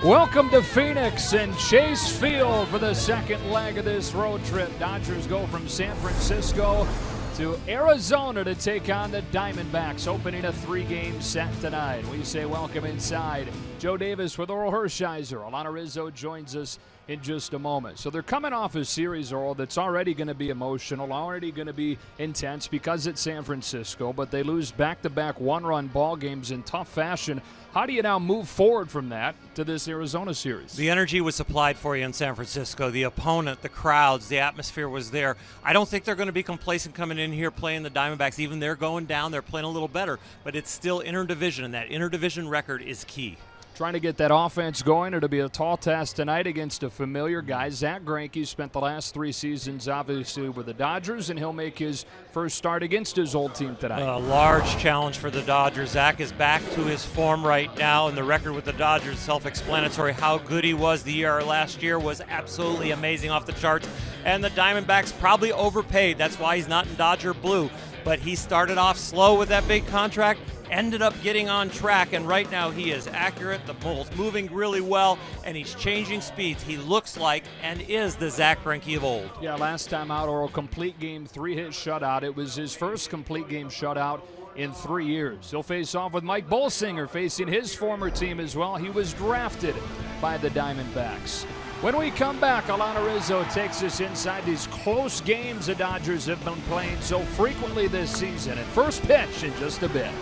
Welcome to Phoenix and Chase Field for the second leg of this road trip. Dodgers go from San Francisco to Arizona to take on the Diamondbacks, opening a three-game set tonight. We say welcome inside. Joe Davis with Oral Hershiser. Alana Rizzo joins us in just a moment. So they're coming off a series, Oral, that's already going to be emotional, already going to be intense because it's San Francisco, but they lose back-to-back one-run ball games in tough fashion. How do you now move forward from that to this Arizona series? The energy was supplied for you in San Francisco. The opponent, the crowds, the atmosphere was there. I don't think they're going to be complacent coming in here playing the Diamondbacks. Even they're going down, they're playing a little better, but it's still interdivision, and that interdivision record is key. Trying to get that offense going. It'll be a tall task tonight against a familiar guy. Zach Greinke spent the last three seasons, obviously, with the Dodgers, and he'll make his first start against his old team tonight. A large challenge for the Dodgers. Zach is back to his form right now, and the record with the Dodgers is self-explanatory. How good he was the year last year was absolutely amazing, off the charts, and the Diamondbacks probably overpaid. That's why he's not in Dodger blue, but he started off slow with that big contract, ended up getting on track, and right now he is accurate. The ball's moving really well, and he's changing speeds. He looks like and is the Zach Greinke of old. Yeah, last time out, Oral, complete game, three-hit shutout. It was his first complete game shutout in 3 years. He'll face off with Mike Bolsinger, facing his former team as well. He was drafted by the Diamondbacks. When we come back, Alana Rizzo takes us inside these close games the Dodgers have been playing so frequently this season. And first pitch in just a bit.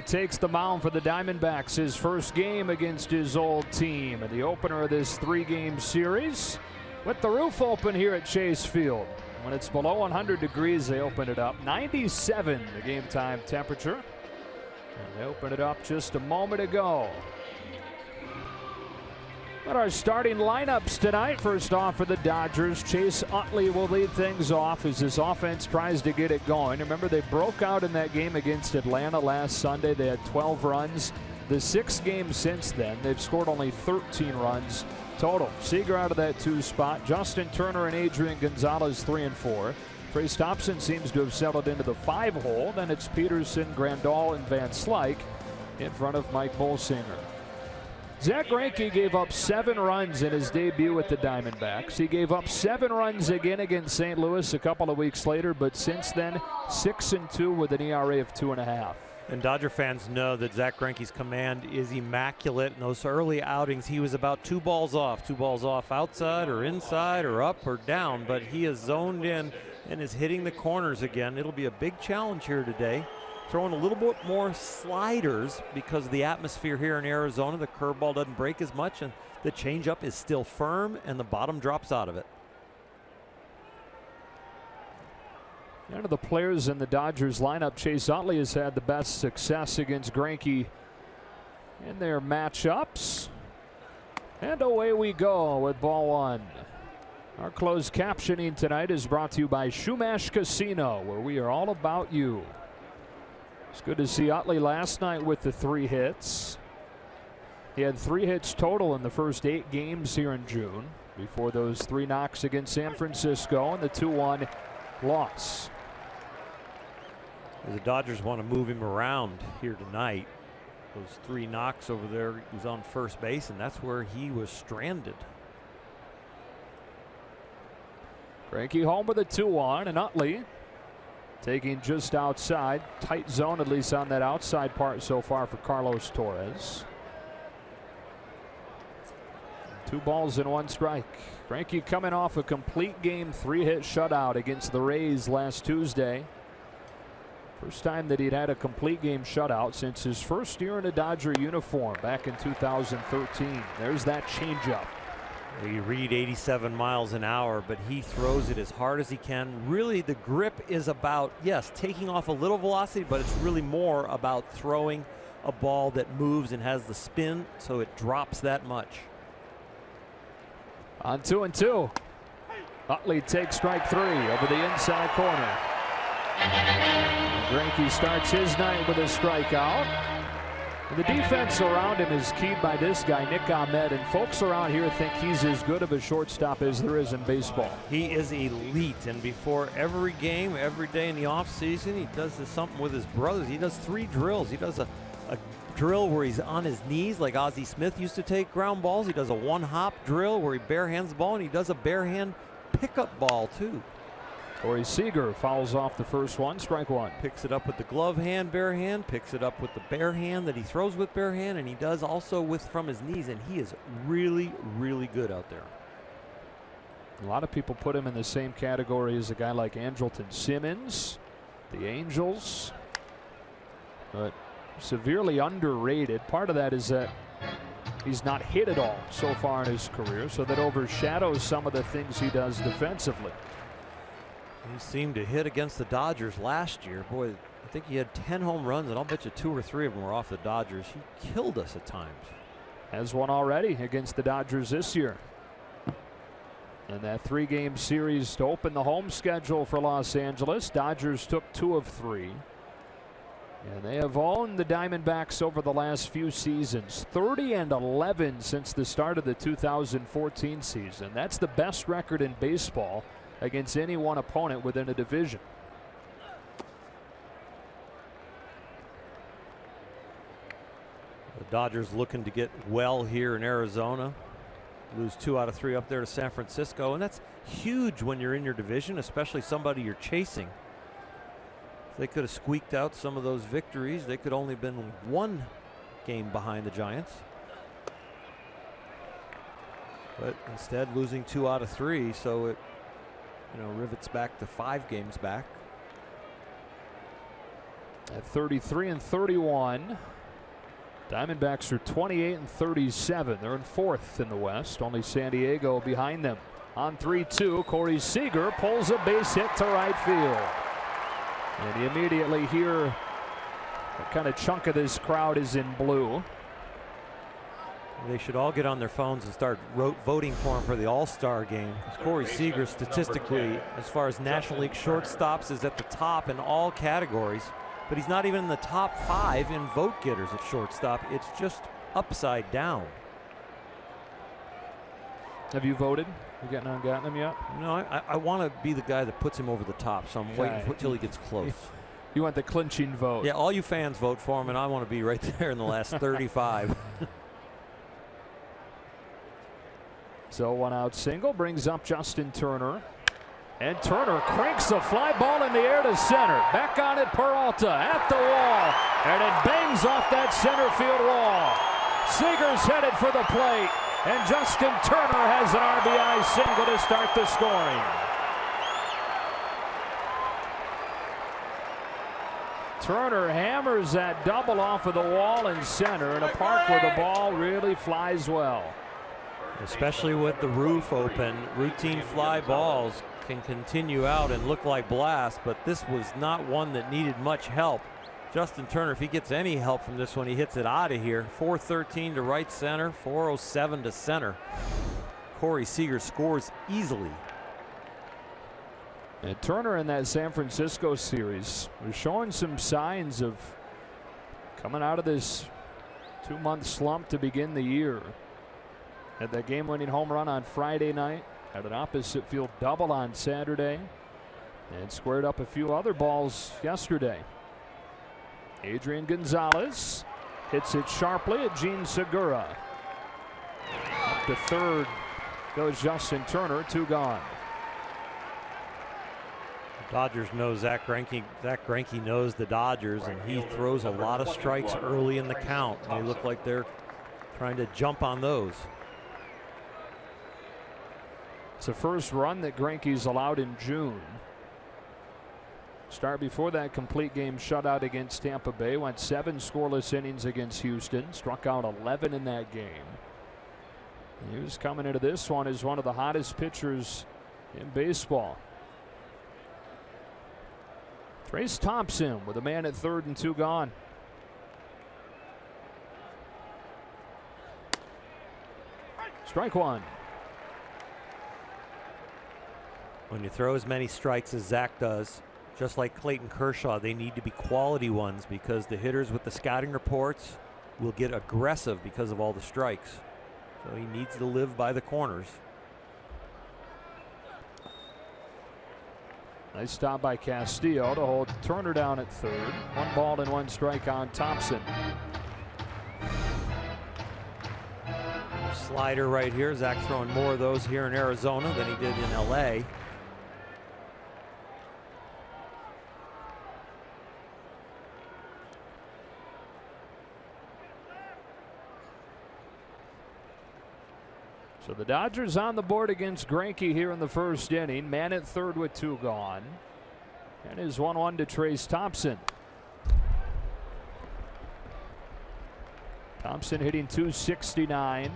takes the mound for the Diamondbacks. His first game against his old team in the opener of this 3-game series. With the roof open here at Chase Field. When it's below 100 degrees, they open it up. 97 the game time temperature. And they opened it up just a moment ago. But our starting lineups tonight. First off for the Dodgers, Chase Utley will lead things off as this offense tries to get it going. Remember, they broke out in that game against Atlanta last Sunday. They had 12 runs. The 6 games since then, they've scored only 13 runs total. Seager out of that 2 spot. Justin Turner and Adrian Gonzalez 3 and 4. Trace Thompson seems to have settled into the 5 hole. Then it's Peterson, Grandal, and Van Slyke in front of Mike Bolsinger. Zach Greinke gave up 7 runs in his debut with the Diamondbacks. He gave up 7 runs again against St. Louis a couple of weeks later, but since then 6-2 with an ERA of 2.5. And Dodger fans know that Zach Greinke's command is immaculate. In those early outings, he was about 2 balls off outside or inside or up or down, but he is zoned in and is hitting the corners again. It'll be a big challenge here today. Throwing a little bit more sliders because of the atmosphere here in Arizona. The curveball doesn't break as much, and the changeup is still firm, and the bottom drops out of it. None of the players in the Dodgers lineup, Chase Utley has had the best success against Greinke in their matchups. And away we go with ball 1. Our closed captioning tonight is brought to you by Shumash Casino, where we are all about you. It's good to see Utley last night with the 3 hits. He had 3 hits total in the first 8 games here in June before those 3 knocks against San Francisco and the 2-1 loss. The Dodgers want to move him around here tonight. Those 3 knocks over there, he was on first base, and that's where he was stranded. Greinke home with a 2-1, and Utley taking just outside. Tight zone, at least on that outside part so far for Carlos Torres. 2 balls and 1 strike. Greinke coming off a complete game 3-hit shutout against the Rays last Tuesday. First time that he'd had a complete game shutout since his first year in a Dodger uniform back in 2013. There's that changeup. You read 87 miles an hour, but he throws it as hard as he can. Really, the grip is about, yes, taking off a little velocity, but it's really more about throwing a ball that moves and has the spin so it drops that much. On 2-2. Utley takes strike 3 over the inside corner. Greinke starts his night with a strikeout. And the defense around him is keyed by this guy, Nick Ahmed, and folks around here think he's as good of a shortstop as there is in baseball. He is elite, and before every game, every day in the offseason, he does something with his brothers. He does 3 drills. He does a drill where he's on his knees like Ozzie Smith used to take ground balls. He does a 1-hop drill where he barehands the ball, and he does a barehand pickup ball too. Corey Seager fouls off the first one, strike 1. Picks it up with the glove hand, bare hand, picks it up with the bare hand that he throws with bare hand, and he does also from his knees, and he is really, really good out there. A lot of people put him in the same category as a guy like Andrelton Simmons, the Angels, but severely underrated. Part of that is that he's not hit at all so far in his career, so that overshadows some of the things he does defensively. He seemed to hit against the Dodgers last year. Boy, I think he had 10 home runs, and I'll bet you 2 or 3 of them were off the Dodgers. He killed us at times. Has one already against the Dodgers this year. And that 3-game series to open the home schedule for Los Angeles. Dodgers took 2 of 3. And they have owned the Diamondbacks over the last few seasons. 30-11 since the start of the 2014 season. That's the best record in baseball against any one opponent within a division. The Dodgers looking to get well here in Arizona. Lose 2 out of 3 up there to San Francisco, and that's huge when you're in your division, especially somebody you're chasing. If they could have squeaked out some of those victories, they could only have been 1 game behind the Giants. But instead losing 2 out of 3, so it rivets back to 5 games back. at 33 and 31. Diamondbacks are 28 and 37. They're in fourth in the West. Only San Diego behind them. On 3-2, Corey Seager pulls a base hit to right field. And you immediately hear what kind of chunk of this crowd is in blue. They should all get on their phones and start voting for him for the All-Star game. Corey Seager, statistically, as far as National League shortstops, is at the top in all categories, but he's not even in the top 5 in vote getters at shortstop. It's just upside down. Have you voted? You gotten him yet? No, I want to be the guy that puts him over the top, so I'm waiting until he gets close. You want the clinching vote? Yeah, all you fans vote for him, and I want to be right there in the last 35. So 1-out single brings up Justin Turner. And Turner cranks a fly ball in the air to center. Back on it, Peralta at the wall. And it bangs off that center field wall. Seager's headed for the plate. And Justin Turner has an RBI single to start the scoring. Turner hammers that double off of the wall in center in a park where the ball really flies well. Especially with the roof open, routine fly balls can continue out and look like blasts, but this was not one that needed much help. Justin Turner, if he gets any help from this one, he hits it out of here. 413 to right center, 407 to center. Corey Seager scores easily. And Turner in that San Francisco series was showing some signs of coming out of this 2-month slump to begin the year. Had that game-winning home run on Friday night. Had an opposite field double on Saturday. And squared up a few other balls yesterday. Adrian Gonzalez hits it sharply at Gene Segura. Up to third goes Justin Turner, 2 gone. Dodgers know Zach Greinke. Zach Greinke knows the Dodgers, and he throws a lot of strikes early in the count. They look like they're trying to jump on those. It's the first run that Greinke's allowed in June. Start before that complete game shutout against Tampa Bay. Went 7 scoreless innings against Houston. Struck out 11 in that game. He was coming into this one as one of the hottest pitchers in baseball. Trace Thompson with a man at third and 2 gone. Strike 1. When you throw as many strikes as Zach does, just like Clayton Kershaw, they need to be quality ones because the hitters with the scouting reports will get aggressive because of all the strikes. So he needs to live by the corners. Nice stop by Castillo to hold Turner down at third. 1 ball and 1 strike on Thompson. Slider right here. Zach throwing more of those here in Arizona than he did in LA. So the Dodgers on the board against Greinke here in the first inning. Man at third with 2 gone. And his 1-1 to Trace Thompson. Thompson hitting .269.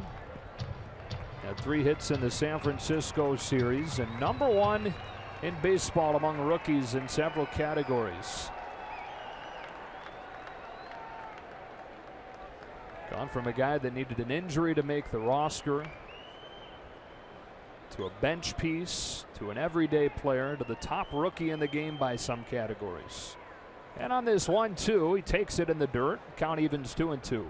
Had 3 hits in the San Francisco series and #1 in baseball among rookies in several categories. Gone from a guy that needed an injury to make the roster to a bench piece to an everyday player to the top rookie in the game by some categories. And on this 1-2, he takes it in the dirt. Count evens 2-2.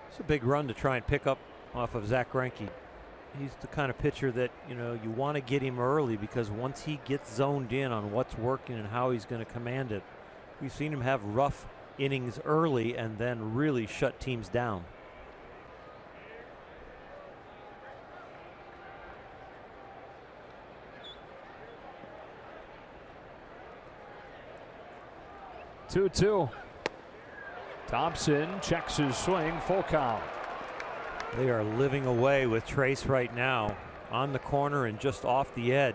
It's a big run to try and pick up off of Zach Greinke. He's the kind of pitcher that, you know, you want to get him early because once he gets zoned in on what's working and how he's going to command it, we've seen him have rough innings early and then really shut teams down. Thompson checks his swing, full count. They are living away with Trace right now on the corner and just off the edge.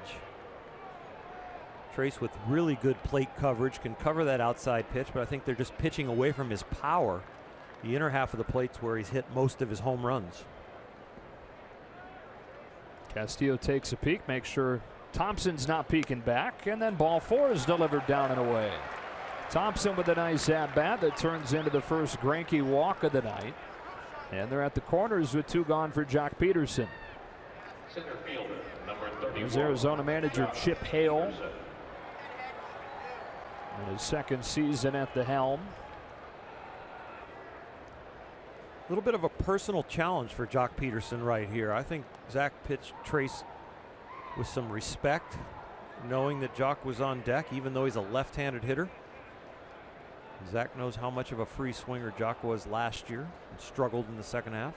Trace with really good plate coverage can cover that outside pitch, but I think they're just pitching away from his power. The inner half of the plate's where he's hit most of his home runs. Castillo takes a peek, makes sure Thompson's not peeking back, and then ball 4 is delivered down and away. Thompson with a nice at-bat that turns into the first Greinke walk of the night. And they're at the corners with 2 gone for Jock Peterson. Here's Arizona manager Chip Hale in his 2nd season at the helm. A little bit of a personal challenge for Jock Peterson right here. I think Zach pitched Trace with some respect, knowing that Jock was on deck, even though he's a left-handed hitter. Zach knows how much of a free swinger Jock was last year and struggled in the second half.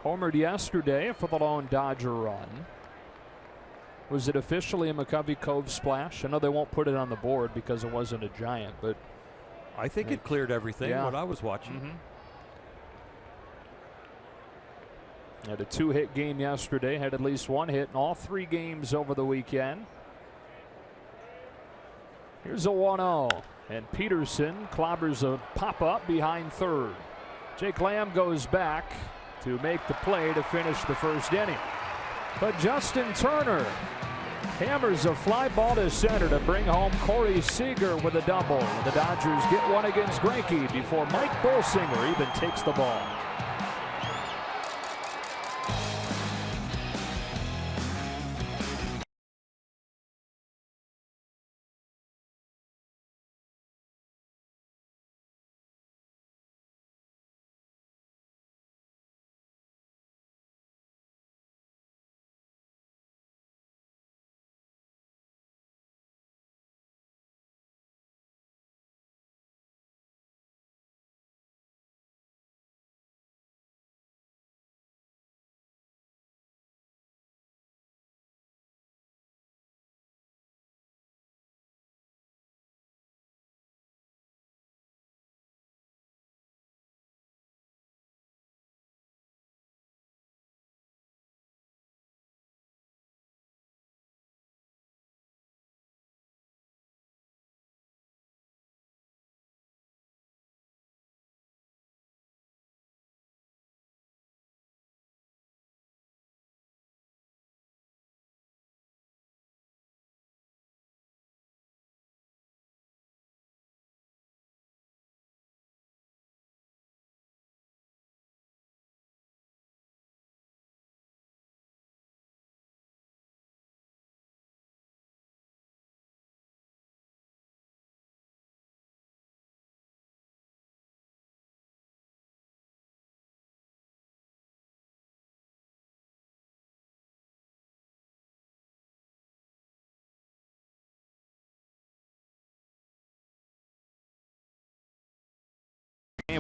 Homered yesterday for the lone Dodger run. Was it officially a McCovey Cove splash? I know they won't put it on the board because it wasn't a giant, but I think it cleared everything. Yeah. What I was watching. Had a 2-hit game yesterday, had at least 1 hit in all 3 games over the weekend. Here's a 1-0, and Peterson clobbers a pop-up behind third. Jake Lamb goes back to make the play to finish the first inning. But Justin Turner hammers a fly ball to center to bring home Corey Seager with a double. The Dodgers get one against Greinke before Mike Bolsinger even takes the ball.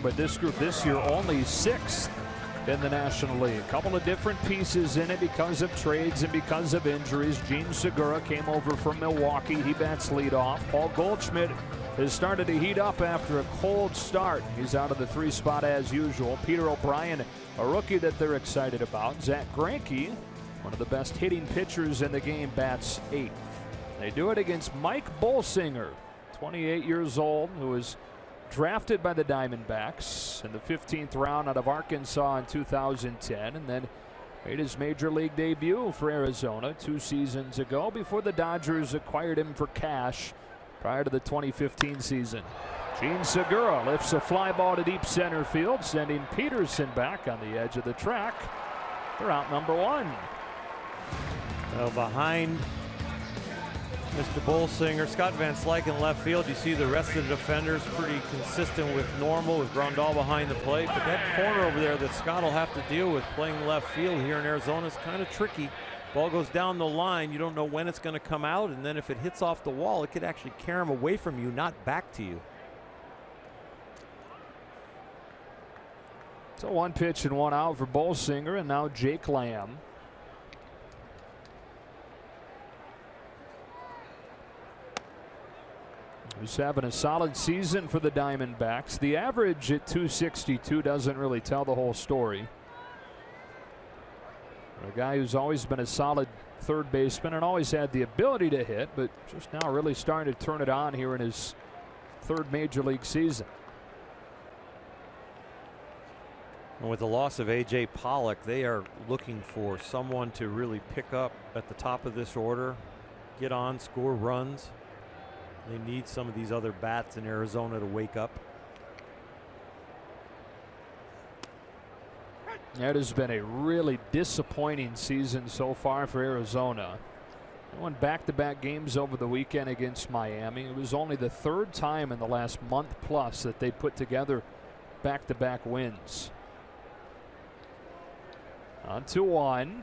But this group this year only 6th in the National League. A couple of different pieces in it because of trades and because of injuries. Gene Segura came over from Milwaukee. He bats leadoff. Paul Goldschmidt has started to heat up after a cold start. He's out of the 3 spot as usual. Peter O'Brien, a rookie that they're excited about. Zach Greinke, one of the best hitting pitchers in the game, bats 8th. They do it against Mike Bolsinger, 28 years old, who was drafted by the Diamondbacks in the 15th round out of Arkansas in 2010, and then made his major league debut for Arizona 2 seasons ago before the Dodgers acquired him for cash prior to the 2015 season. Gene Segura lifts a fly ball to deep center field, sending Peterson back on the edge of the track. They're out number 1. Behind Mr. Bolsinger, Scott Van Slyke in left field. You see the rest of the defenders pretty consistent with normal, with Grandal behind the plate. But that corner over there that Scott will have to deal with playing left field here in Arizona is kind of tricky. Ball goes down the line. You don't know when it's going to come out, and then if it hits off the wall, it could actually carry him away from you, not back to you. So 1 pitch and 1 out for Bolsinger, and now Jake Lamb. who's having a solid season for the Diamondbacks. The average at 262 doesn't really tell the whole story. A guy who's always been a solid third baseman and always had the ability to hit, but just now really starting to turn it on here in his third major league season. And with the loss of A.J. Pollock, they are looking for someone to really pick up at the top of this order, get on, score runs. They need some of these other bats in Arizona to wake up. That has been a really disappointing season so far for Arizona. They won back-to-back games over the weekend against Miami. It was only the third time in the last month plus that they put together back-to-back wins. On 2-1.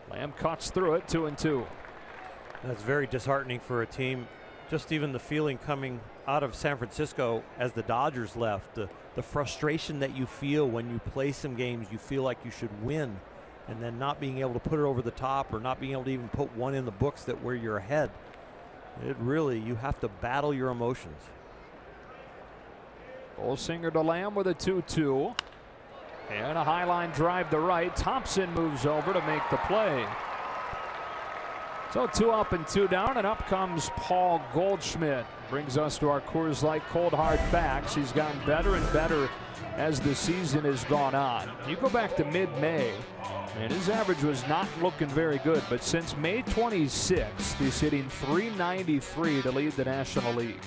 Lamb cuts through it, 2-2. That's very disheartening for a team. Just even the feeling coming out of San Francisco as the Dodgers left, the frustration that you feel when you play some games you feel like you should win, and then not being able to put it over the top or not being able to even put one in the books that where you're ahead. It really, you have to battle your emotions. Bolsinger to Lamb with a 2-2. And a high line drive to right. Thompson moves over to make the play. So 2 up and 2 down, and up comes Paul Goldschmidt. Brings us to our Coors Light cold hard facts. He's gotten better and better as the season has gone on. You go back to mid-May, and his average was not looking very good, but since May 26th, he's hitting .393 to lead the National League.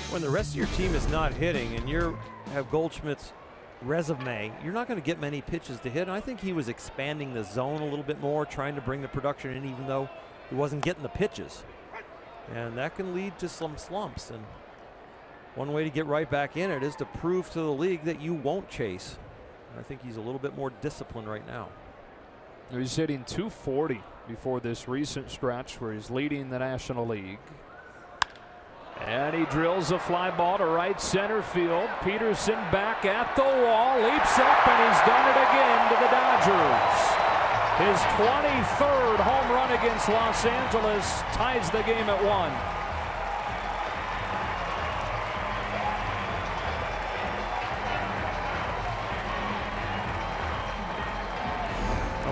When the rest of your team is not hitting and you have Goldschmidt's resume, you're not going to get many pitches to hit. And I think he was expanding the zone a little bit more, trying to bring the production in, even though he wasn't getting the pitches. And that can lead to some slumps. And one way to get right back in it is to prove to the league that you won't chase. And I think he's a little bit more disciplined right now. He's hitting .240 before this recent stretch where he's leading the National League. And he drills a fly ball to right center field. Peterson back at the wall, leaps up, and he's done it again to the Dodgers. His 23rd home run against Los Angeles ties the game at 1.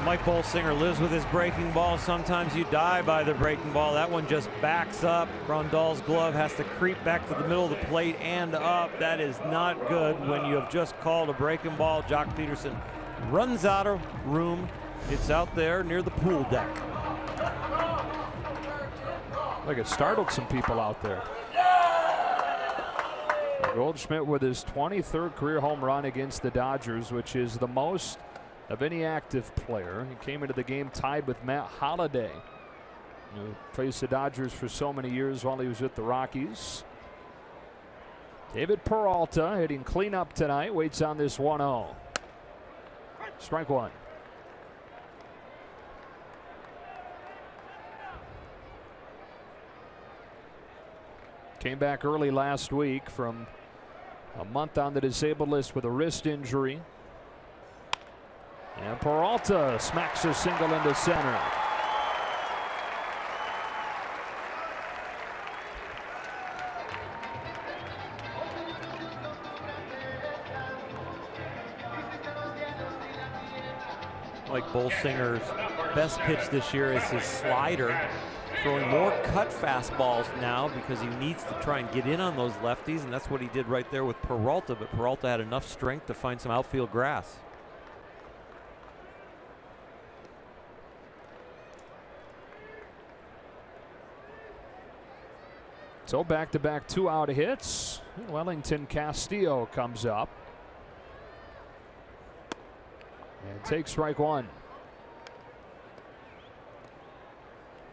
Mike Bolsinger lives with his breaking ball. Sometimes you die by the breaking ball. That one just backs up. Grandal's glove has to creep back to the middle of the plate and up. That is not good when you have just called a breaking ball. Jock Peterson runs out of room. It's out there near the pool deck. Like it startled some people out there. Goldschmidt with his 23rd career home run against the Dodgers, which is the most of any active player. He came into the game tied with Matt Holliday, who faced the Dodgers for so many years while he was with the Rockies. David Peralta hitting cleanup tonight, waits on this 1-0. Strike one. Came back early last week from a month on the disabled list with a wrist injury. And Peralta smacks a single into center. Mike Bolsinger's best pitch this year is his slider. Throwing more cut fastballs now because he needs to try and get in on those lefties, and that's what he did right there with Peralta, but Peralta had enough strength to find some outfield grass. So back-to-back 2-out hits. Wellington Castillo comes up and takes strike one.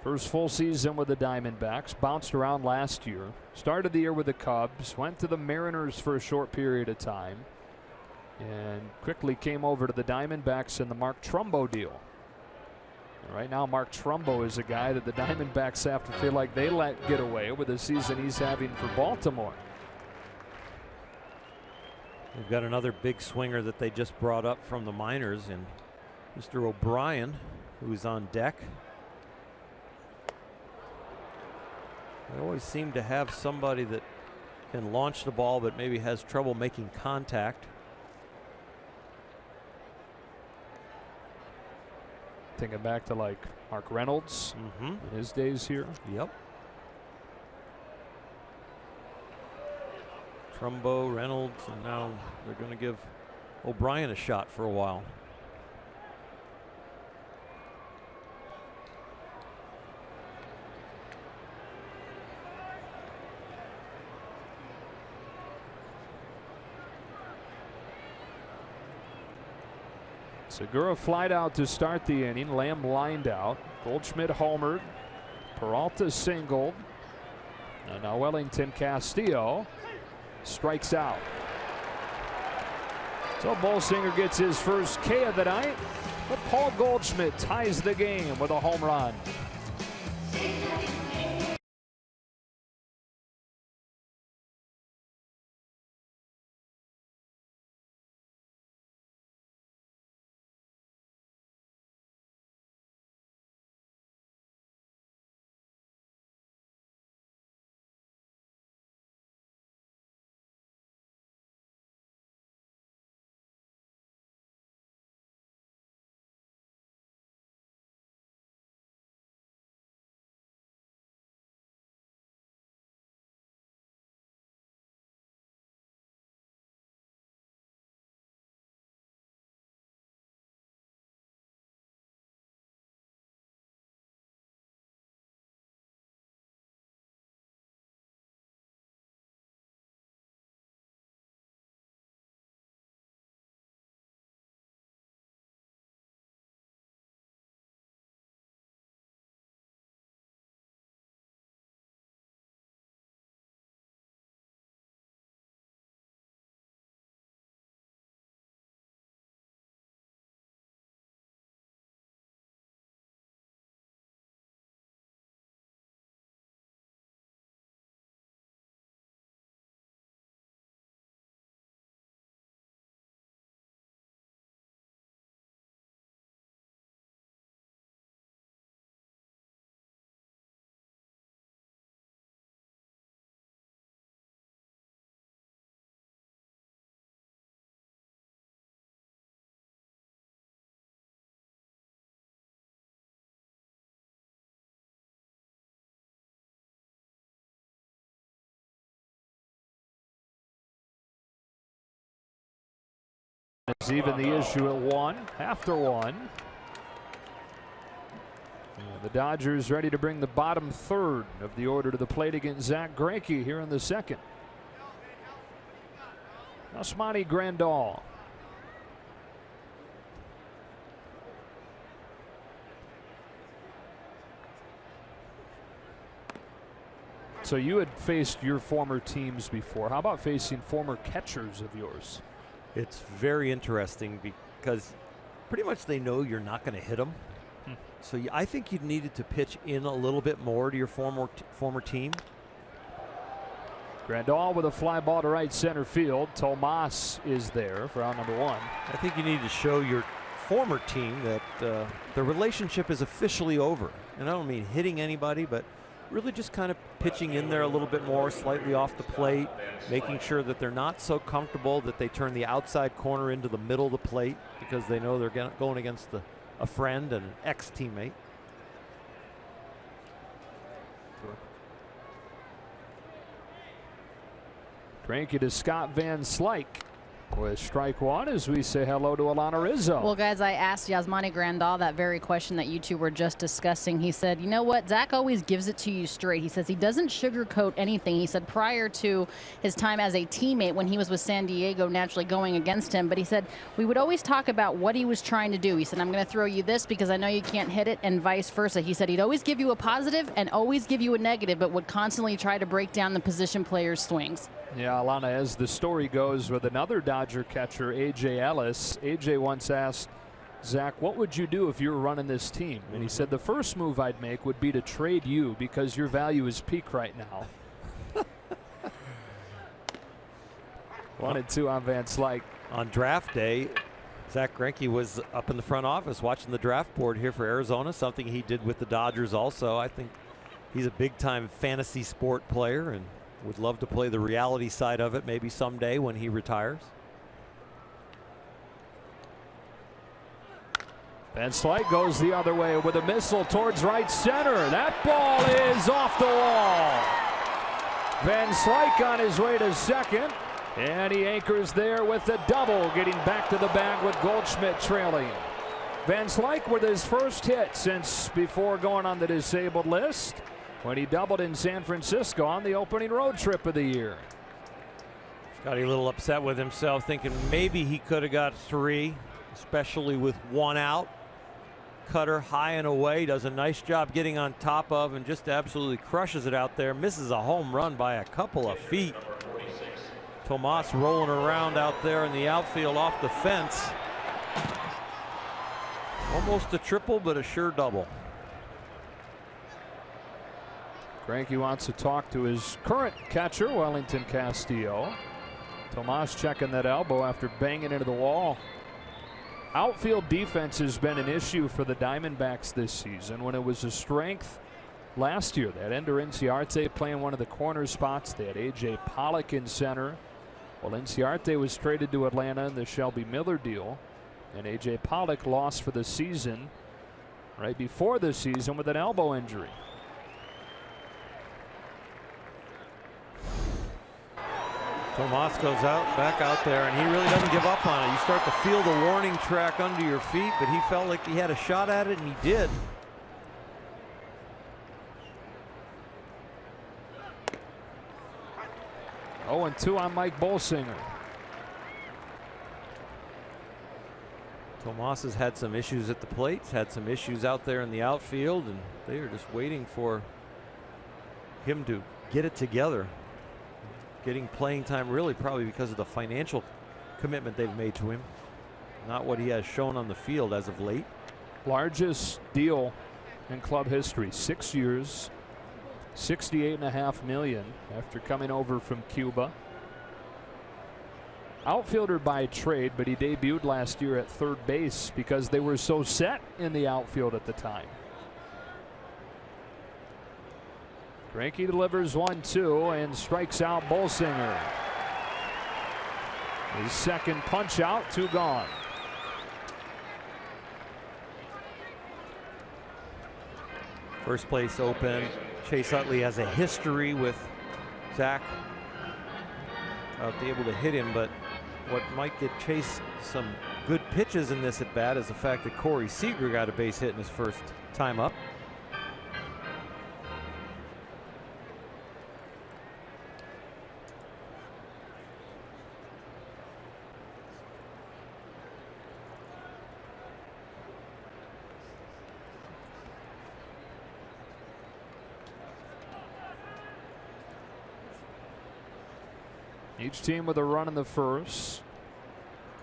First full season with the Diamondbacks. Bounced around last year. Started the year with the Cubs. Went to the Mariners for a short period of time. And quickly came over to the Diamondbacks in the Mark Trumbo deal. And right now Mark Trumbo is a guy that the Diamondbacks have to feel like they let get away with the season he's having for Baltimore. They've got another big swinger that they just brought up from the minors, and Mr. O'Brien, who's on deck. They always seem to have somebody that can launch the ball, but maybe has trouble making contact. Thinking back to like Mark Reynolds in his days here. Yep. Trumbo, Reynolds, and now they're going to give O'Brien a shot for a while. Segura flied out to start the inning. Lamb lined out. Goldschmidt homered. Peralta singled. And now Wellington Castillo strikes out. So Bolsinger gets his first K of the night, but Paul Goldschmidt ties the game with a home run. It's even the issue at 1 after 1. The Dodgers ready to bring the bottom third of the order to the plate against Zach Greinke here in the second. Yasmani Grandal. So you had faced your former teams before. How about facing former catchers of yours? It's very interesting because pretty much they know you're not going to hit them. So I think you needed to pitch in a little bit more to your former team. Grandal with a fly ball to right center field. Tomas is there for out number 1. I think you need to show your former team that the relationship is officially over. And I don't mean hitting anybody, but really just kind of pitching in there a little bit more, slightly off the plate, making sure that they're not so comfortable that they turn the outside corner into the middle of the plate because they know they're going against a friend and an ex-teammate. Greinke to Scott Van Slyke with strike 1 as we say hello to Alana Rizzo. Well, guys, I asked Yasmani Grandal that very question that you two were just discussing. He said, you know what, Zach always gives it to you straight. He says he doesn't sugarcoat anything. He said prior to his time as a teammate when he was with San Diego, naturally going against him, but he said we would always talk about what he was trying to do. He said, I'm going to throw you this because I know you can't hit it, and vice versa. He said he'd always give you a positive and always give you a negative, but would constantly try to break down the position players' swings. Yeah, Alana, as the story goes with another Dodger catcher, A.J. Ellis. A.J. once asked Zach, what would you do if you were running this team? And he said, the first move I'd make would be to trade you because your value is peak right now. 1-2 on Van Slyke. On draft day, Zach Greinke was up in the front office watching the draft board here for Arizona, something he did with the Dodgers also. I think he's a big-time fantasy sport player, and Would love to play the reality side of it maybe someday when he retires. Van Slyke goes the other way with a missile towards right center. That ball is off the wall. Van Slyke on his way to second, and he anchors there with the double, getting back to the bag with Goldschmidt trailing. Van Slyke with his first hit since before going on the disabled list when he doubled in San Francisco on the opening road trip of the year. Got a little upset with himself, thinking maybe he could have got 3, especially with 1 out. Cutter high and away, does a nice job getting on top of, and just absolutely crushes it out there. Misses a home run by a couple of feet. Tomas rolling around out there in the outfield off the fence. Almost a triple, but a sure double. Greinke wants to talk to his current catcher, Wellington Castillo. Tomas checking that elbow after banging into the wall. Outfield defense has been an issue for the Diamondbacks this season when it was a strength last year. They had Ender Inciarte playing one of the corner spots. They had A.J. Pollock in center. Well, Inciarte was traded to Atlanta in the Shelby Miller deal, and A.J. Pollock lost for the season right before the season with an elbow injury. Tomas goes back out there, and he really doesn't give up on it. You start to feel the warning track under your feet, but he felt like he had a shot at it, and he did. Oh, 0-2 on Mike Bolsinger. Tomas has had some issues at the plate, had some issues out there in the outfield, and they are just waiting for him to get it together. Getting playing time really probably because of the financial commitment they've made to him, not what he has shown on the field as of late. Largest deal in club history, 6 years, $68.5 million after coming over from Cuba. Outfielder by trade, but he debuted last year at third base because they were so set in the outfield at the time. Greinke delivers 1-2 and strikes out Bolsinger. His second punch out, 2 gone. First place open. Chase Utley has a history with Zach. Be able to hit him, but what might get Chase some good pitches in this at bat is the fact that Corey Seager got a base hit in his first time up. Each team with a run in the first.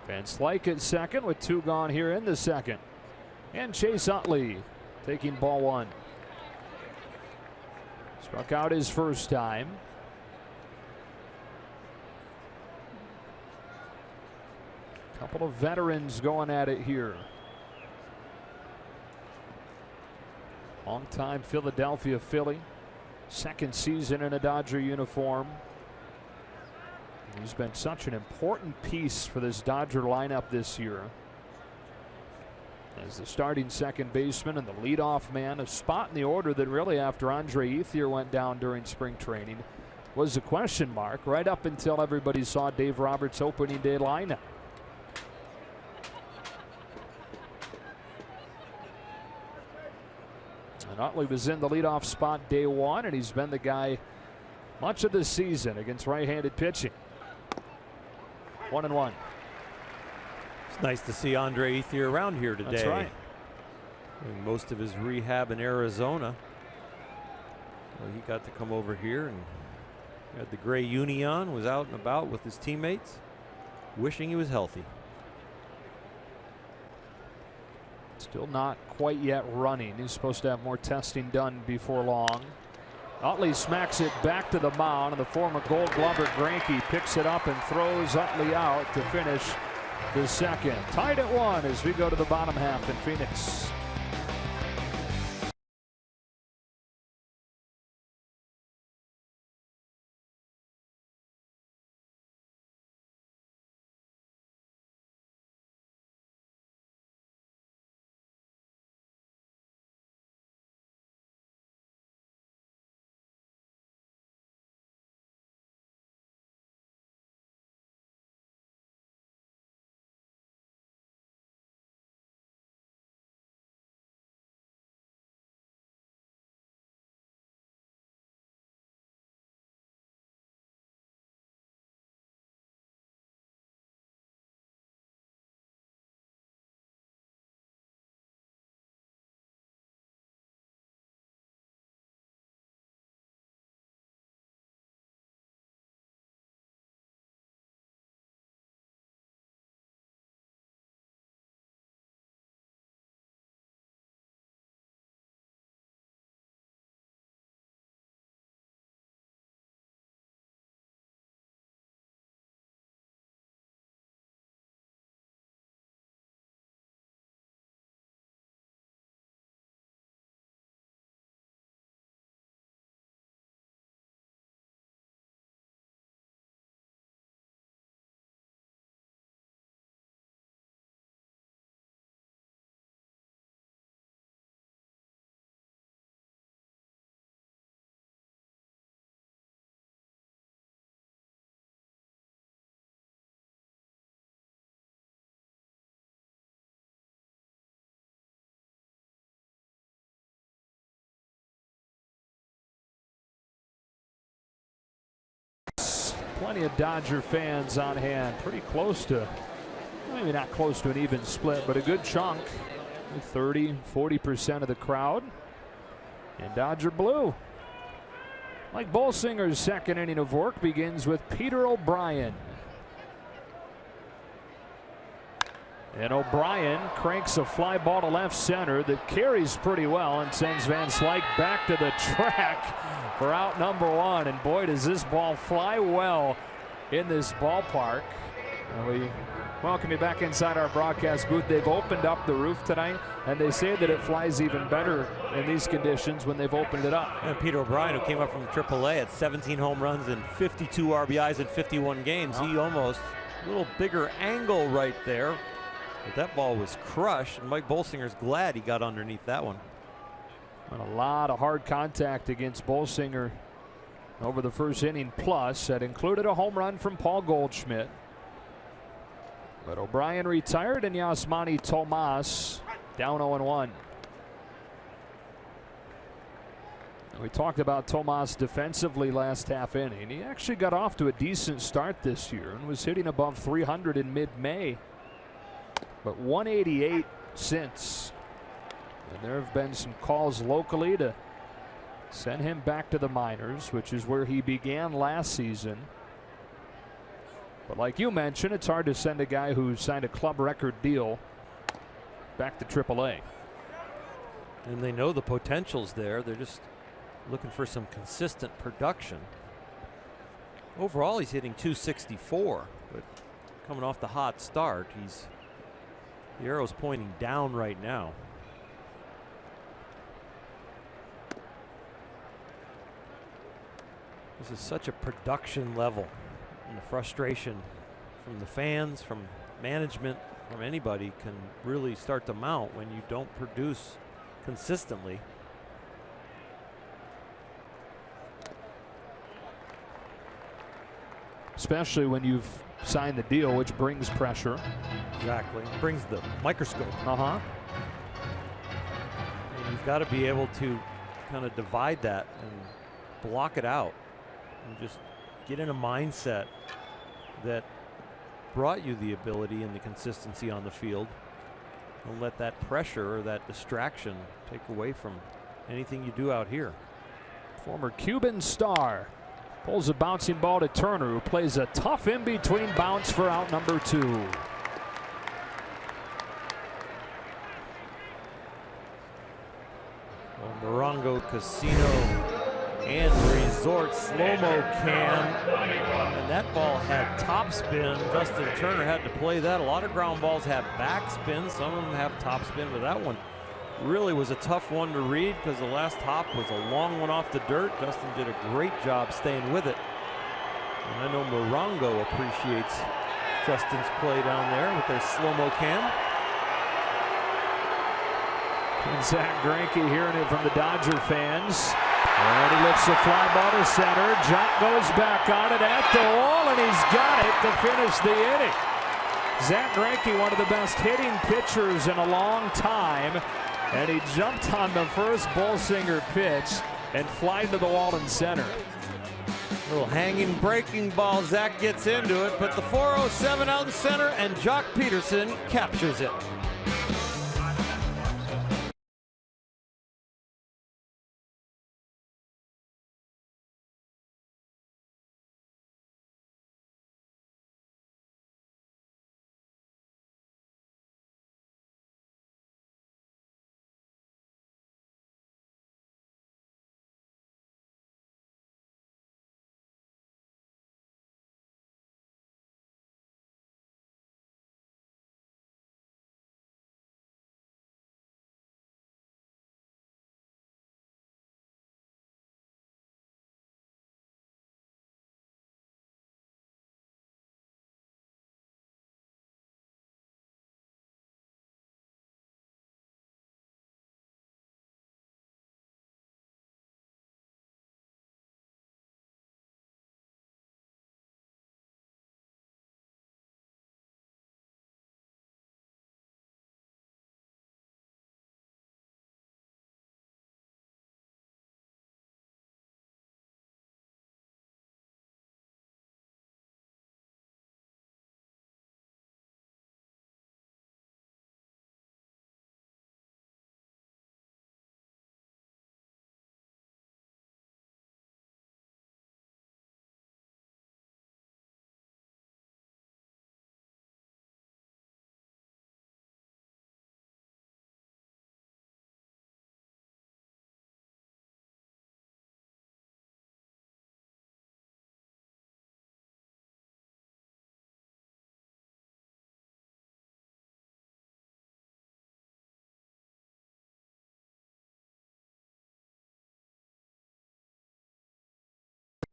Van Slyke at second with 2 gone here in the second. And Chase Utley taking ball 1. Struck out his first time. Couple of veterans going at it here. Long-time Philadelphia Philly. Second season in a Dodger uniform. He's been such an important piece for this Dodger lineup this year. As the starting second baseman and the leadoff man, a spot in the order that really, after Andre Ethier went down during spring training, was a question mark right up until everybody saw Dave Roberts' opening day lineup. And Utley was in the leadoff spot day 1, and he's been the guy much of the season against right-handed pitching. 1-1. It's nice to see Andre Ethier around here today. That's right. Doing most of his rehab in Arizona. Well, he got to come over here and had the gray uni on, was out and about with his teammates, wishing he was healthy. Still not quite yet running. He's supposed to have more testing done before long. Utley smacks it back to the mound, and the former Gold Glover Greinke picks it up and throws Utley out to finish the second. Tied at 1 as we go to the bottom half in Phoenix. Plenty of Dodger fans on hand. Pretty close to, maybe not close to an even split, but a good chunk. 30–40% of the crowd in Dodger blue. Mike Bolsinger's second inning of work begins with Peter O'Brien. And O'Brien cranks a fly ball to left center that carries pretty well and sends Van Slyke back to the track for out number one. And boy, does this ball fly well in this ballpark. And we welcome you back inside our broadcast booth. They've opened up the roof tonight, and they say that it flies even better in these conditions when they've opened it up. And Peter O'Brien, who came up from AAA at 17 home runs and 52 RBIs in 51 games, he almost a little bigger angle right there. But that ball was crushed, and Mike Bolsinger's glad he got underneath that one. And a lot of hard contact against Bolsinger over the first inning plus. That included a home run from Paul Goldschmidt. But O'Brien retired, and Yasmani Tomas down 0-1. We talked about Tomas defensively last half inning. He actually got off to a decent start this year and was hitting above 300 in mid-May. But 188 since. And there have been some calls locally to send him back to the minors, which is where he began last season. But like you mentioned, it's hard to send a guy who signed a club record deal back to AAA. And they know the potential's there. They're just looking for some consistent production. Overall, he's hitting .264, but coming off the hot start, the arrow's pointing down right now. This is such a production level, and the frustration from the fans, from management, from anybody can really start to mount when you don't produce consistently. Especially when you've signed the deal, which brings pressure. Exactly. Brings the microscope. And you've got to be able to kind of divide that and block it out and just get in a mindset that brought you the ability and the consistency on the field. Don't let that pressure or that distraction take away from anything you do out here. Former Cuban star pulls a bouncing ball to Turner, who plays a tough in-between bounce for out number two. Well, Morongo Casino and Resort slow-mo cam. And that ball had topspin. Justin Turner had to play that. A lot of ground balls have backspin. Some of them have topspin, but that one really was a tough one to read because the last hop was a long one off the dirt. Justin did a great job staying with it. And I know Morongo appreciates Justin's play down there with their slow-mo cam. And Zach Greinke hearing it from the Dodger fans. And he lifts the fly ball to center. Jock goes back on it at the wall, and he's got it to finish the inning. Zach Greinke, one of the best hitting pitchers in a long time. And he jumped on the first Bolsinger pitch and flied to the wall in center. Little hanging breaking ball. Zach gets into it, but the 407 out in center, and Jock Peterson captures it.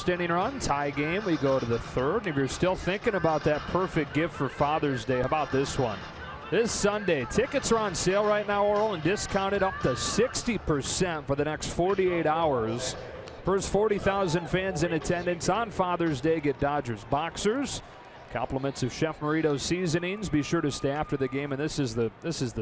first inning run, tie game. We go to the third. And if you're still thinking about that perfect gift for Father's Day, how about this one? This Sunday, tickets are on sale right now, Oral, and discounted up to 60% for the next 48 hours. First 40,000 fans in attendance on Father's Day get Dodgers boxers, compliments of Chef Marito's seasonings. Be sure to stay after the game, and this is the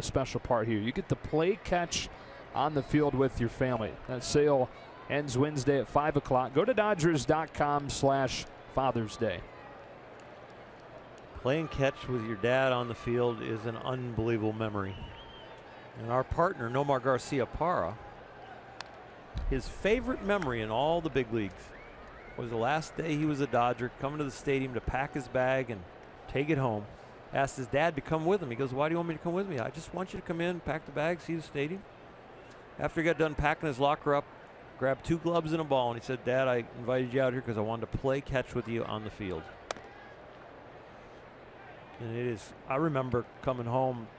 special part here. You get to play catch on the field with your family. That sale ends Wednesday at 5 o'clock. Go to Dodgers.com/Father's Day. Playing catch with your dad on the field is an unbelievable memory. And our partner, Nomar Garcia-Parra, his favorite memory in all the big leagues was the last day he was a Dodger, coming to the stadium to pack his bag and take it home. Asked his dad to come with him. He goes, "Why do you want me to come with me? I just want you to come in, pack the bag, see the stadium." After he got done packing his locker up, grabbed 2 gloves and a ball, and he said, "Dad, I invited you out here because I wanted to play catch with you on the field." And it is, I remember coming home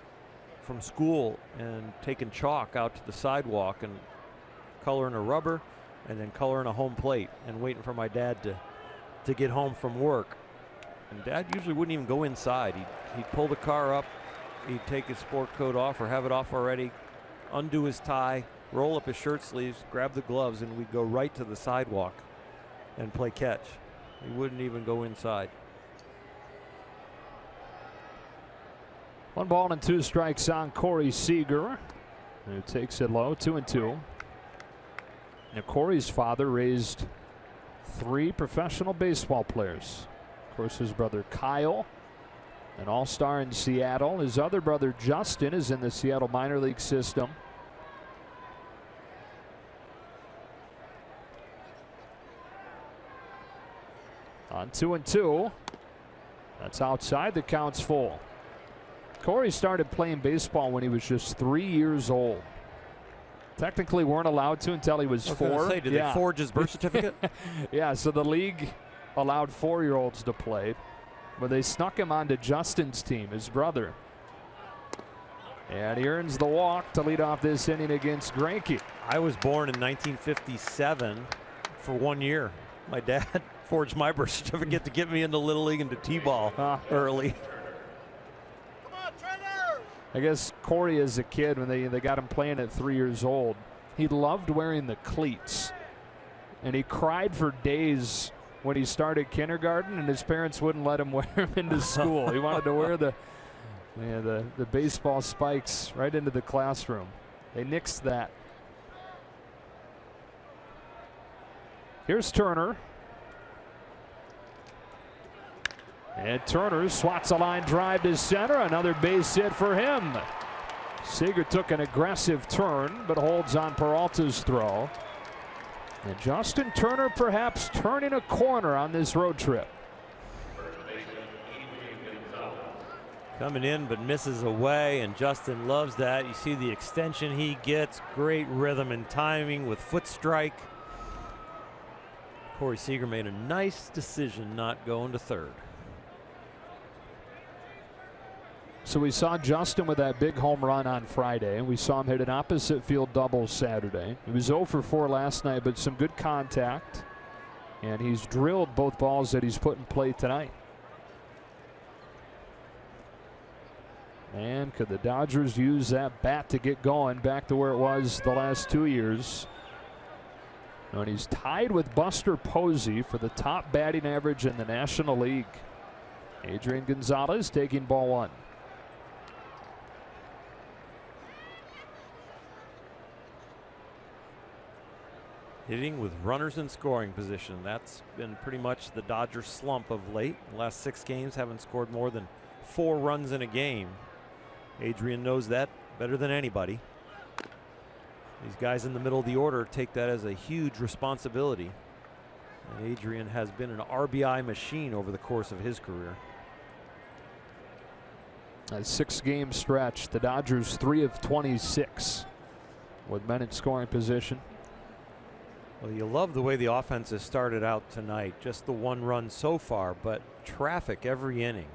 from school and taking chalk out to the sidewalk and coloring a rubber and then coloring a home plate and waiting for my dad to get home from work. And Dad usually wouldn't even go inside. He'd pull the car up, he'd take his sport coat off or have it off already, undo his tie, roll up his shirt sleeves, grab the gloves, and we'd go right to the sidewalk and play catch. He wouldn't even go inside. 1 ball and 2 strikes on Corey Seager, who takes it low, 2-2. Now Corey's father raised 3 professional baseball players. Of course, his brother Kyle, an all-star in Seattle. His other brother Justin is in the Seattle minor league system. On 2-2. That's outside. The count's full. Corey started playing baseball when he was just 3 years old. Technically weren't allowed to until he was 4. Did they forge his birth certificate? Yeah, so the league allowed 4-year-olds to play, but they snuck him onto Justin's team, his brother. And he earns the walk to lead off this inning against Greinke. I was born in 1957 for 1 year. My dad forged my birth certificate to get me into Little League and to T-ball early. I guess Corey, as a kid, when they got him playing at 3 years old, he loved wearing the cleats. And he cried for days when he started kindergarten, and his parents wouldn't let him wear them into school. He wanted to wear the baseball spikes right into the classroom. They nixed that. Here's Turner. And Turner swats a line drive to center. Another base hit for him. Seager took an aggressive turn, but holds on Peralta's throw. And Justin Turner perhaps turning a corner on this road trip. Coming in but misses away, and Justin loves that. You see the extension he gets. Great rhythm and timing with foot strike. Corey Seager made a nice decision not going to third. So we saw Justin with that big home run on Friday, and we saw him hit an opposite field double Saturday. He was 0 for 4 last night, but some good contact, and he's drilled both balls that he's put in play tonight. And could the Dodgers use that bat to get going back to where it was the last 2 years? And he's tied with Buster Posey for the top batting average in the National League. Adrian Gonzalez taking ball 1. Hitting with runners in scoring position. That's been pretty much the Dodgers slump of late. The last 6 games haven't scored more than 4 runs in a game. Adrian knows that better than anybody. These guys in the middle of the order take that as a huge responsibility. And Adrian has been an RBI machine over the course of his career. A 6-game stretch. The Dodgers 3 of 26 with men in scoring position. Well, you love the way the offense has started out tonight. Just the 1 run so far, but traffic every inning.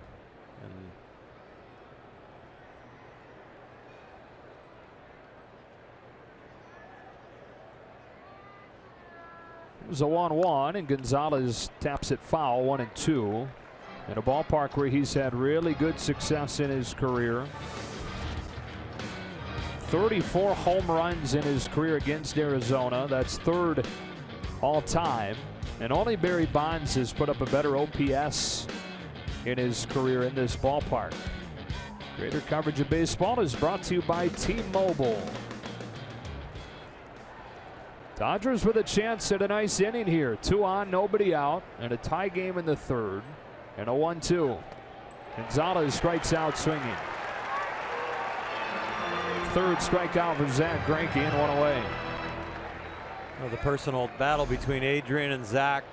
And was a 1-1, and Gonzalez taps it foul, 1-2. In a ballpark where he's had really good success in his career. 34 home runs in his career against Arizona. That's third all time. And only Barry Bonds has put up a better OPS in his career in this ballpark. Greater coverage of baseball is brought to you by T-Mobile. Dodgers with a chance at a nice inning here. 2 on, nobody out, and a tie game in the third. And a 1-2. Gonzalez strikes out swinging. Third strikeout for Zach Greinke, and 1 away. Well, the personal battle between Adrian and Zach.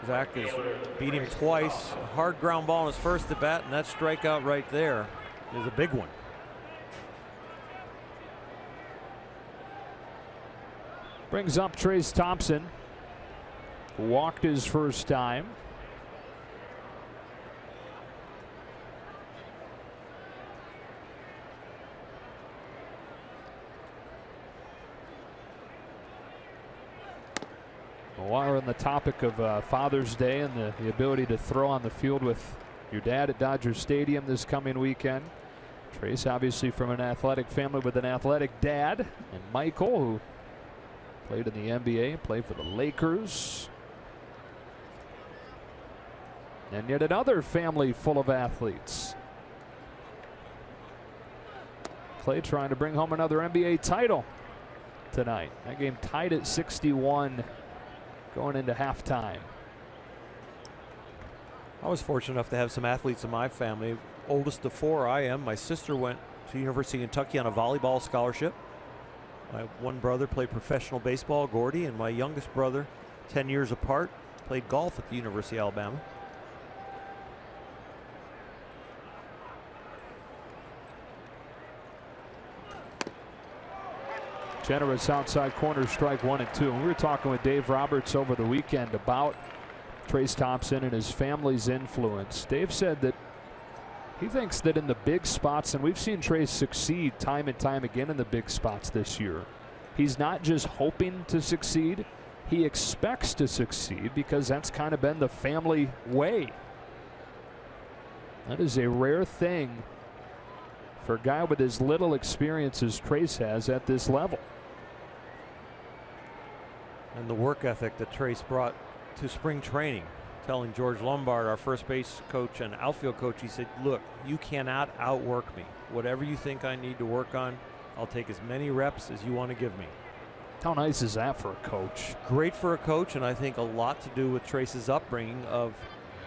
Zach has beat him twice. A hard ground ball in his first at bat, and that strikeout right there is a big one. Brings up Trace Thompson, who walked his first time. While we're on the topic of Father's Day and the ability to throw on the field with your dad at Dodger Stadium this coming weekend. Trace obviously from an athletic family with an athletic dad. And Michael, who played in the NBA, played for the Lakers. And yet another family full of athletes. Clay trying to bring home another NBA title tonight. That game tied at 61 going into halftime. I was fortunate enough to have some athletes in my family. Oldest of 4 I am. My sister went to University of Kentucky on a volleyball scholarship. My one brother played professional baseball, Gordy, and my youngest brother, 10 years apart, played golf at the University of Alabama. Generous outside corner strike, 1-2. We were talking with Dave Roberts over the weekend about Trace Thompson and his family's influence. Dave said that he thinks that in the big spots, and we've seen Trace succeed time and time again in the big spots this year, he's not just hoping to succeed, he expects to succeed because that's kind of been the family way. That is a rare thing for a guy with as little experience as Trace has at this level. And the work ethic that Trace brought to spring training, telling George Lombard, our first base coach and outfield coach, he said, look, you cannot outwork me. Whatever you think I need to work on, I'll take as many reps as you want to give me. How nice is that for a coach? Great for a coach, and I think a lot to do with Trace's upbringing of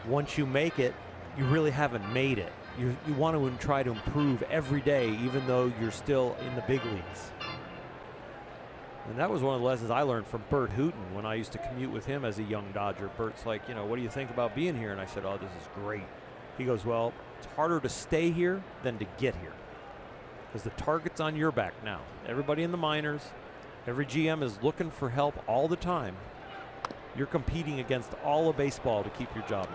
once you make it, you really haven't made it. You want to try to improve every day, even though you're still in the big leagues. And that was one of the lessons I learned from Bert Hooton when I used to commute with him as a young Dodger. Bert's like, you know, what do you think about being here? And I said, oh, this is great. He goes, well, it's harder to stay here than to get here, because the target's on your back now. Everybody in the minors, every GM is looking for help all the time. You're competing against all of baseball to keep your job.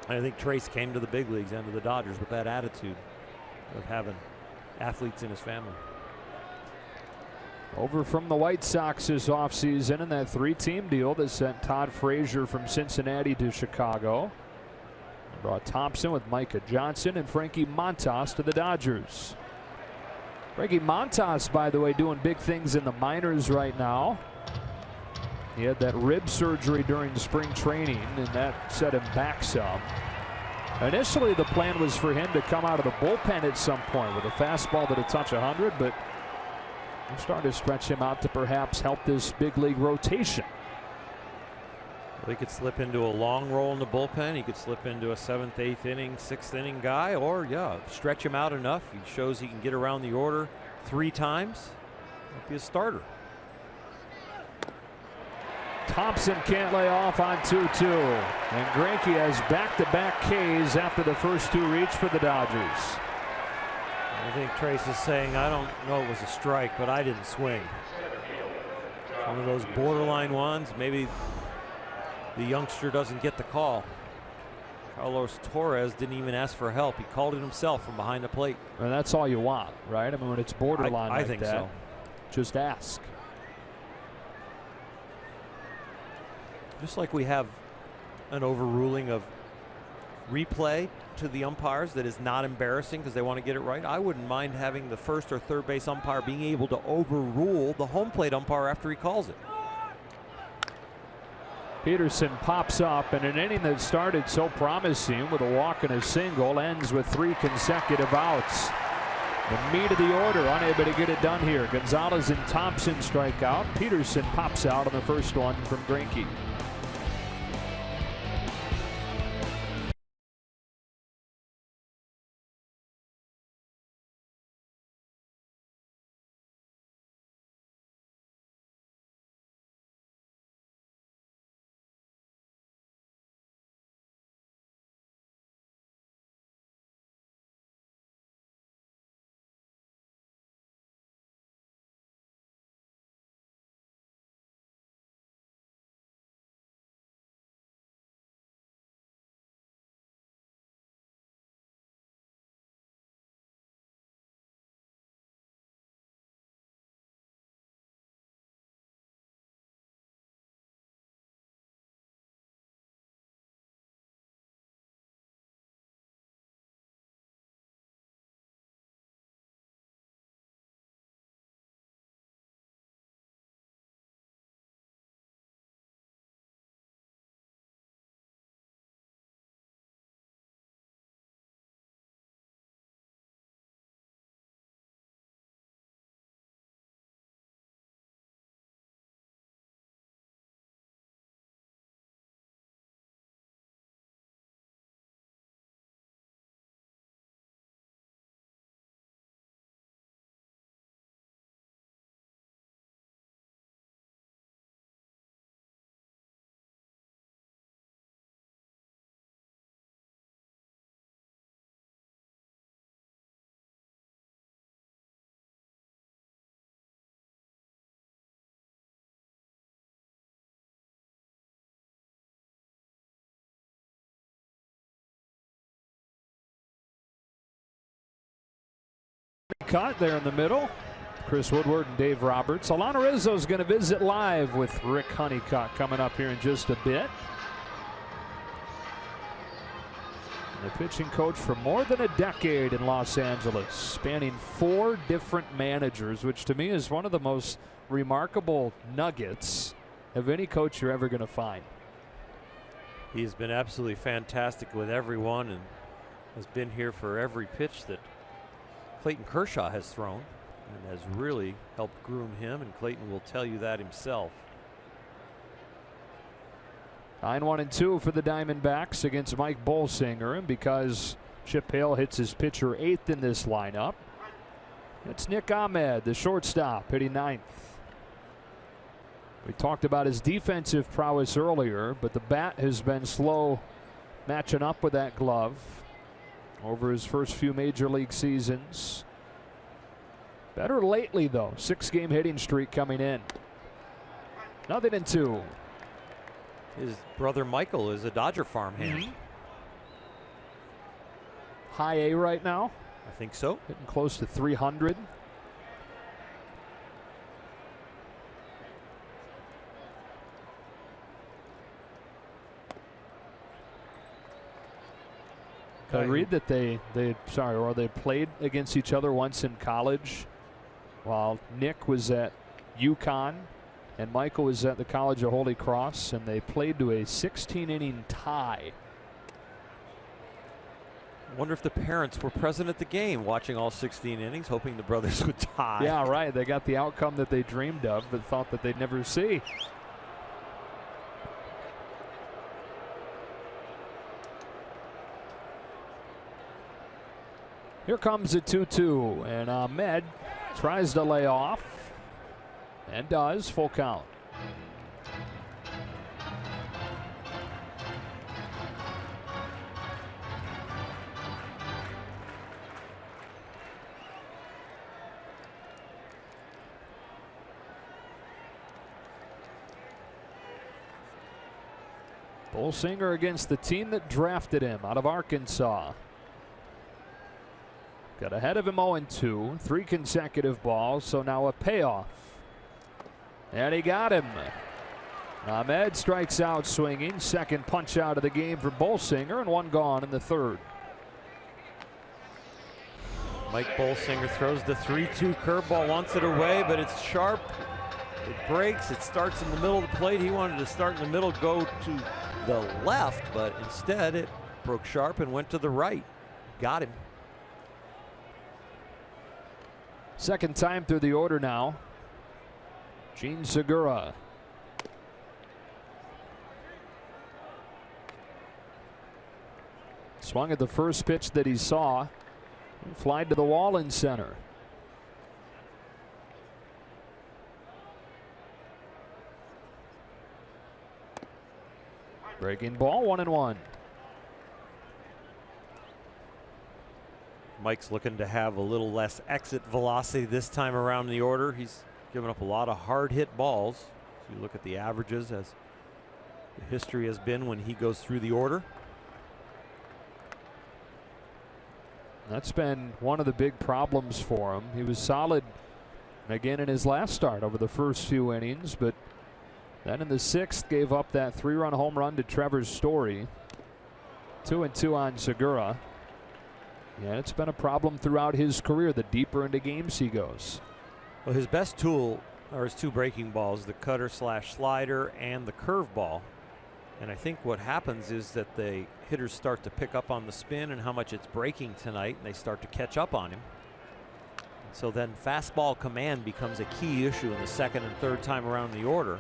And I think Trace came to the big leagues and to the Dodgers with that attitude of having athletes in his family. Over from the White Sox this offseason in that 3-team deal that sent Todd Frazier from Cincinnati to Chicago. They brought Thompson with Micah Johnson and Frankie Montas to the Dodgers. Frankie Montas, by the way, doing big things in the minors right now. He had that rib surgery during spring training, and that set him back some. Initially, the plan was for him to come out of the bullpen at some point with a fastball that would touch 100, but I'm starting to stretch him out to perhaps help this big league rotation. Well, he could slip into a long role in the bullpen. He could slip into a 7th, 8th inning, 6th inning guy, or stretch him out enough. He shows he can get around the order 3 times. He'll be a starter. Thompson can't lay off on 2-2. And Greinke has back-to-back Ks after the first 2 reach for the Dodgers. I think Trace is saying, I don't know it was a strike, but I didn't swing. One of those borderline ones. Maybe the youngster doesn't get the call. Carlos Torres didn't even ask for help. He called it himself from behind the plate. And that's all you want, right? I mean, when it's borderline I like think that, so. just ask. Just like we have an overruling of replay to the umpires that is not embarrassing because they want to get it right, I wouldn't mind having the first or third base umpire being able to overrule the home plate umpire after he calls it. Peterson pops up, and an inning that started so promising with a walk and a single ends with 3 consecutive outs. The meat of the order unable to get it done here. Gonzalez and Thompson strike out. Peterson pops out on the first one from Greinke. Caught there in the middle. Chris Woodward and Dave Roberts. Alana Rizzo is going to visit live with Rick Honeycutt coming up here in just a bit. The pitching coach for more than a decade in Los Angeles, spanning 4 different managers, which to me is one of the most remarkable nuggets of any coach you're ever going to find. He's been absolutely fantastic with everyone and has been here for every pitch that Clayton Kershaw has thrown and has really helped groom him, and Clayton will tell you that himself. 9-1-2 for the Diamondbacks against Mike Bolsinger, and because Chip Hale hits his pitcher 8th in this lineup, it's Nick Ahmed, the shortstop, hitting 9th. We talked about his defensive prowess earlier, but the bat has been slow matching up with that glove over his first few major league seasons. Better lately, though. 6-game hitting streak coming in. 0-2. His brother Michael is a Dodger farmhand. High A right now. I think so. Hitting close to 300. I read that they played against each other once in college while Nick was at UConn and Michael was at the College of Holy Cross, and they played to a 16-inning tie. I wonder if the parents were present at the game watching all 16 innings, hoping the brothers would tie. Yeah, right. They got the outcome that they dreamed of but thought that they'd never see. Here comes a 2-2, and Ahmed tries to lay off and does. Full count. Bolsinger against the team that drafted him out of Arkansas. Got ahead of him 0-2, 3 consecutive balls, so now a payoff. And he got him. Ahmed strikes out swinging. Second punch out of the game for Bolsinger, and one gone in the third. Mike Bolsinger throws the 3-2 curveball, wants it away, but it's sharp. It breaks. It starts in the middle of the plate. He wanted to start in the middle, go to the left, but instead it broke sharp and went to the right. Got him. Second time through the order now. Gene Segura. Swung at the first pitch that he saw. Flied to the wall in center. Breaking ball, 1-1. Mike's looking to have a little less exit velocity this time around in the order. He's given up a lot of hard hit balls. If you look at the averages, as the history has been when he goes through the order. That's been one of the big problems for him. He was solid again in his last start over the first few innings, but then in the sixth gave up that 3-run home run to Trevor Story. 2-2 on Segura. Yeah, it's been a problem throughout his career, the deeper into games he goes. Well, his best tool are his two breaking balls, the cutter slash slider and the curveball. And I think what happens is that the hitters start to pick up on the spin and how much it's breaking tonight, and they start to catch up on him. And so then fastball command becomes a key issue in the second and third time around the order,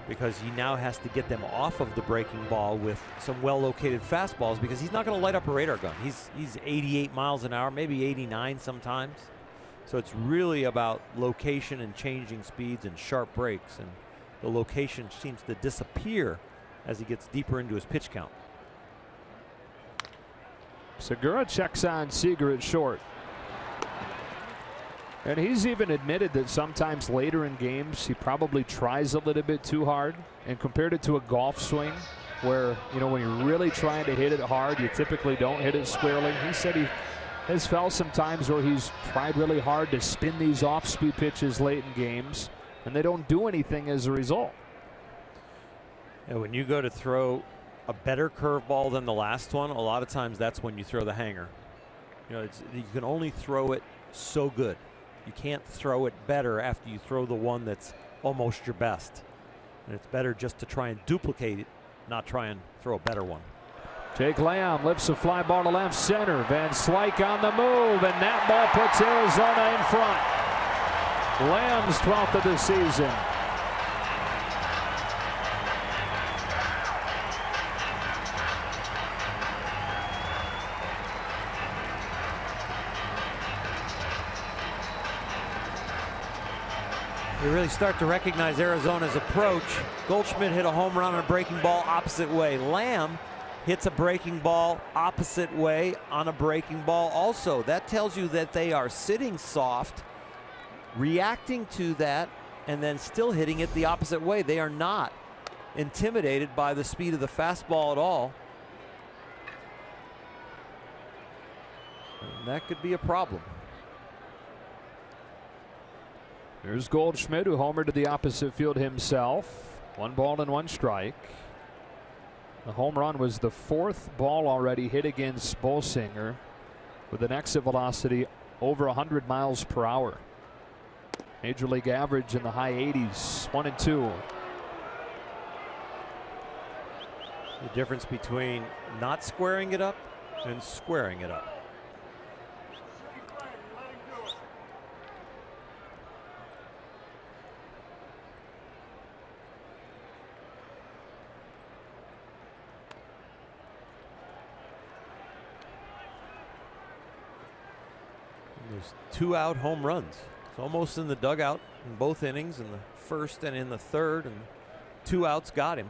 because he now has to get them off of the breaking ball with some well-located fastballs, because he's not going to light up a radar gun. He's 88 miles an hour, maybe 89 sometimes. So it's really about location and changing speeds and sharp breaks, and the location seems to disappear as he gets deeper into his pitch count. Segura checks on Seager at short. And he's even admitted that sometimes later in games he probably tries a little bit too hard, and compared it to a golf swing where, you know, when you're really trying to hit it hard, you typically don't hit it squarely. He said he has felt some times where he's tried really hard to spin these off-speed pitches late in games, and they don't do anything as a result. And when you go to throw a better curveball than the last one, a lot of times that's when you throw the hanger. You know, you can only throw it so good. You can't throw it better after you throw the one that's almost your best. And it's better just to try and duplicate it, not try and throw a better one. Jake Lamb lifts a fly ball to left center. Van Slyke on the move, and that ball puts Arizona in front. Lamb's 12th of the season. You really start to recognize Arizona's approach. Goldschmidt hit a home run on a breaking ball opposite way. Lamb hits a breaking ball opposite way on a breaking ball also. That tells you that they are sitting soft, reacting to that, and then still hitting it the opposite way. They are not intimidated by the speed of the fastball at all. And that could be a problem. Here's Goldschmidt, who homered to the opposite field himself. 1 ball and 1 strike. The home run was the 4th ball already hit against Bolsinger, with an exit velocity over 100 miles per hour. Major league average in the high 80s. 1-2. The difference between not squaring it up and squaring it up. There's 2 out home runs. It's almost in the dugout in both innings, in the first and in the third, and 2 outs got him.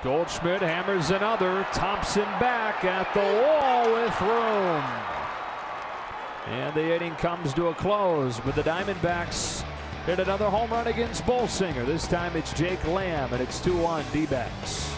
Goldschmidt hammers another. Thompson back at the wall with room. And the inning comes to a close, but the Diamondbacks hit another home run against Bolsinger. This time it's Jake Lamb, and it's 2-1 D-backs.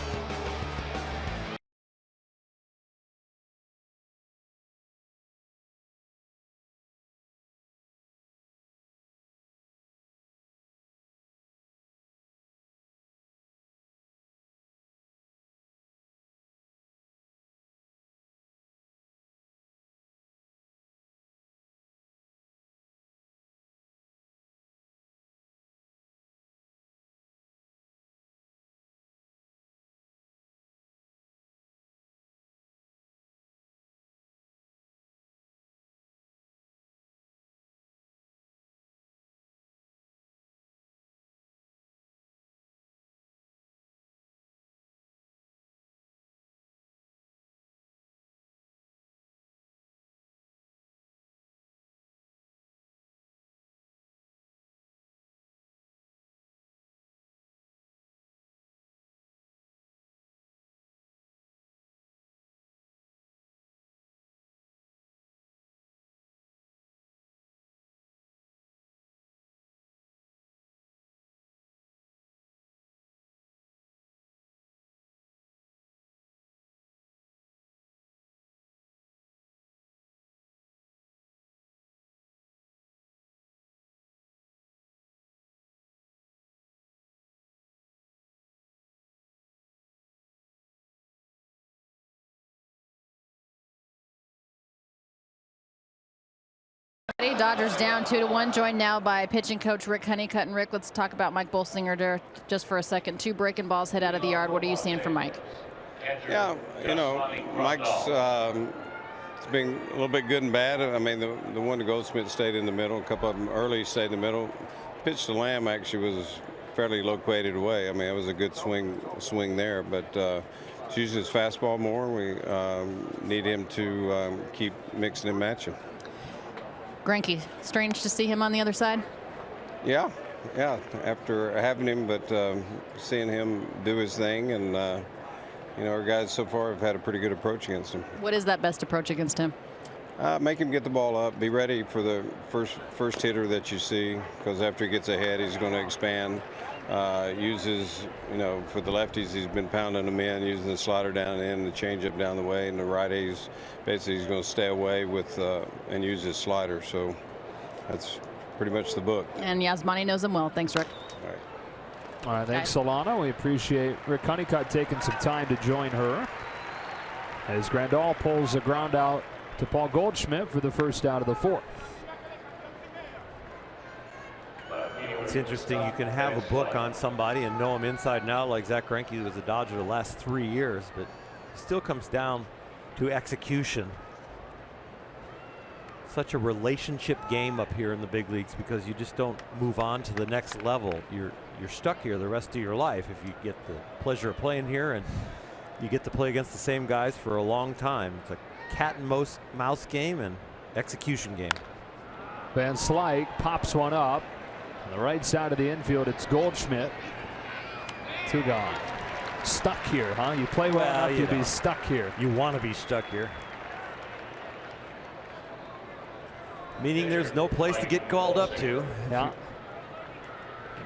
everybody. Dodgers down 2-1, joined now by pitching coach Rick Honeycutt. And Rick, let's talk about Mike Bolsinger there just for a second. 2 breaking balls hit out of the yard. What are you seeing from Mike? Yeah, you know, Mike's it's been a little bit good and bad. I mean, the one to Goldsmith stayed in the middle. A couple of them early stayed in the middle. Pitch to Lamb actually was fairly located away. I mean, it was a good swing there, but he's using his fastball more. We need him to keep mixing and matching. Greinke, strange to see him on the other side? Yeah, after having him, but seeing him do his thing, and you know, our guys so far have had a pretty good approach against him. What is that best approach against him? Make him get the ball up, be ready for the first hitter that you see, because after he gets ahead, he's going to expand. Uses, you know, for the lefties, he's been pounding them in, using the slider down in, the changeup down the way, and the righties, basically he's going to stay away with and use his slider. So that's pretty much the book. And Yasmani knows him well. Thanks, Rick. All right. All right, thanks, Solana. We appreciate Rick Honeycutt taking some time to join her. As Grandal pulls a ground out to Paul Goldschmidt for the first out of the 4th. It's interesting. You can have a book on somebody and know him inside and out, like Zach Greinke was a Dodger the last 3 years, but it still comes down to execution. Such a relationship game up here in the big leagues, because you just don't move on to the next level. You're stuck here the rest of your life if you get the pleasure of playing here, and you get to play against the same guys for a long time. It's a cat and mouse game and execution game. Van Slyke pops one up. On the right side of the infield, it's Goldschmidt. 2 gone. Stuck here, huh? You play well enough, you'll be stuck here. You want to be stuck here. Meaning there's no place to get called up to. Yeah.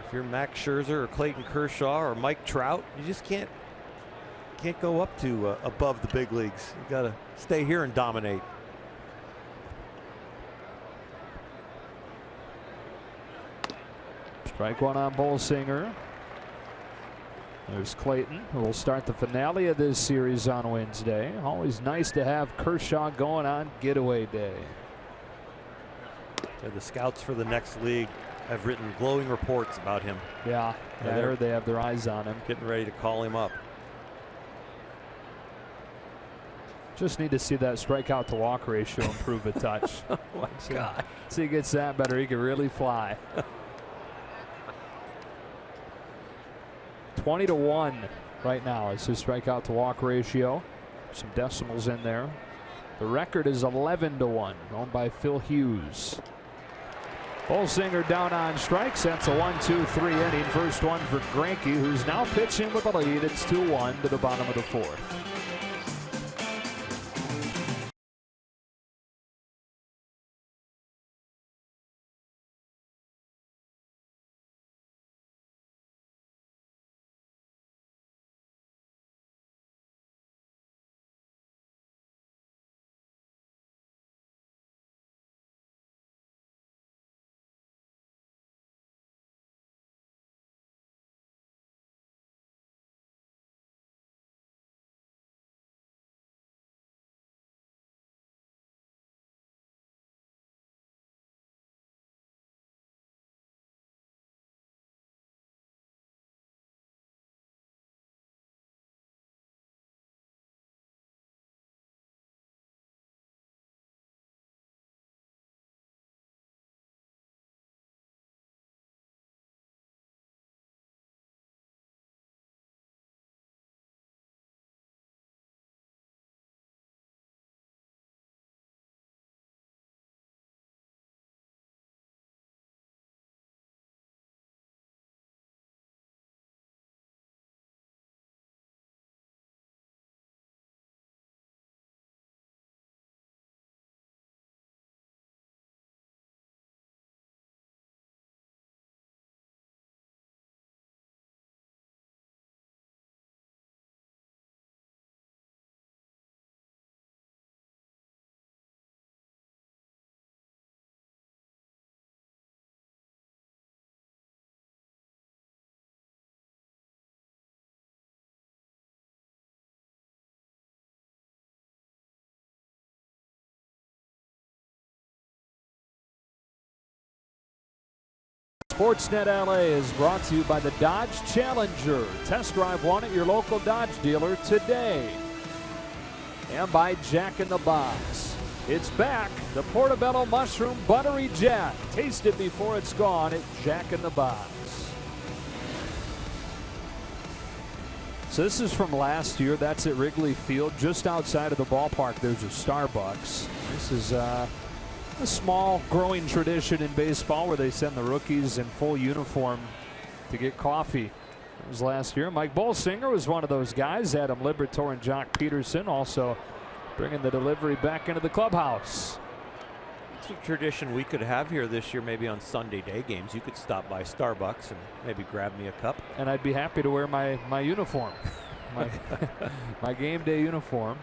If you're Max Scherzer or Clayton Kershaw or Mike Trout, you just can't go up to above the big leagues. You got to stay here and dominate. Strike one on Bolsinger. There's Clayton, who will start the finale of this series on Wednesday. Always nice to have Kershaw going on getaway day. Yeah, the scouts for the next league have written glowing reports about him. Yeah, I heard they have their eyes on him. Getting ready to call him up. Just need to see that strikeout to walk ratio improve a touch. Oh my God. See, he gets that better, he can really fly. 20-1 right now is his strikeout to walk ratio. Some decimals in there. The record is 11-1, owned by Phil Hughes. Bolsinger down on strikes. That's a 1-2-3 inning. First one for Greinke, who's now pitching with a lead. It's 2-1 to the bottom of the 4th. Sportsnet LA is brought to you by the Dodge Challenger. Test drive one at your local Dodge dealer today. And by Jack in the Box. It's back, the Portobello Mushroom Buttery Jack. Taste it before it's gone at Jack in the Box. So this is from last year. That's at Wrigley Field. Just outside of the ballpark, there's a Starbucks. This is a small growing tradition in baseball where they send the rookies in full uniform to get coffee. It was last year. Mike Bolsinger was one of those guys. Adam Liberatore and Jock Peterson also bringing the delivery back into the clubhouse. It's a tradition we could have here this year, maybe on Sunday day games. You could stop by Starbucks and maybe grab me a cup. And I'd be happy to wear my uniform, my game day uniform.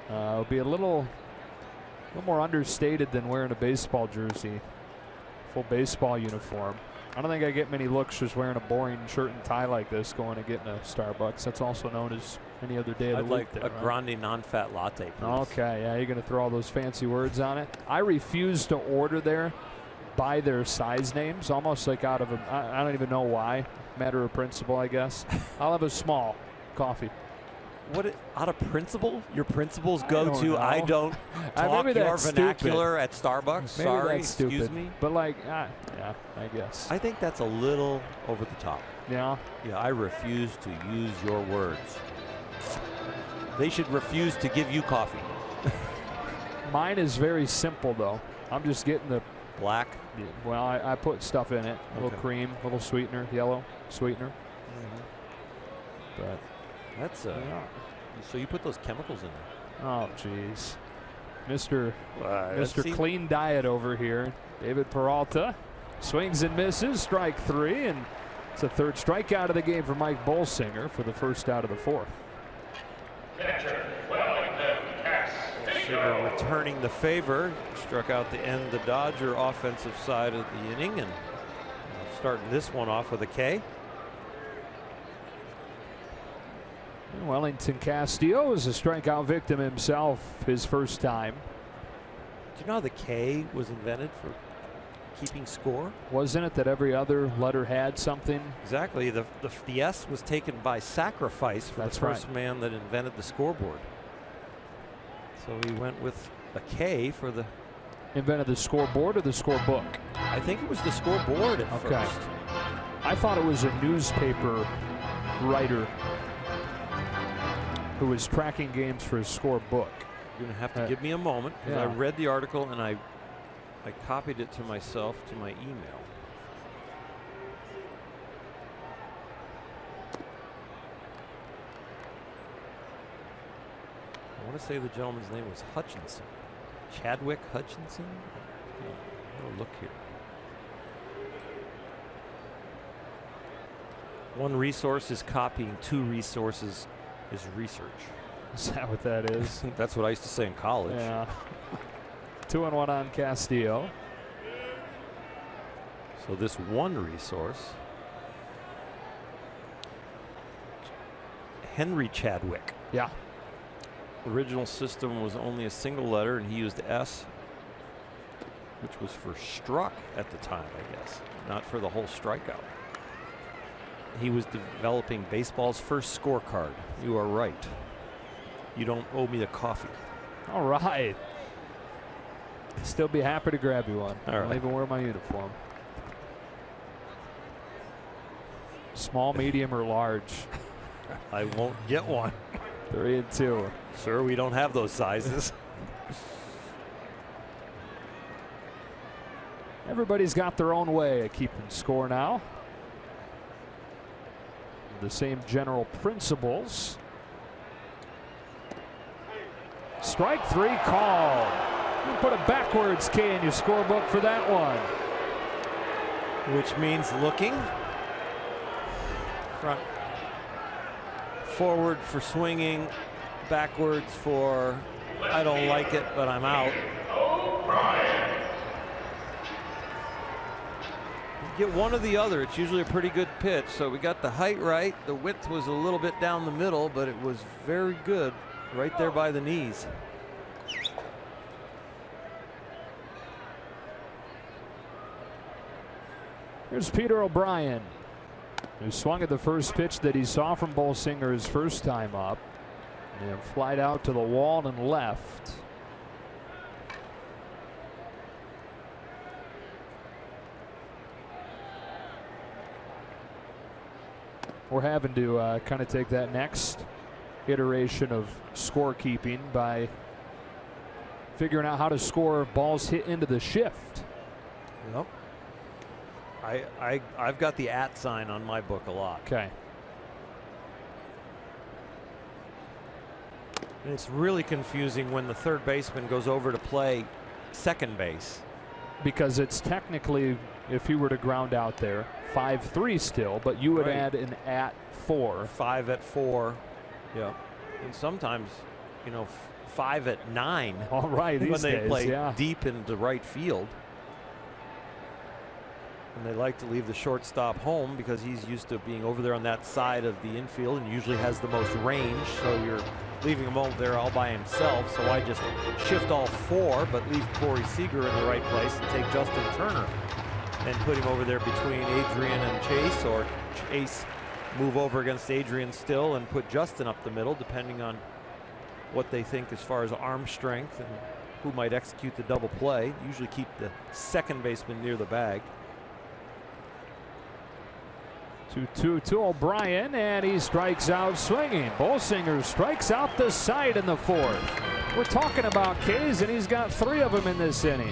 It'll be a little more understated than wearing a baseball jersey, full baseball uniform. I don't think I get many looks just wearing a boring shirt and tie like this going and getting a Starbucks. That's also known as any other day of the week. I'd like a grande non-fat latte, please. Okay, yeah, you're going to throw all those fancy words on it. I refuse to order there by their size names, almost like out of a, I don't even know why. Matter of principle, I guess. I'll have a small coffee. What, out of principle? Your principles go to I don't talk maybe your that's vernacular at Starbucks? Maybe Sorry, that's stupid. excuse me. But like, yeah, I guess. I think that's a little over the top. Yeah. Yeah, I refuse to use your words. They should refuse to give you coffee. Mine is very simple though. I'm just getting the black. Well, I put stuff in it. A little cream, a little sweetener, yellow sweetener. But that's so you put those chemicals in there. Oh, jeez. Mr. Clean Diet over here. David Peralta swings and misses. Strike three, and it's a third strikeout of the game for Mike Bolsinger for the first out of the fourth. Bolsinger returning the favor. Struck out the end, the Dodger offensive side of the inning, and starting this one off with a K. Wellington Castillo is a strikeout victim himself his first time. Do you know how the K was invented for keeping score? Wasn't it that every other letter had something? Exactly. The S was taken by sacrifice for the first man that invented the scoreboard. So he went with a K for the... Invented the scoreboard or the scorebook? I think it was the scoreboard at first. I thought it was a newspaper writer who was tracking games for his scorebook. You're going to have to give me a moment, because I read the article and I copied it to myself to my email. I want to say the gentleman's name was Hutchinson. Chadwick Hutchinson? I'll look here. One resource is copying, two resources is research. Is that what that is? That's what I used to say in college. Yeah. 2-1 on Castillo. So this one resource, Henry Chadwick. Yeah. Original system was only a single letter, and he used S, which was for struck at the time, I guess, not for the whole strikeout. He was developing baseball's first scorecard. You are right. You don't owe me the coffee. All right. Still be happy to grab you one. All right. I'll even wear my uniform. Small, medium, or large? I won't get one. 3 and 2. Sir, we don't have those sizes. Everybody's got their own way of keeping score now. The same general principles. Strike three called. You put a backwards K in your scorebook for that one. Which means looking. Front. Forward for swinging. Backwards for I don't like it, but I'm out. You get one or the other. It's usually a pretty good pitch. So we got the height right. The width was a little bit down the middle, but it was very good right there by the knees. Here's Peter O'Brien, who swung at the first pitch that he saw from Bolsinger his first time up. And flied out to the wall and left. We're having to kind of take that next iteration of scorekeeping by figuring out how to score balls hit into the shift. Yep. I've got the @ sign on my book a lot. Okay. And it's really confusing when the third baseman goes over to play second base. Because it's technically, if you were to ground out there, 5-3 still, but you would add an @4. 5 at 4. Yeah. And sometimes, you know, 5 at 9. All right, when these they days, play yeah. deep into right field. And they like to leave the shortstop home because he's used to being over there on that side of the infield and usually has the most range. So you're leaving him over there all by himself. So I just shift all 4, but leave Corey Seager in the right place and take Justin Turner and put him over there between Adrian and Chase, or Chase move over against Adrian still and put Justin up the middle, depending on what they think as far as arm strength and who might execute the double play. Usually keep the second baseman near the bag. 2-2 to O'Brien, and he strikes out swinging. Bolsinger strikes out the side in the 4th. We're talking about K's, and he's got 3 of them in this inning.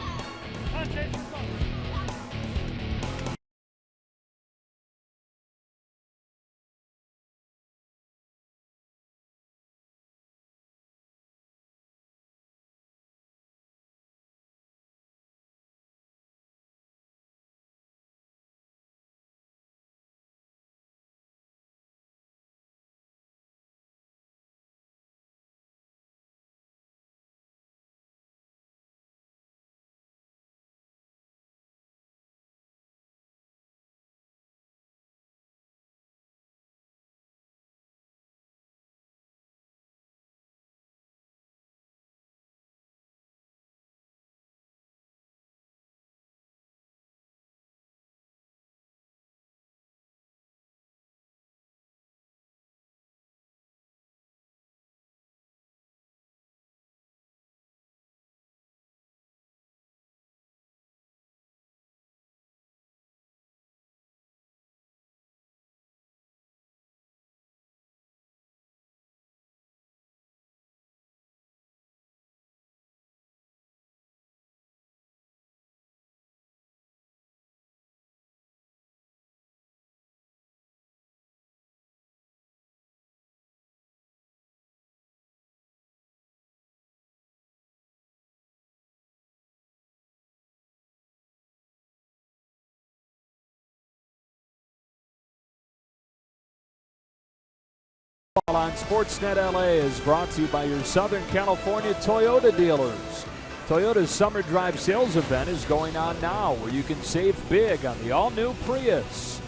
On Sportsnet LA is brought to you by your Southern California Toyota dealers. Toyota's Summer Drive sales event is going on now, where you can save big on the all-new Prius.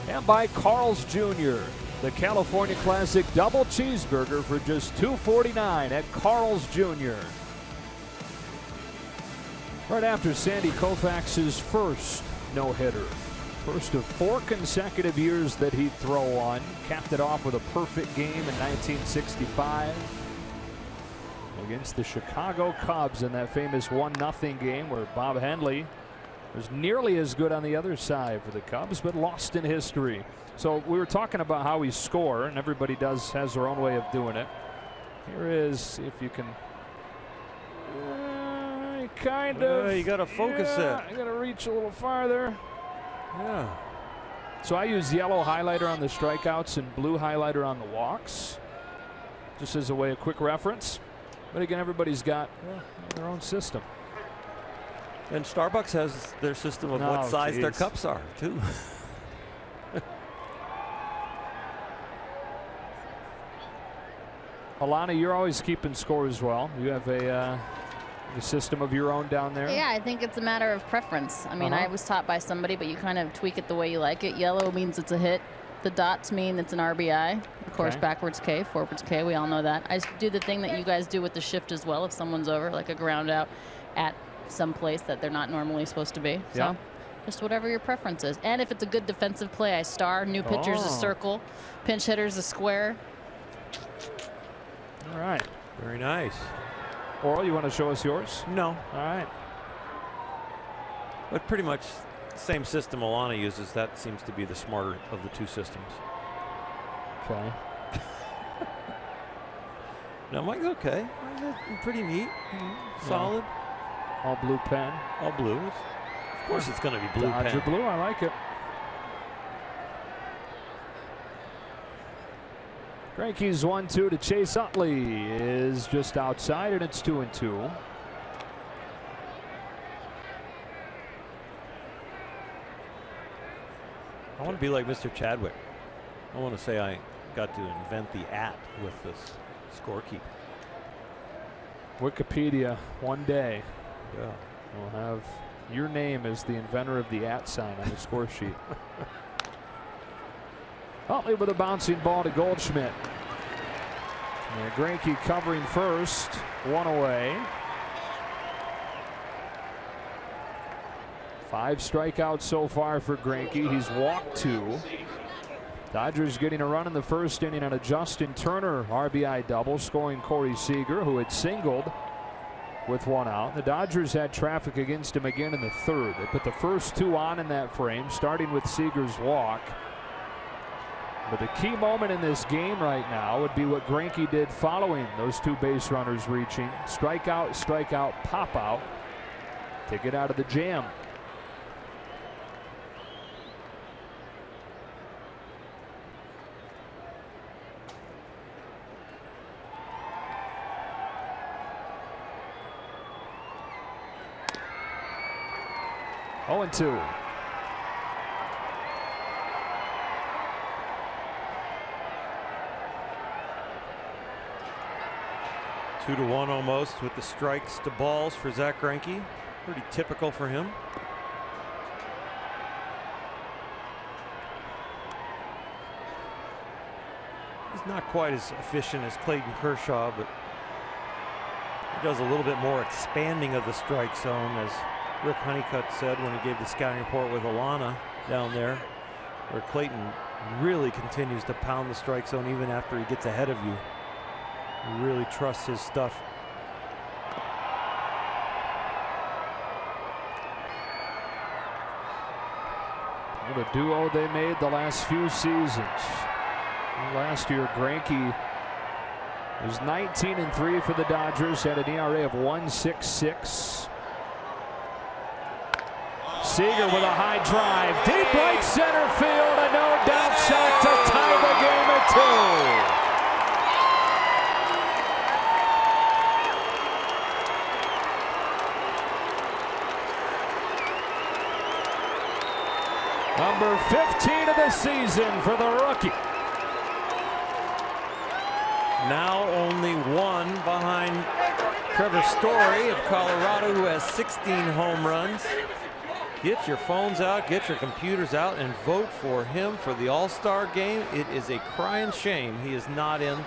And by Carl's Jr., the California Classic Double Cheeseburger for just $2.49 at Carl's Jr. Right after Sandy Koufax's first no-hitter. First of 4 consecutive years that he'd throw one. Capped it off with a perfect game in 1965 against the Chicago Cubs in that famous 1-0 game where Bob Henley was nearly as good on the other side for the Cubs, but lost in history. So we were talking about how we score, and everybody has their own way of doing it. Here is, if you can, kind of. You got to focus it. You got to reach a little farther. Yeah. So I use yellow highlighter on the strikeouts and blue highlighter on the walks, just as a way of quick reference. But again, everybody's got their own system. And Starbucks has their system of what size their cups are, too. Alana, you're always keeping score as well. You have a system of your own down there? Yeah, I think it's a matter of preference. I mean, I was taught by somebody, but you kind of tweak it the way you like it. Yellow means it's a hit. The dots mean it's an RBI. Of course, backwards K, forwards K. We all know that. I do the thing that you guys do with the shift as well. If someone's over, like a ground out at some place that they're not normally supposed to be. So Just whatever your preference is. And if it's a good defensive play, I star. New pitchers a circle. Pinch hitters a square. All right. Very nice. Oral, you want to show us yours? No. All right. But pretty much the same system Alana uses. That seems to be the smarter of the two systems. Okay. No, mine's okay. Mine's pretty neat. Solid. All blue pen. All blue. Of course it's going to be blue Dodger pen. blue. I like it. Greinke's 1-2 to Chase Utley is just outside, and it's 2-2. I want to be like Mr. Chadwick. I want to say I got to invent the @ with this scorekeeper. Wikipedia, one day. Yeah. We'll have your name as the inventor of the @ sign on the score sheet. Utley with a bouncing ball to Goldschmidt. And Greinke covering first, one away. 5 strikeouts so far for Greinke. He's walked 2. Dodgers getting a run in the first inning on a Justin Turner RBI double, scoring Corey Seager, who had singled with 1 out. The Dodgers had traffic against him again in the 3rd. They put the first 2 on in that frame, starting with Seager's walk. But the key moment in this game right now would be what Greinke did following those 2 base runners reaching. Strikeout, strikeout, pop out to get out of the jam. Oh, and 2. Two to 1 almost with the strikes to balls for Zach Greinke. Pretty typical for him. He's not quite as efficient as Clayton Kershaw, but he does a little bit more expanding of the strike zone, as Rick Honeycutt said when he gave the scouting report with Alana down there, where Clayton really continues to pound the strike zone even after he gets ahead of you. He really trusts his stuff. What a duo they made the last few seasons. Last year, Greinke was 19-3 for the Dodgers, had an ERA of 1.66. Seager with a high drive, deep right center field, a no-doubt shot to tie the game at 2. Number 15 of the season for the rookie. Now only 1 behind Trevor Story of Colorado, who has 16 home runs. Get your phones out, get your computers out, and vote for him for the All-Star game. It is a crying shame he is not in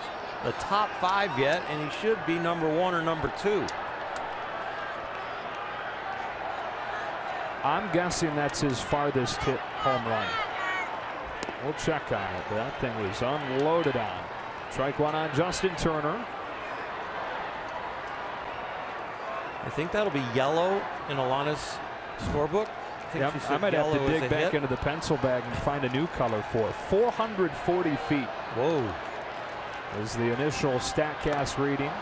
the top 5 yet, and he should be number 1 or number 2. I'm guessing that's his farthest hit home run. We'll check on it, but that thing was unloaded on. Strike 1 on Justin Turner. I think that'll be yellow in Alana's scorebook. I might have to dig back into the pencil bag and find a new color for it. 440 feet. Whoa. Is the initial StatCast reading.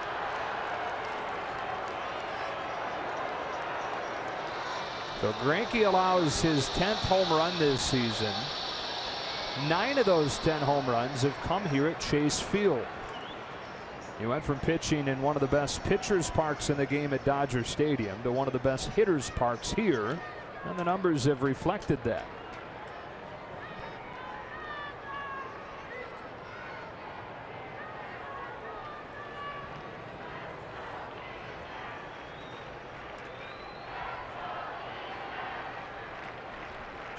So Greinke allows his 10th home run this season. 9 of those 10 home runs have come here at Chase Field. He went from pitching in one of the best pitchers' parks in the game at Dodger Stadium to one of the best hitters' parks here, and the numbers have reflected that.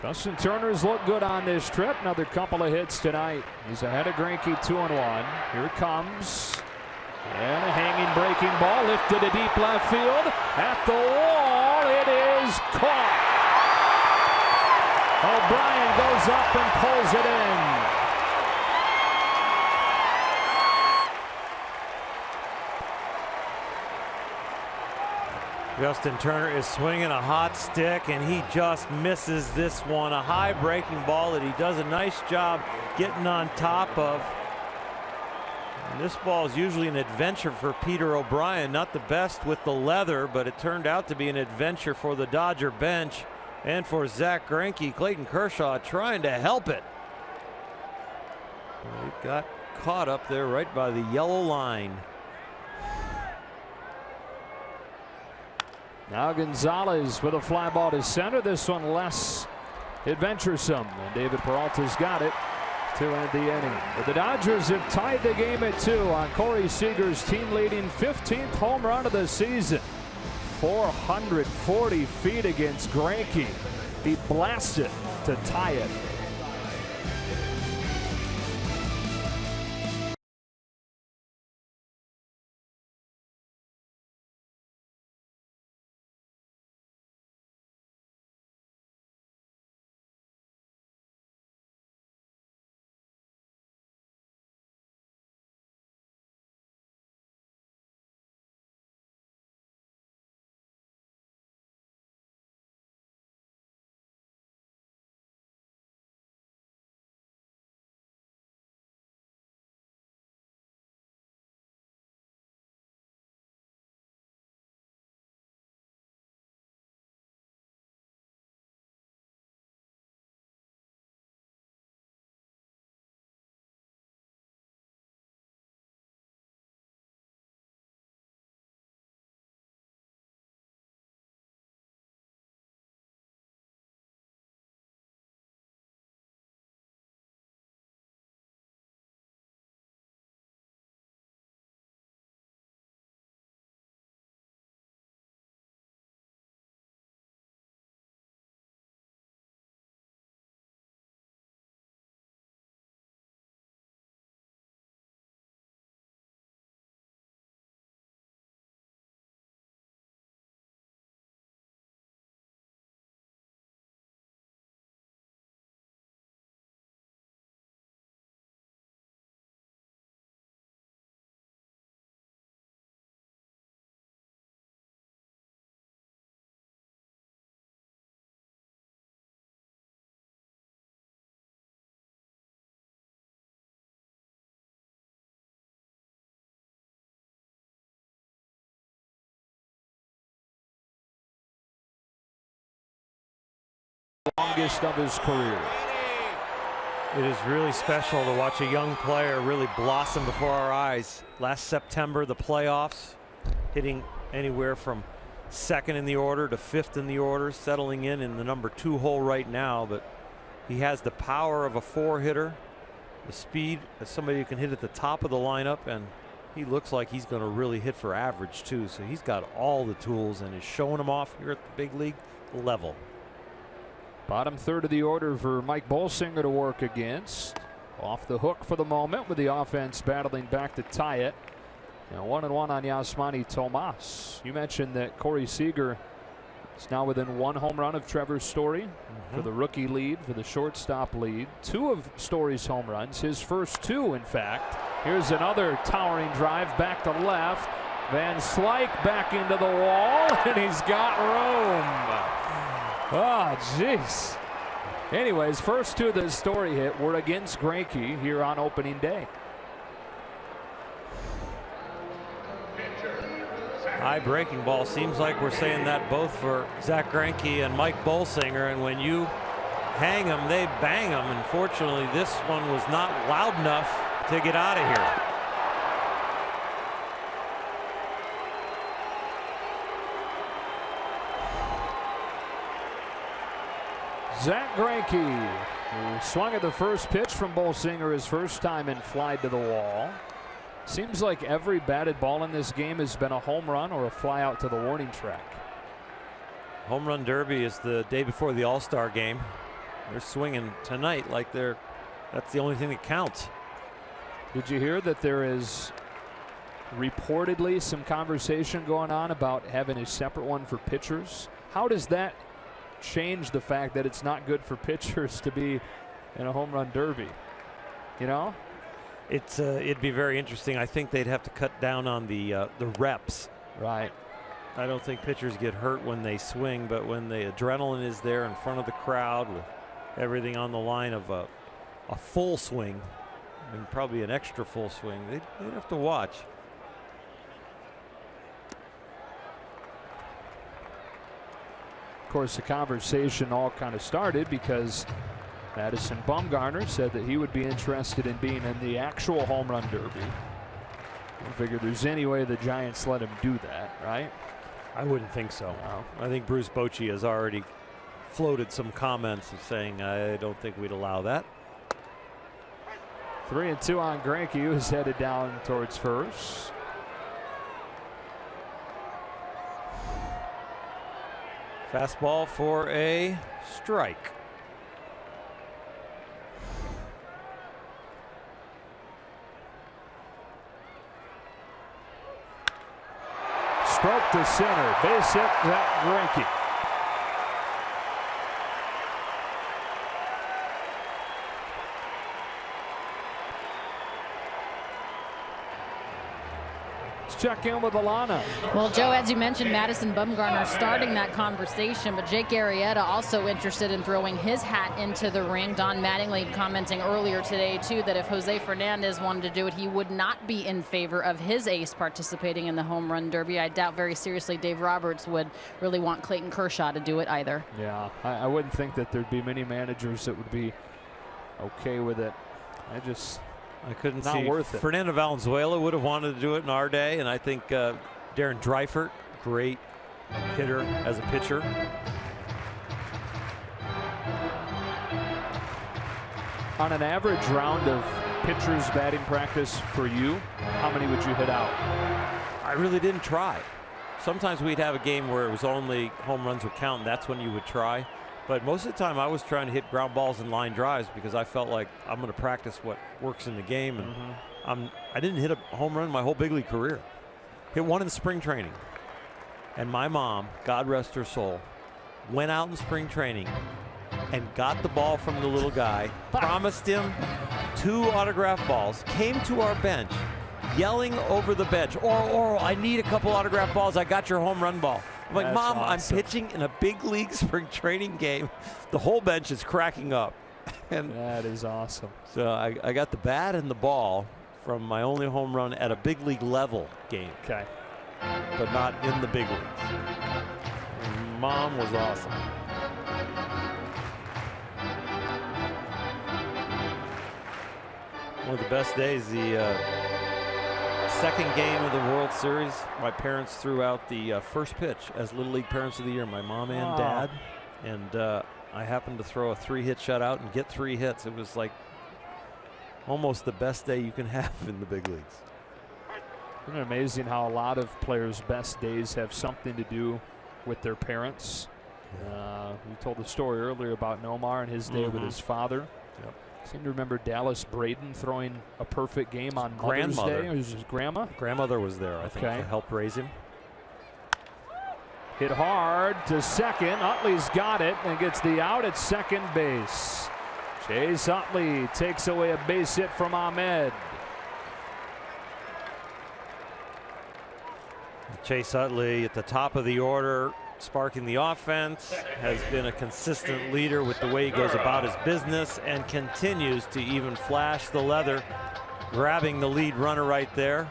Justin Turner's looked good on this trip. Another couple of hits tonight. He's ahead of Greinke 2-1. Here it comes. And a hanging breaking ball lifted to deep left field. At the wall, it is caught. O'Brien goes up and pulls it in. Justin Turner is swinging a hot stick, and he just misses this one. A high breaking ball that he does a nice job getting on top of. And this ball is usually an adventure for Peter O'Brien. Not the best with the leather, but it turned out to be an adventure for the Dodger bench and for Zach Greinke. Clayton Kershaw trying to help it. He got caught up there right by the yellow line. Now Gonzalez with a fly ball to center. This one less adventuresome. And David Peralta's got it to end the inning. But the Dodgers have tied the game at 2 on Corey Seager's team-leading 15th home run of the season. 440 feet against Greinke. He blasted to tie it. Longest of his career. It is really special to watch a young player really blossom before our eyes. Last September, the playoffs, hitting anywhere from 2nd in the order to 5th in the order, settling in the number 2 hole right now. But he has the power of a 4-hitter, the speed as somebody who can hit at the top of the lineup, and he looks like he's going to really hit for average too. So he's got all the tools and is showing them off here at the big league level. Bottom third of the order for Mike Bolsinger to work against. Off the hook for the moment with the offense battling back to tie it. And 1-1 on Yasmani Tomas. You mentioned that Corey Seager is now within 1 home run of Trevor Story for the rookie lead, for the shortstop lead. 2 of Story's home runs, his first 2 in fact. Here's another towering drive back to left. Van Slyke back into the wall, and he's got room. Oh, jeez. Anyways, first 2 that Story hit were against Greinke here on opening day. High breaking ball. Seems like we're saying that both for Zach Greinke and Mike Bolsinger. And when you hang them, they bang them. Unfortunately, this one was not loud enough to get out of here. Zach Greinke, who swung at the first pitch from Bolsinger his first time and flied to the wall. Seems like every batted ball in this game has been a home run or a fly out to the warning track. Home run derby is the day before the All-Star game. They're swinging tonight like that's the only thing that counts. Did you hear that there is reportedly some conversation going on about having a separate one for pitchers? How does that change the fact that it's not good for pitchers to be in a home run derby. You know? It'd be very interesting. I think they'd have to cut down on the reps. Right. I don't think pitchers get hurt when they swing, but when the adrenaline is there in front of the crowd with everything on the line of a full swing, and probably an extra full swing, they'd have to watch. Of course, the conversation all kind of started because Madison Bumgarner said that he would be interested in being in the actual home run derby. I figure there's any way the Giants let him do that, right? I wouldn't think so. No. I think Bruce Bochy has already floated some comments of saying, I don't think we'd allow that. 3-2 on Greinke, who's headed down towards first. Fastball for a strike. Stroke to center, base hit to Greinke. Check in with Alana. Well, Joe, as you mentioned, Madison Bumgarner starting that conversation, but Jake Arrieta also interested in throwing his hat into the ring. Don Mattingly commenting earlier today, too, that if Jose Fernandez wanted to do it, he would not be in favor of his ace participating in the home run derby. I doubt very seriously Dave Roberts would really want Clayton Kershaw to do it either. Yeah, I wouldn't think that there'd be many managers that would be okay with it. I couldn't not see. Worth it. Fernando Valenzuela would have wanted to do it in our day, and I think Darren Dreifert, great hitter as a pitcher. On an average round of pitchers batting practice for you, how many would you hit out? I really didn't try. Sometimes we'd have a game where it was only home runs would count, and that's when you would try. But most of the time I was trying to hit ground balls and line drives because I felt like I'm going to practice what works in the game. And I didn't hit a home run my whole big league career. Hit one in spring training. And my mom, God rest her soul, went out in spring training and got the ball from the little guy, promised him 2 autograph balls, came to our bench, yelling over the bench, Oral, I need a couple autograph balls. I got your home run ball. I'm like, That's Mom, awesome. I'm pitching in a big league spring training game. The whole bench is cracking up. And that is awesome. so I got the bat and the ball from my only home run at a big league level game. Okay. But not in the big leagues. And Mom was awesome. One of the best days, the second game of the World Series, my parents threw out the first pitch as Little League Parents of the Year, my mom and dad. And I happened to throw a 3-hit shutout and get 3 hits. It was like almost the best day you can have in the big leagues. Isn't it amazing how a lot of players' best days have something to do with their parents? You told the story earlier about Nomar and his day with his father. Yep. I seem to remember Dallas Braden throwing a perfect game on Mother's Day. It was his grandma? Grandmother was there, I think, to help raise him. Hit hard to second. Utley's got it and gets the out at second base. Chase Utley takes away a base hit from Ahmed. Chase Utley at the top of the order, sparking the offense, has been a consistent leader with the way he goes about his business and continues to even flash the leather, grabbing the lead runner right there.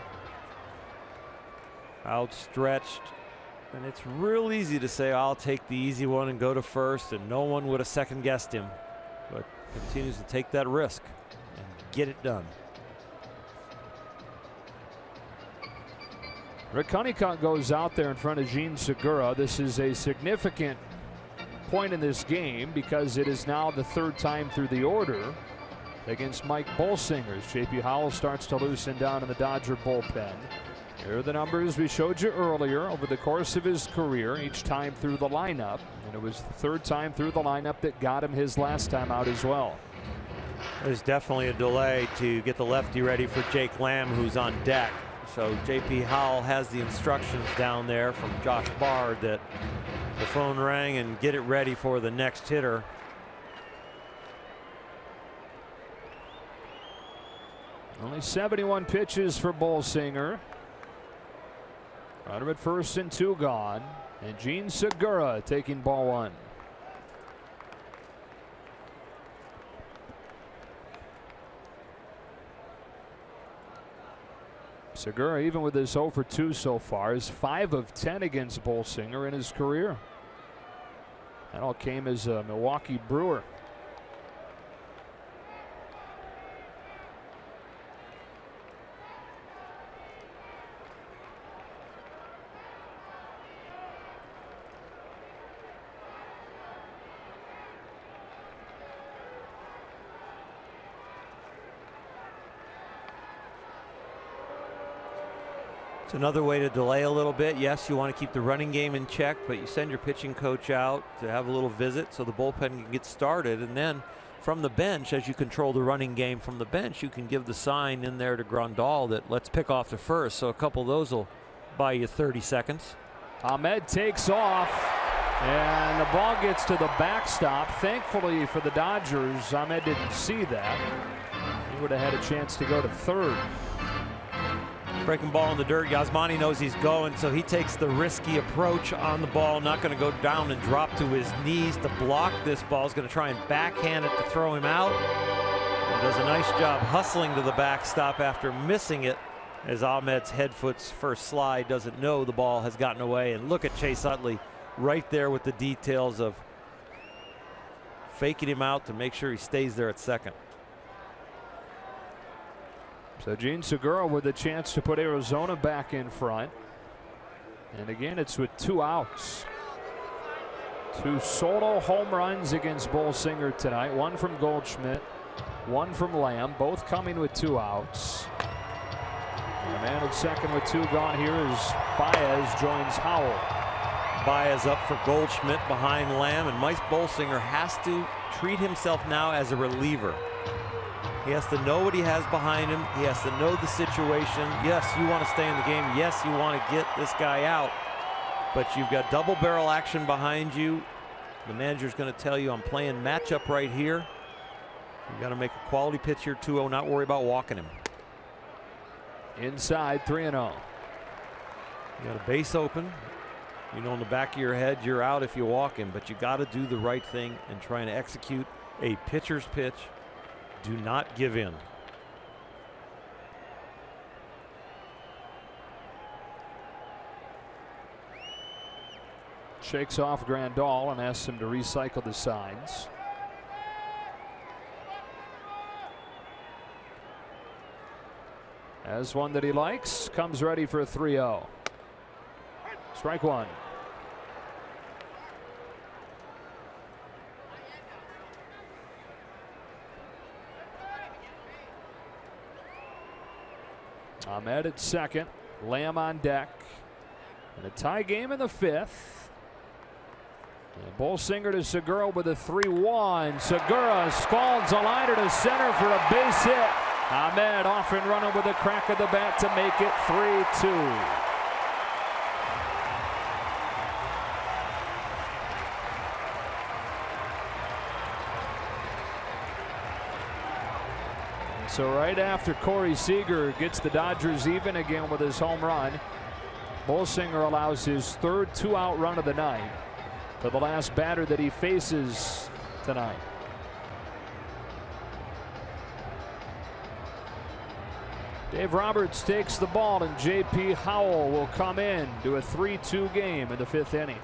Outstretched. And it's real easy to say, I'll take the easy one and go to first, and no one would have second guessed him, but continues to take that risk and get it done. Rick Honeycutt goes out there in front of Jean Segura. This is a significant point in this game because it is now the 3rd time through the order against Mike Bolsingers. J.P. Howell starts to loosen down in the Dodger bullpen. Here are the numbers we showed you earlier over the course of his career, each time through the lineup. And it was the 3rd time through the lineup that got him his last time out as well. There's definitely a delay to get the lefty ready for Jake Lamb, who's on deck. So J.P. Howell has the instructions down there from Josh Bard that The phone rang, and get it ready for the next hitter. Only 71 pitches for Bolsinger. Runner at first and 2 gone. And Gene Segura taking ball 1. Segura, even with his 0 for 2 so far, is 5 of 10 against Bolsinger in his career. That all came as a Milwaukee Brewer. It's another way to delay a little bit. Yes, you want to keep the running game in check, but you send your pitching coach out to have a little visit so the bullpen can get started. And then from the bench, as you control the running game from the bench, you can give the sign in there to Grandal that let's pick off to first. So a couple of those will buy you 30 seconds. Ahmed takes off, and the ball gets to the backstop. Thankfully for the Dodgers, Ahmed didn't see that. He would have had a chance to go to third. Breaking ball in the dirt. Yasmani knows he's going, so he takes the risky approach on the ball. Not going to go down and drop to his knees to block this ball. He's going to try and backhand it to throw him out. And does a nice job hustling to the backstop after missing it, as Ahmed's head foot's first slide doesn't know the ball has gotten away. And look at Chase Utley right there with the details of faking him out to make sure he stays there at second. So Gene Segura with a chance to put Arizona back in front. And again, it's with 2 outs. 2 solo home runs against Bolsinger tonight. 1 from Goldschmidt, 1 from Lamb, both coming with 2 outs. And the man at second with 2 gone here is Baez joins Howell. Baez up for Goldschmidt behind Lamb, and Mike Bolsinger has to treat himself now as a reliever. He has to know what he has behind him. He has to know the situation. Yes, you want to stay in the game. Yes, you want to get this guy out. But you've got double barrel action behind you. The manager's going to tell you, I'm playing matchup right here. You got to make a quality pitch here, 2-0, not worry about walking him. Inside, 3-0. You got a base open. You know in the back of your head you're out if you walk him, but you got to do the right thing and try and execute a pitcher's pitch. Do not give in. Shakes off Grandal and asks him to recycle the signs. As one that he likes, comes ready for a 3-0. Strike 1. Ahmed at second, Lamb on deck, and a tie game in the 5th. And Bolsinger to Segura with a 3-1. Segura scalds a liner to center for a base hit. Ahmed off and running with a crack of the bat to make it 3-2. So right after Corey Seager gets the Dodgers even again with his home run, Bolsinger allows his 3rd 2-out run of the night to the last batter that he faces tonight. Dave Roberts takes the ball, and J.P. Howell will come in to a 3-2 game in the 5th inning.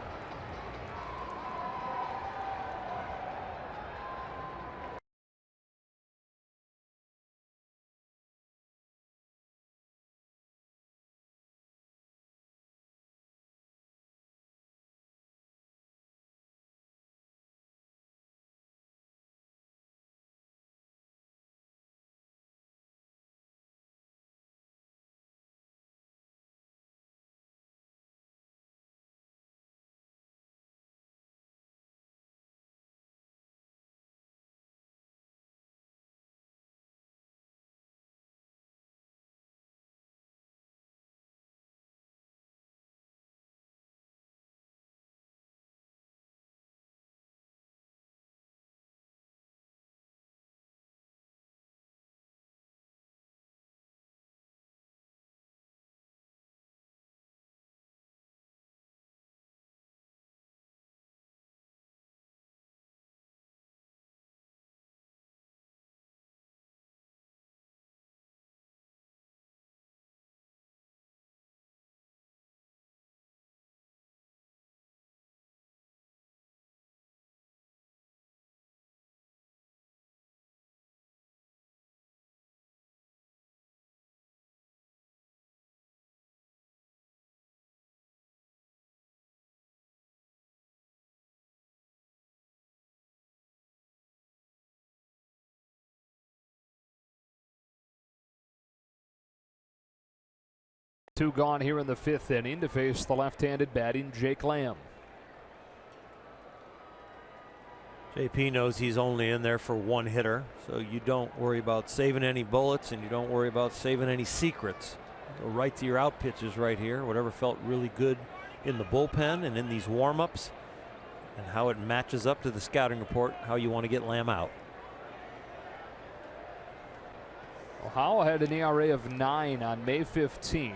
2 gone here in the 5th inning to face the left-handed batting Jake Lamb. JP knows he's only in there for 1 hitter, so you don't worry about saving any bullets and you don't worry about saving any secrets. Go right to your out pitches right here, whatever felt really good in the bullpen and in these warm-ups, and how it matches up to the scouting report, how you want to get Lamb out. Well, Howell had an ERA of 9 on May 15th.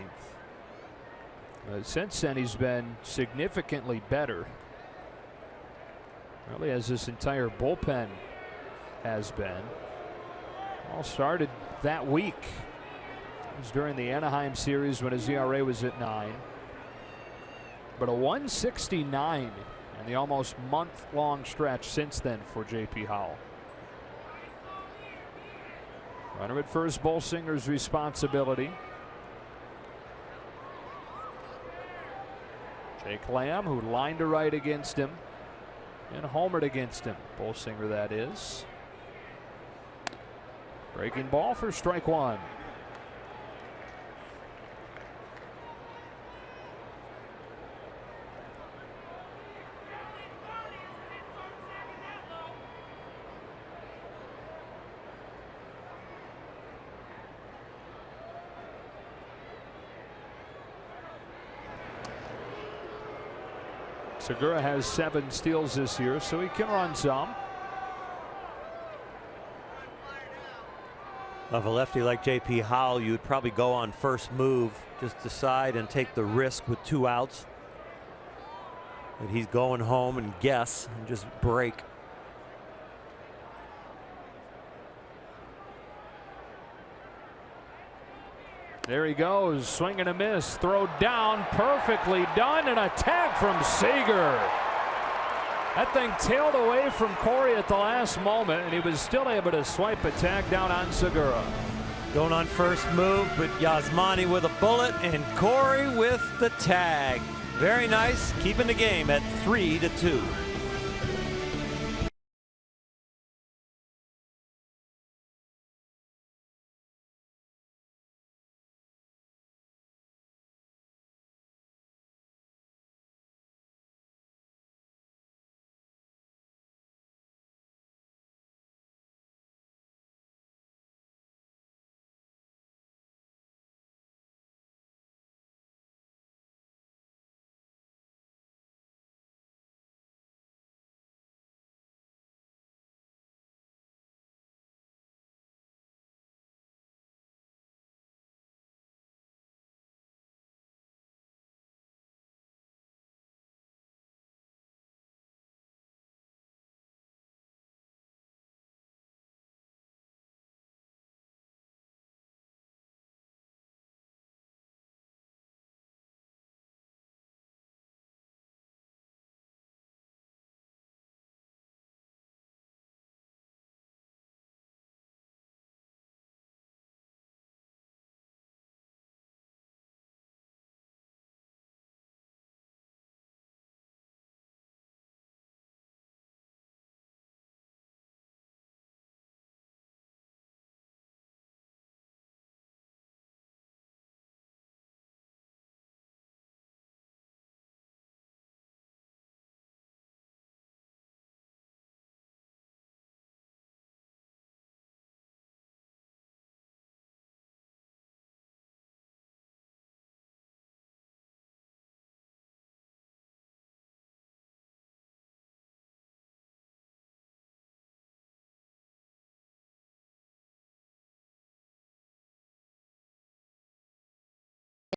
Since then, he's been significantly better. Really, as this entire bullpen has been. All started that week. It was during the Anaheim series when his ERA was at 9. But a 169 in the almost month-long stretch since then for J.P. Howell. Runner at first, Bolsinger's responsibility. Jake Lamb, who lined to right against him and homered against him. Bolsinger, that is. Breaking ball for strike 1. Segura has 7 steals this year, so he can run some. Of a lefty like J.P. Howell, you would probably go on first move, just decide and take the risk with 2 outs that he's going home and guess and just break. There he goes, swing and a miss, throw down, perfectly done, and a tag from Seager. That thing tailed away from Corey at the last moment, and he was still able to swipe a tag down on Segura. Going on first move, but Yasmani with a bullet and Corey with the tag. Very nice, keeping the game at 3-2.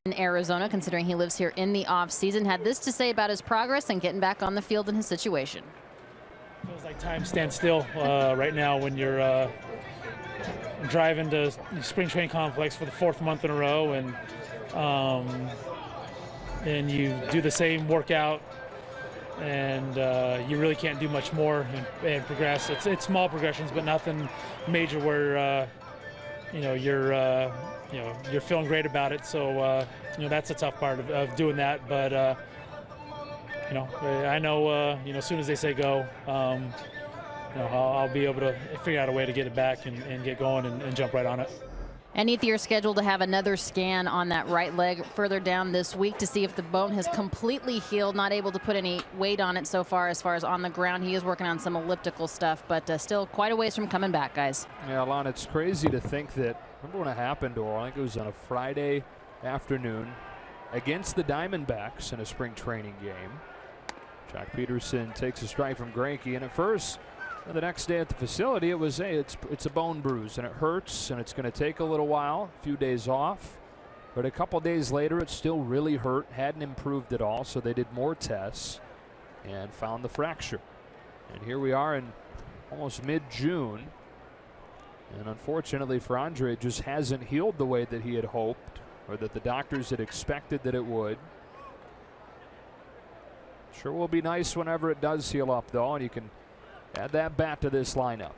In Arizona, considering he lives here in the offseason, had this to say about his progress and getting back on the field in his situation. Feels like time stands still right now when you're driving to spring training complex for the 4th month in a row, and you do the same workout, and you really can't do much more and progress. It's small progressions, but nothing major where you're feeling great about it. So that's a tough part of doing that. But I know as soon as they say go, I'll be able to figure out a way to get it back and get going and jump right on it. And Ethier scheduled to have another scan on that right leg further down this week to see if the bone has completely healed. Not able to put any weight on it so far as on the ground. He is working on some elliptical stuff, but still quite a ways from coming back, guys. Yeah, Lon, it's crazy to think that, remember when it happened to her, I think it was on a Friday afternoon against the Diamondbacks in a spring training game. Jock Peterson takes a strike from Greinke, and at first, the next day at the facility, it was, hey, it's a bone bruise, and it hurts, and it's going to take a little while, a few days off. But a couple days later, it still really hurt, hadn't improved at all, so they did more tests and found the fracture. And here we are in almost mid-June. And unfortunately for Andre, it just hasn't healed the way that he had hoped, or that the doctors had expected that it would. Sure will be nice whenever it does heal up, though, and you can add that bat to this lineup.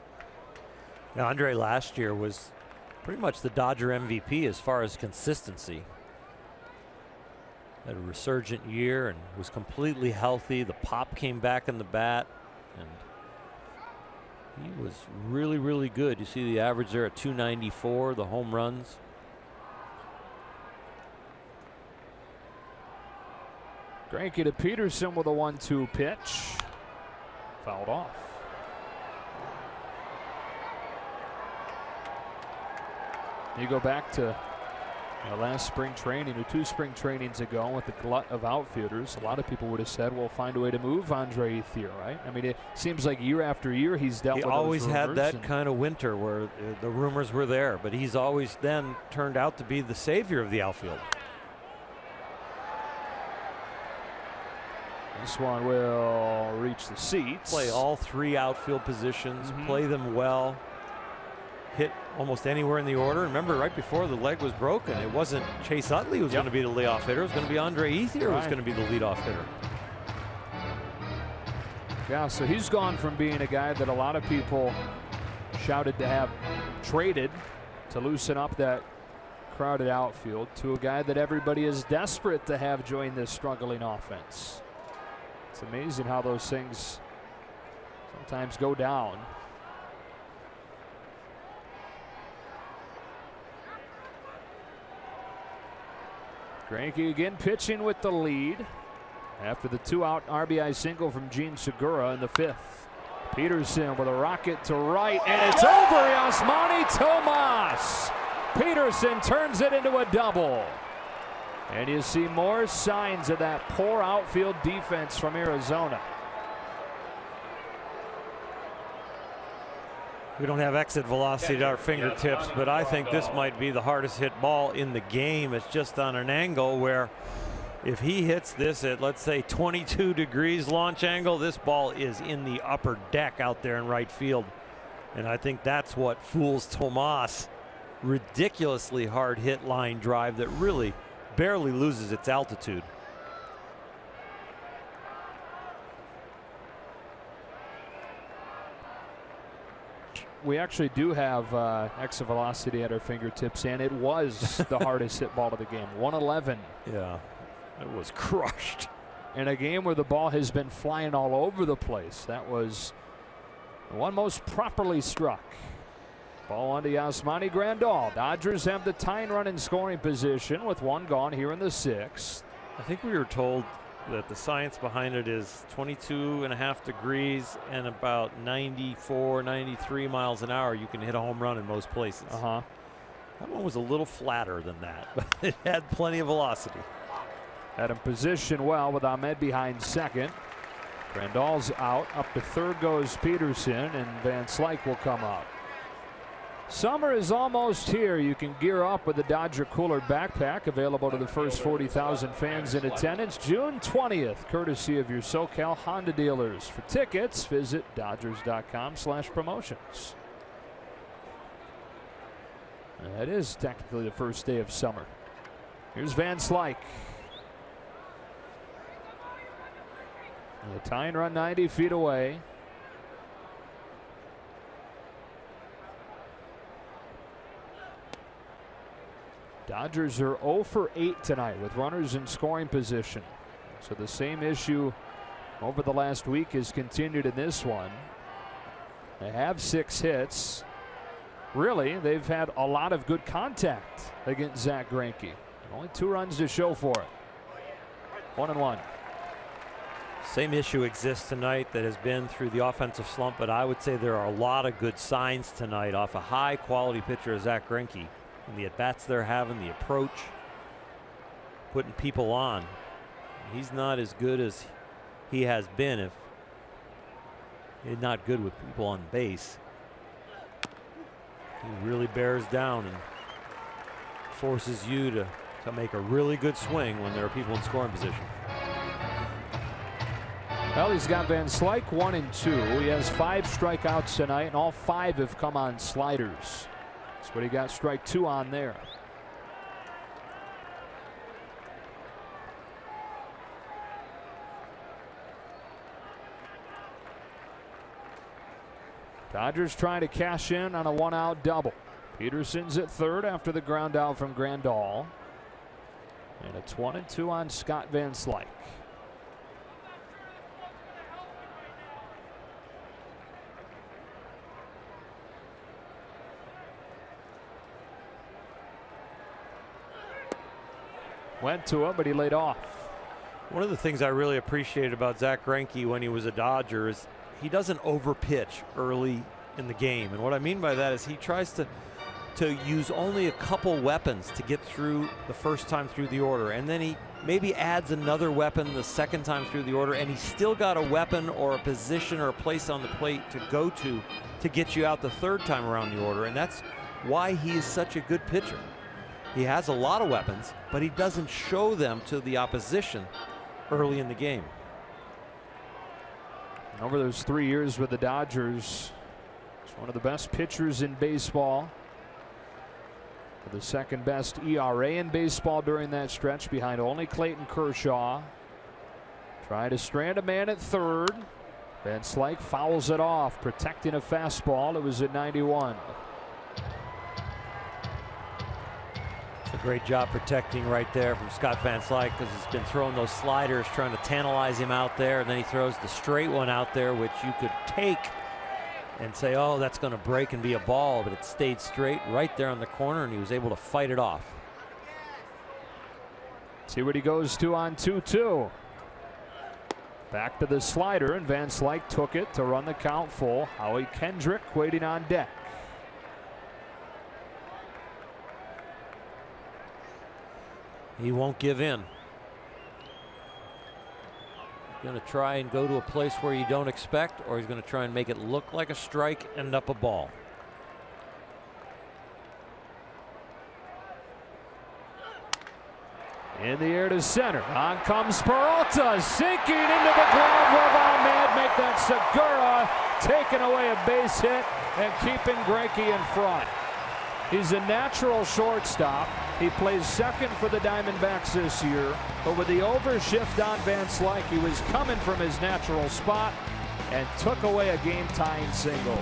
Now, Andre last year was pretty much the Dodger MVP as far as consistency. Had a resurgent year and was completely healthy. The pop came back in the bat, and he was really, really good. You see the average there at 294, the home runs. Greinke to Peterson with a 1-2 pitch. Fouled off. You go back to last spring training or 2 spring trainings ago with the glut of outfielders. A lot of people would have said, well, find a way to move Andre Ethier, right? I mean, it seems like year after year he's dealt with those rumors. He always had that kind of winter where the rumors were there, but he's always then turned out to be the savior of the outfield. This one will reach the seats. Play all 3 outfield positions, play them well. Hit almost anywhere in the order. Remember, right before the leg was broken, it wasn't Chase Utley who was going to be the leadoff hitter. It was going to be Andre Ethier who was going to be the leadoff hitter. Yeah, so he's gone from being a guy that a lot of people shouted to have traded to loosen up that crowded outfield to a guy that everybody is desperate to have join this struggling offense. It's amazing how those things sometimes go down. Greinke again pitching with the lead after the 2-out RBI single from Gene Segura in the 5th. Peterson with a rocket to right, and it's over. Yasmani Tomas. Peterson turns it into a double. And you see more signs of that poor outfield defense from Arizona. We don't have exit velocity at our fingertips, but I think this might be the hardest hit ball in the game. It's just on an angle where if he hits this at, let's say, 22 degrees launch angle, this ball is in the upper deck out there in right field. And I think that's what fools Tomas. Ridiculously hard hit line drive that really barely loses its altitude. We actually do have exit velocity at our fingertips, and it was the hardest hit ball of the game. 111. Yeah, it was crushed. In a game where the ball has been flying all over the place, that was the one most properly struck. Ball on to Yasmani Grandal. Dodgers have the tying run in scoring position with 1 gone here in the 6th. I think we were told that the science behind it is 22.5 degrees and about 94, 93 miles an hour. You can hit a home run in most places. That one was a little flatter than that, but it had plenty of velocity. Had him positioned well with Ahmed behind second. Grandal's out. Up to third goes Peterson, and Van Slyke will come up. Summer is almost here. You can gear up with the Dodger Cooler Backpack, available to the first 40,000 fans in attendance June 20th, courtesy of your SoCal Honda dealers. For tickets, visit Dodgers.com/promotions. That is technically the first day of summer. Here's Van Slyke. The tying run 90 feet away. Dodgers are 0 for 8 tonight with runners in scoring position. So the same issue over the last week has continued in this one. They have 6 hits really, they've had a lot of good contact against Zach Greinke. Only 2 runs to show for it. 1-1. Same issue exists tonight that has been through the offensive slump, but I would say there are a lot of good signs tonight off a high-quality pitcher, Zach Greinke. And the at-bats they're having, the approach, putting people on. He's not as good as he has been if he's not good with people on base. He really bears down and forces you to make a really good swing when there are people in scoring position. Well, he's got Van Slyke 1 and 2. He has 5 strikeouts tonight, and all 5 have come on sliders. That's what he got strike 2 on there. Dodgers trying to cash in on a 1-out double. Peterson's at third after the ground out from Grandal. And it's 1-2 on Scott Van Slyke. Went to him, but he laid off. One of the things I really appreciated about Zach Greinke when he was a Dodger is he doesn't overpitch early in the game. And what I mean by that is he tries to use only a couple weapons to get through the first time through the order. And then he maybe adds another weapon the second time through the order. And he's still got a weapon or a position or a place on the plate to go to get you out the third time around the order. And that's why he is such a good pitcher. He has a lot of weapons, but he doesn't show them to the opposition early in the game. Over those 3 years with the Dodgers, he's one of the best pitchers in baseball. With the second best ERA in baseball during that stretch, behind only Clayton Kershaw. Trying to strand a man at third. Van Slyke fouls it off, protecting a fastball. It was at 91. It's a great job protecting right there from Scott Van Slyke, because he's been throwing those sliders, trying to tantalize him out there, and then he throws the straight one out there, which you could take and say, oh, that's going to break and be a ball, but it stayed straight right there on the corner, and he was able to fight it off. See what he goes to on 2-2. Back to the slider, and Van Slyke took it to run the count full. Howie Kendrick waiting on deck. He won't give in. He's going to try and go to a place where you don't expect, or he's going to try and make it look like a strike, end up a ball. In the air to center. On comes Peralta, sinking into the glove of Ahmed. Make that Segura, taking away a base hit and keeping Greinke in front. He's a natural shortstop. He plays second for the Diamondbacks this year, but with the overshift on Van Slyke, he was coming from his natural spot and took away a game-tying single.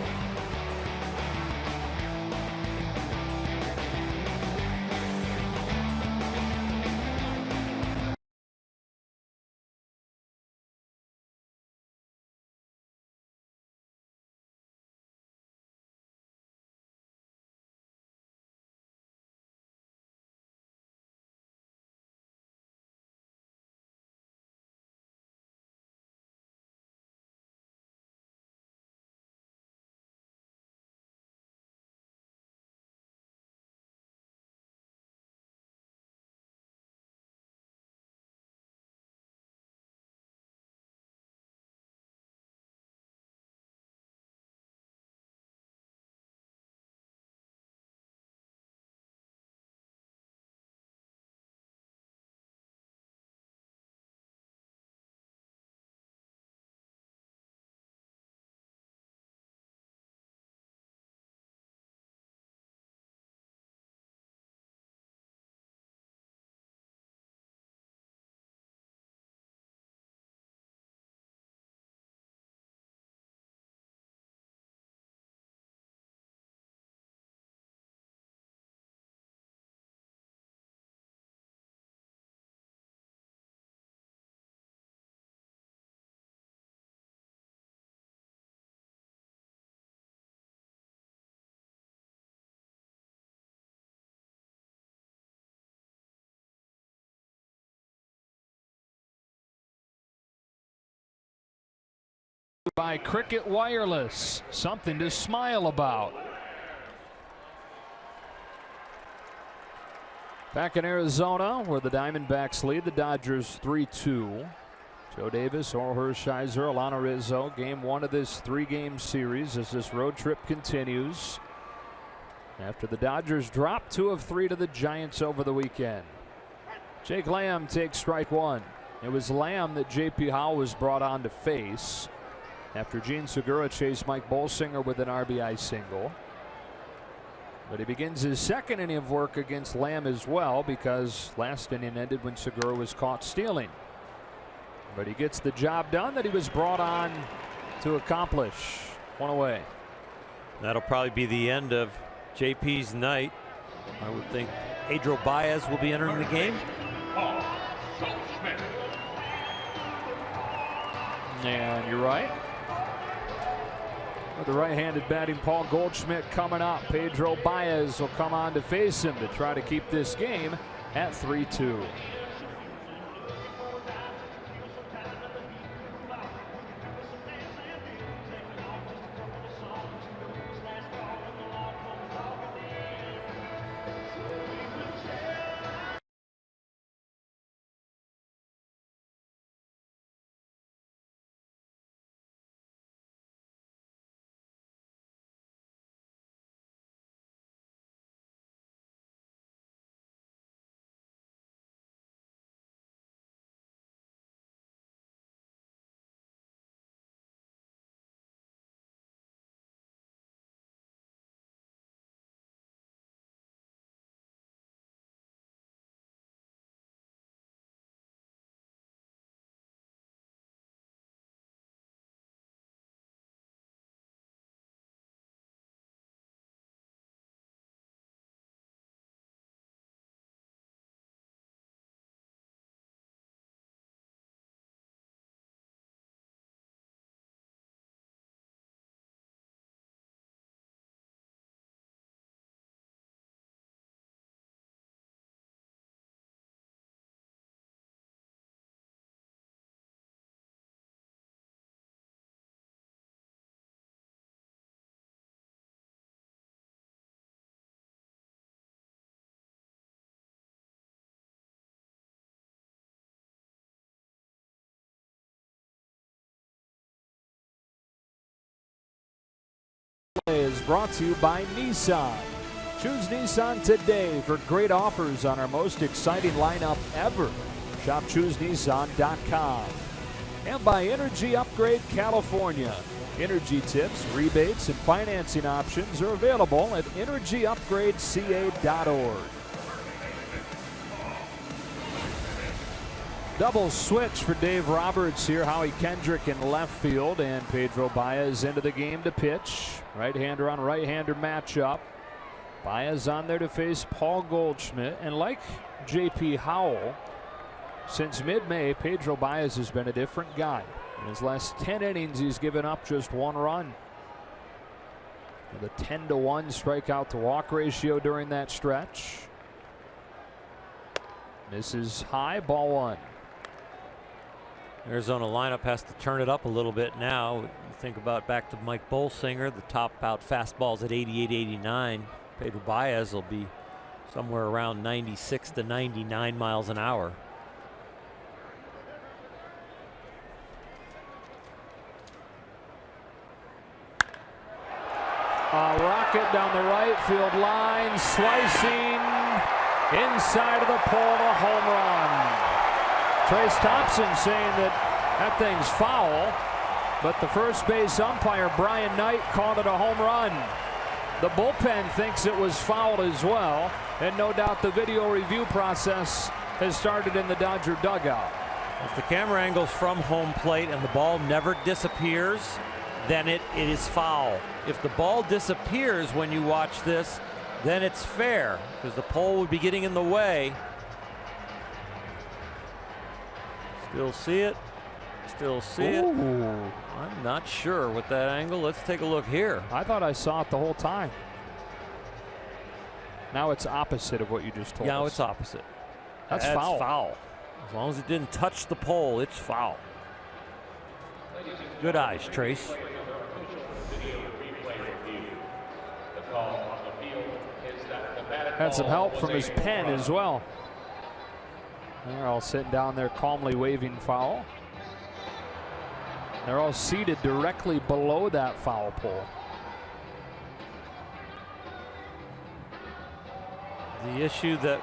by Cricket Wireless. Something to smile about. Back in Arizona, where the Diamondbacks lead the Dodgers 3-2. Joe Davis, Orel Hershiser, Alana Rizzo. Game 1 of this 3-game series as this road trip continues. After the Dodgers dropped 2 of 3 to the Giants over the weekend. Jake Lamb takes strike 1. It was Lamb that J.P. Howell was brought on to face after Gene Segura chased Mike Bolsinger with an RBI single. But he begins his second inning of work against Lamb as well, because last inning ended when Segura was caught stealing. But he gets the job done that he was brought on to accomplish. 1 away. That'll probably be the end of JP's night. I would think Pedro Baez will be entering the game. And you're right. With the right-handed batting Paul Goldschmidt coming up, Pedro Baez will come on to face him to try to keep this game at 3-2. Is brought to you by Nissan. Choose Nissan today for great offers on our most exciting lineup ever. Shop ChooseNissan.com. And by Energy Upgrade California. Energy tips, rebates, and financing options are available at EnergyUpgradeCA.org. Double switch for Dave Roberts here. Howie Kendrick in left field, and Pedro Baez into the game to pitch. Right-hander on right-hander matchup. Baez on there to face Paul Goldschmidt. And like J.P. Howell, since mid-May, Pedro Baez has been a different guy. In his last 10 innings, he's given up just 1 run. With a 10-to-1 strikeout to walk ratio during that stretch. Misses high, ball 1. Arizona lineup has to turn it up a little bit now. You think about back to Mike Bolsinger, the top out fastballs at 88, 89. Pedro Baez will be somewhere around 96 to 99 miles an hour. A rocket down the right field line, slicing inside of the pole, a home run. Trace Thompson saying that that thing's foul, but the first base umpire, Brian Knight, called it a home run. The bullpen thinks it was fouled as well, and no doubt the video review process has started in the Dodger dugout. If the camera angle's from home plate and the ball never disappears, then it is foul. If the ball disappears when you watch this, then it's fair, because the pole would be getting in the way. Still see it. Still see it. I'm not sure with that angle. Let's take a look here. I thought I saw it the whole time. Now it's opposite of what you just told us. Now it's opposite. That's foul. Foul. As long as it didn't touch the pole, it's foul. Good eyes, Trace. Had some help from his pen as well. They're all sitting down there calmly waving foul. They're all seated directly below that foul pole. The issue that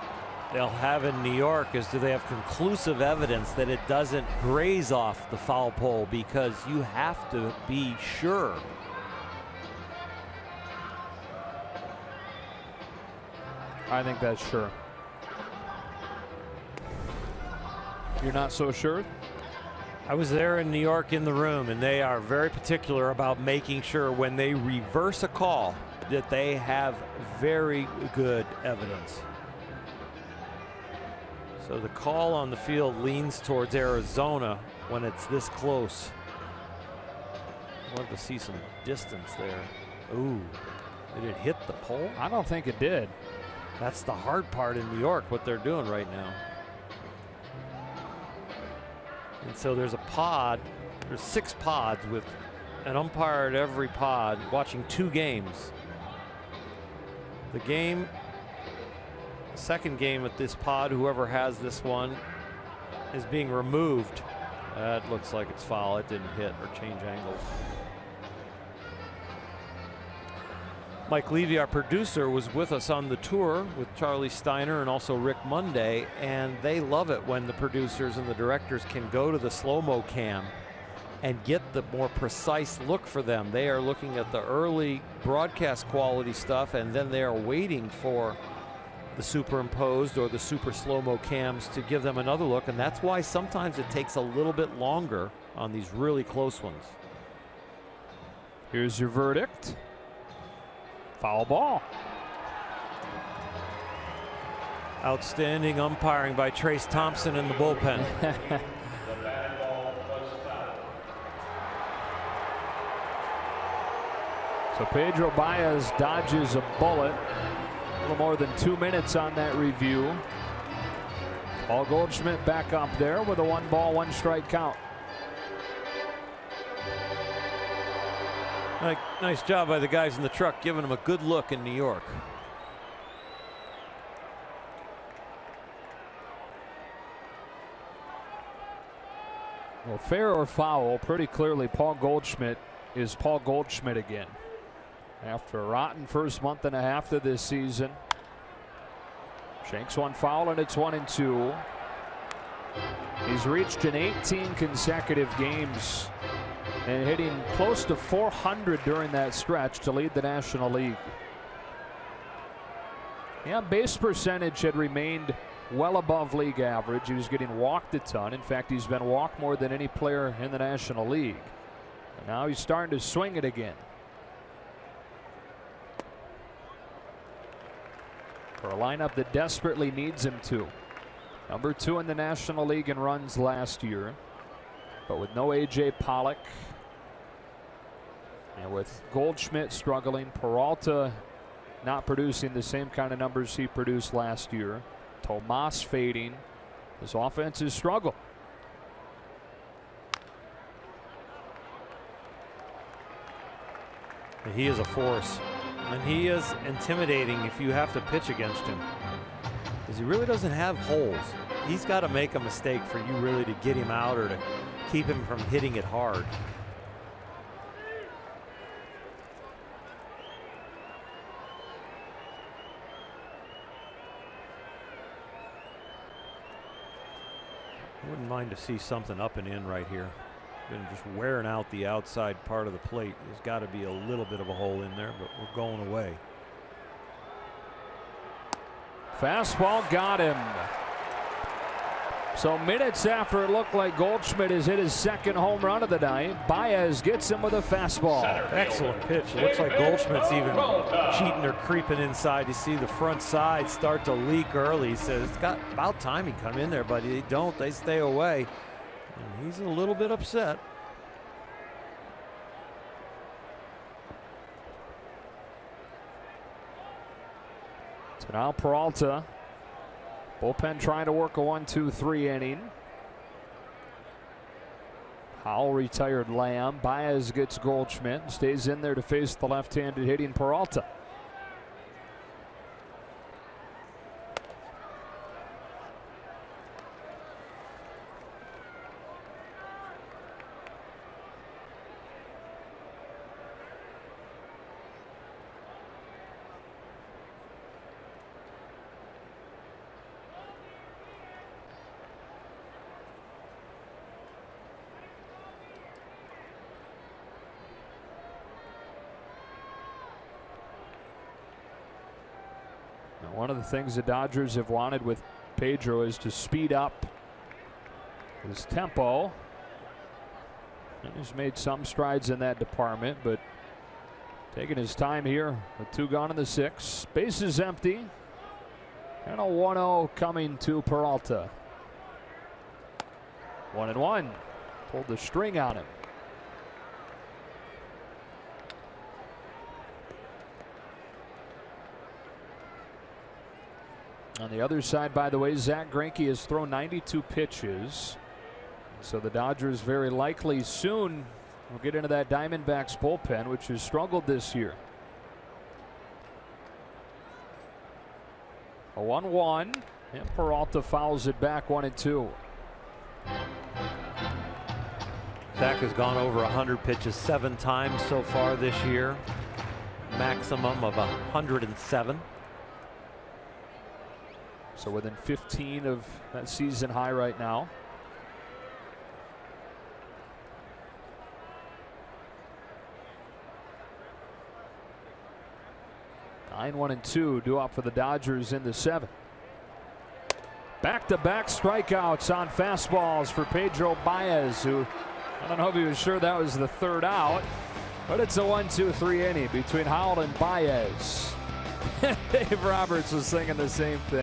they'll have in New York is, do they have conclusive evidence that it doesn't graze off the foul pole? Because you have to be sure. I think that's sure. You're not so sure? I was there in New York in the room, and they are very particular about making sure when they reverse a call that they have very good evidence. So the call on the field leans towards Arizona when it's this close. I'd love to see some distance there. Ooh, did it hit the pole? I don't think it did. That's the hard part in New York, what they're doing right now. And so there's a pod, there's 6 pods with an umpire at every pod watching 2 games. The second game at this pod, whoever has this one, is being removed. That looks like it's foul. It didn't hit or change angles. Mike Levy, our producer, was with us on the tour with Charlie Steiner and also Rick Monday, and they love it when the producers and the directors can go to the slow-mo cam and get the more precise look for them. They are looking at the early broadcast quality stuff, and then they are waiting for the superimposed or the super slow-mo cams to give them another look, and that's why sometimes it takes a little bit longer on these really close ones. Here's your verdict. Foul ball. Outstanding umpiring by Trace Thompson in the bullpen. So Pedro Baez dodges a bullet. A little more than 2 minutes on that review. Paul Goldschmidt back up there with a 1-ball, 1-strike count. Nice job by the guys in the truck, giving them a good look in New York. Well, fair or foul, pretty clearly Paul Goldschmidt is Paul Goldschmidt again. After a rotten first month and a half of this season. Shanks one foul, and it's 1-2. He's reached in 18 consecutive games and hitting close to 400 during that stretch to lead the National League. Yeah, base percentage had remained well above league average. He was getting walked a ton. In fact, he's been walked more than any player in the National League. And now he's starting to swing it again. For a lineup that desperately needs him to. Number 2 in the National League in runs last year, but with no A.J. Pollock, and with Goldschmidt struggling, Peralta not producing the same kind of numbers he produced last year, Tomas fading, his offense is struggle. He is a force, and he is intimidating if you have to pitch against him, because he really doesn't have holes. He's got to make a mistake for you really to get him out or to keep him from hitting it hard. I wouldn't mind to see something up and in right here. Been just wearing out the outside part of the plate. There's got to be a little bit of a hole in there, but we're going away. Fastball got him. So minutes after it looked like Goldschmidt has hit his second home run of the night, Baez gets him with a fastball. Excellent pitch. It looks like Goldschmidt's even cheating or creeping inside. You see the front side start to leak early. He says it's got about time he come in there, but they don't. They stay away. And he's a little bit upset. So now Peralta, bullpen trying to work a 1-2-3 inning. Howell retired Lamb. Baez gets Goldschmidt and stays in there to face the left-handed hitting Peralta. One of the things the Dodgers have wanted with Pedro is to speed up his tempo. And he's made some strides in that department, but taking his time here with 2 gone in the 6th. Bases empty. And a 1-0 coming to Peralta. 1-1. Pulled the string on him. On the other side, by the way, Zach Greinke has thrown 92 pitches. So the Dodgers very likely soon will get into that Diamondbacks bullpen, which has struggled this year. A 1-1, and Peralta fouls it back 1-2. Zach has gone over 100 pitches 7 times so far this year. Maximum of 107. So within 15 of that season high right now. 9-1-2 due up for the Dodgers in the 7th. Back-to-back strikeouts on fastballs for Pedro Baez, who I don't know if he was sure that was the 3rd out, but it's a 1-2-3 inning between Howell and Baez. Dave Roberts was thinking the same thing.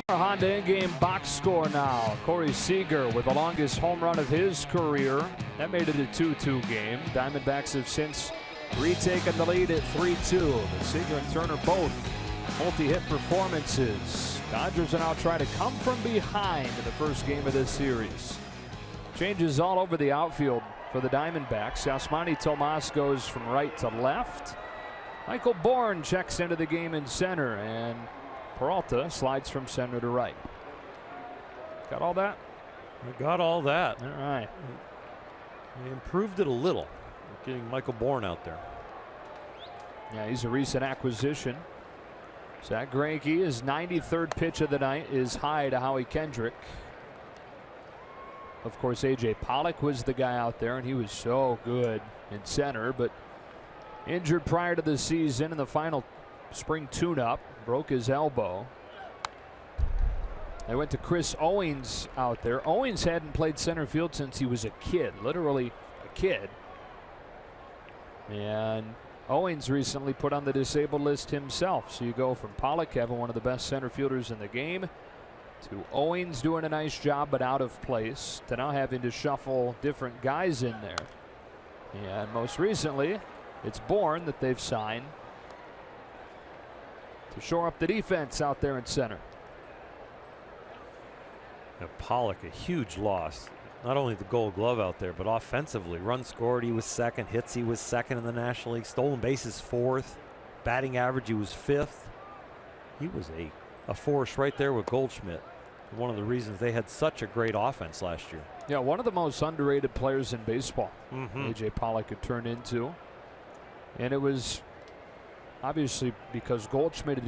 Our Honda in-game box score now. Corey Seager with the longest home run of his career. That made it a 2-2 game. Diamondbacks have since retaken the lead at 3-2. But Seager and Turner both multi-hit performances. Dodgers are now trying to come from behind in the first game of this series. Changes all over the outfield for the Diamondbacks. Yasmani Tomas goes from right to left. Michael Bourne checks into the game in center, and Peralta slides from center to right. Got all that? I got all that. All right. They improved it a little, getting Michael Bourne out there. Yeah, he's a recent acquisition. Zach Greinke, his 93rd pitch of the night, is high to Howie Kendrick. Of course, A.J. Pollock was the guy out there, and he was so good in center, but injured prior to the season in the final spring tune-up, broke his elbow. They went to Chris Owings out there. Owings hadn't played center field since he was a kid, literally a kid. And Owings recently put on the disabled list himself. So you go from Pollock having one of the best center fielders in the game to Owings doing a nice job but out of place to now having to shuffle different guys in there. And most recently, it's Bourne that they've signed to shore up the defense out there in center. Now, Pollock, a huge loss. Not only the Gold Glove out there, but offensively. Runs scored, he was second. Hits, he was second in the National League. Stolen bases, fourth. Batting average, he was fifth. He was a force right there with Goldschmidt. One of the reasons they had such a great offense last year. Yeah, one of the most underrated players in baseball. A.J. Pollock had turned into. And it was obviously because Goldschmidt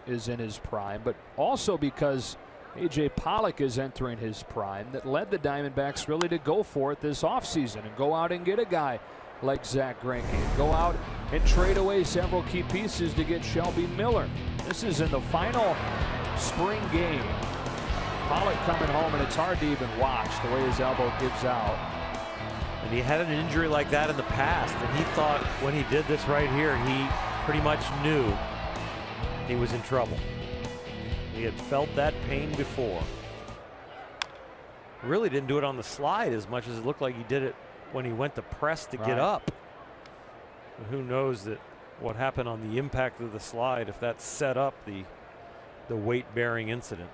is in his prime, but also because A.J. Pollock is entering his prime that led the Diamondbacks really to go for it this offseason and go out and get a guy like Zach Greinke and go out and trade away several key pieces to get Shelby Miller. This is in the final spring game. Pollock coming home, and it's hard to even watch the way his elbow gives out. And he had an injury like that in the past, and he thought when he did this right here, he pretty much knew he was in trouble. He had felt that pain before. Really didn't do it on the slide as much as it looked like he did it when he went to press to get up. And who knows that what happened on the impact of the slide, if that set up the weight-bearing incident.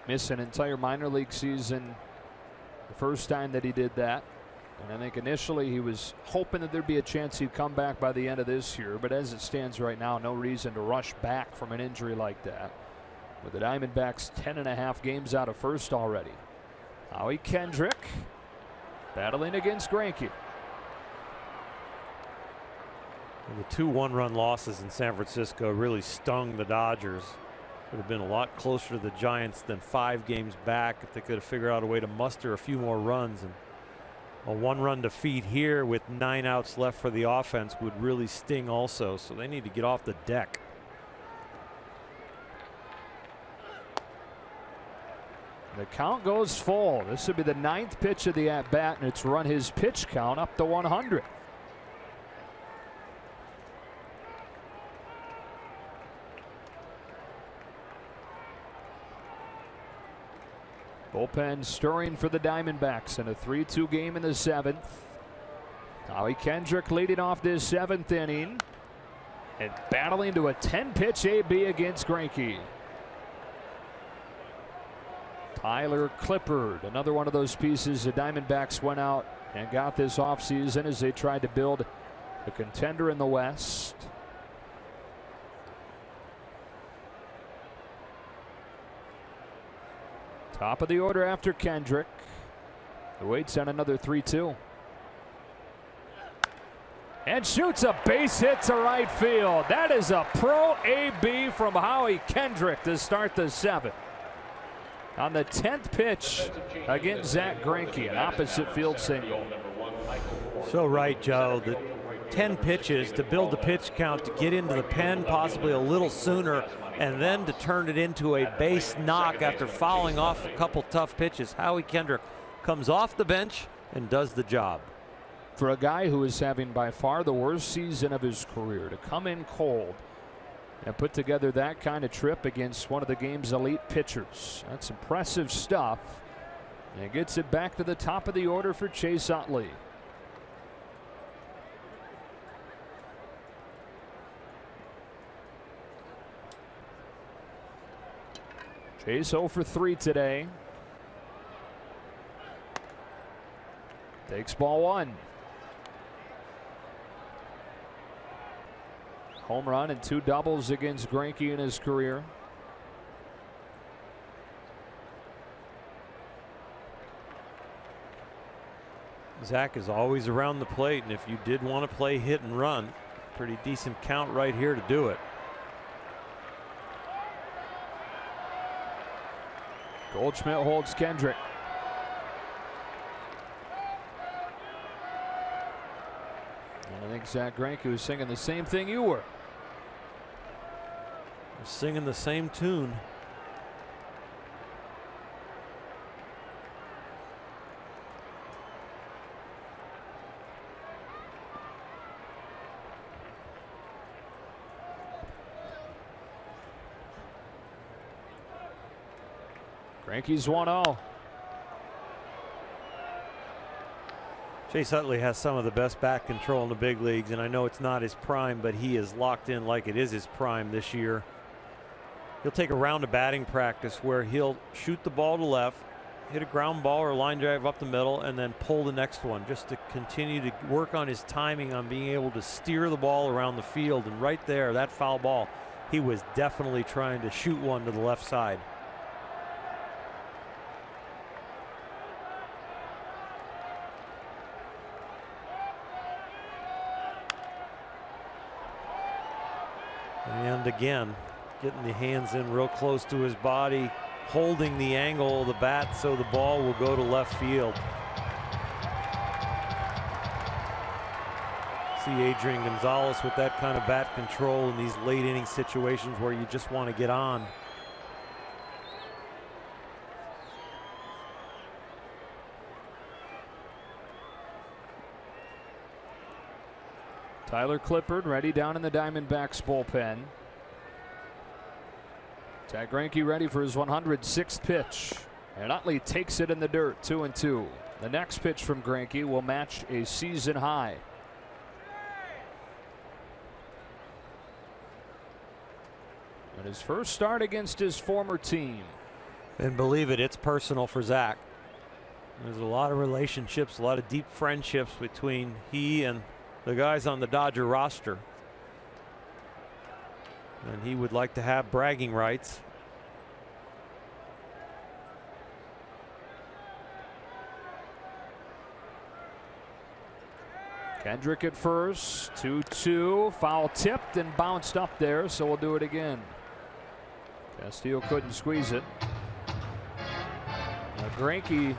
Missed an entire minor league season the first time that he did that. And I think initially he was hoping that there'd be a chance he'd come back by the end of this year. But as it stands right now, no reason to rush back from an injury like that. With the Diamondbacks 10.5 games out of first already. Howie Kendrick battling against Greinke. And the 2 one-run losses in San Francisco really stung the Dodgers. Would have been a lot closer to the Giants than 5 games back if they could have figured out a way to muster a few more runs. And a 1-run defeat here with 9 outs left for the offense would really sting also. So they need to get off the deck. The count goes full. This would be the 9th pitch of the at-bat, and it's run his pitch count up to 100. Bullpen stirring for the Diamondbacks in a 3-2 game in the 7th. Howie Kendrick leading off this 7th inning and battling to a 10-pitch AB against Greinke. Tyler Clippard, another one of those pieces the Diamondbacks went out and got this offseason as they tried to build a contender in the West. Top of the order after Kendrick. He waits on another 3-2. And shoots a base hit to right field. That is a pro AB from Howie Kendrick to start the 7th. On the 10th pitch against Zach Greinke, an opposite field single. So right, Joe. The 10 pitches to build the pitch count to get into the pen possibly a little sooner, and then to turn it into a base knock after fouling off a couple tough pitches. Howie Kendrick comes off the bench and does the job. For a guy who is having by far the worst season of his career, to come in cold and put together that kind of trip against one of the game's elite pitchers, that's impressive stuff. And gets it back to the top of the order for Chase Utley. Chase 0 for 3 today. Takes ball 1. Home run and 2 doubles against Greinke in his career. Zach is always around the plate, and if you did want to play hit and run, pretty decent count right here to do it. Goldschmidt holds Kendrick. And I think Zach Greinke was singing the same thing you were. They're singing the same tune. Yankees 1-0. Chase Utley has some of the best bat control in the big leagues, and I know it's not his prime, but he is locked in like it is his prime this year. He'll take a round of batting practice where he'll shoot the ball to left, hit a ground ball or a line drive up the middle, and then pull the next one just to continue to work on his timing on being able to steer the ball around the field. And right there, that foul ball, he was definitely trying to shoot one to the left side. And again, getting the hands in real close to his body, holding the angle of the bat so the ball will go to left field. See Adrian Gonzalez with that kind of bat control in these late inning situations where you just want to get on. Tyler Clippard ready down in the Diamondbacks bullpen. Zack Greinke ready for his 106th pitch. And Utley takes it in the dirt, 2-2. The next pitch from Greinke will match a season high. And his first start against his former team. And believe it, it's personal for Zack. There's a lot of relationships, a lot of deep friendships between he and the guys on the Dodger roster. And he would like to have bragging rights. Kendrick at first, 2-2, foul tipped and bounced up there, so we'll do it again. Castillo couldn't squeeze it. Now Greinke,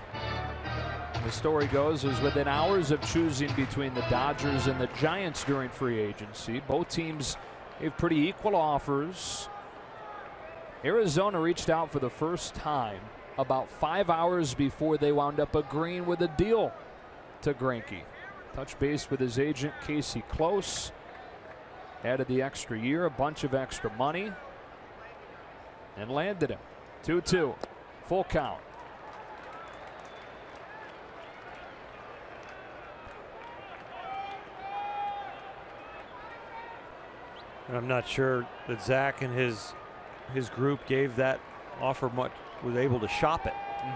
the story goes, was within hours of choosing between the Dodgers and the Giants during free agency. Both teams gave pretty equal offers. Arizona reached out for the first time about 5 hours before they wound up agreeing with a deal to Greinke. Touched base with his agent Casey Close. Added the extra year, a bunch of extra money, and landed him. 2-2, full count. I'm not sure that Zack and his group gave that offer much, was able to shop it.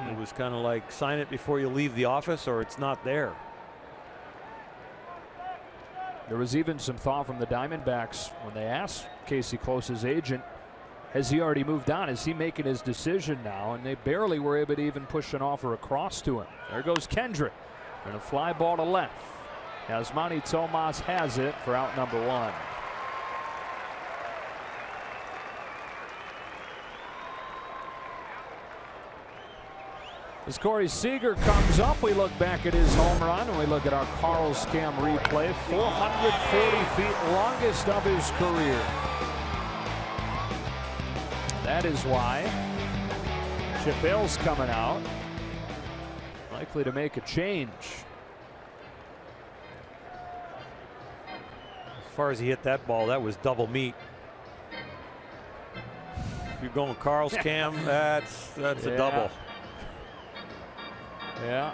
It was kind of like sign it before you leave the office or it's not there. There was even some thought from the Diamondbacks when they asked Casey Close's agent, has he already moved on? Is he making his decision now? And they barely were able to even push an offer across to him. There goes Kendrick. And a fly ball to left. Yasmani Tomas has it for out number one. As Corey Seager comes up, we look back at his home run and we look at our Carl's Cam replay. 440 feet, longest of his career. That is why Chip Hale's coming out, likely to make a change. As far as he hit that ball, that was double meat. If you're going Carl's Cam, that's a double. Yeah.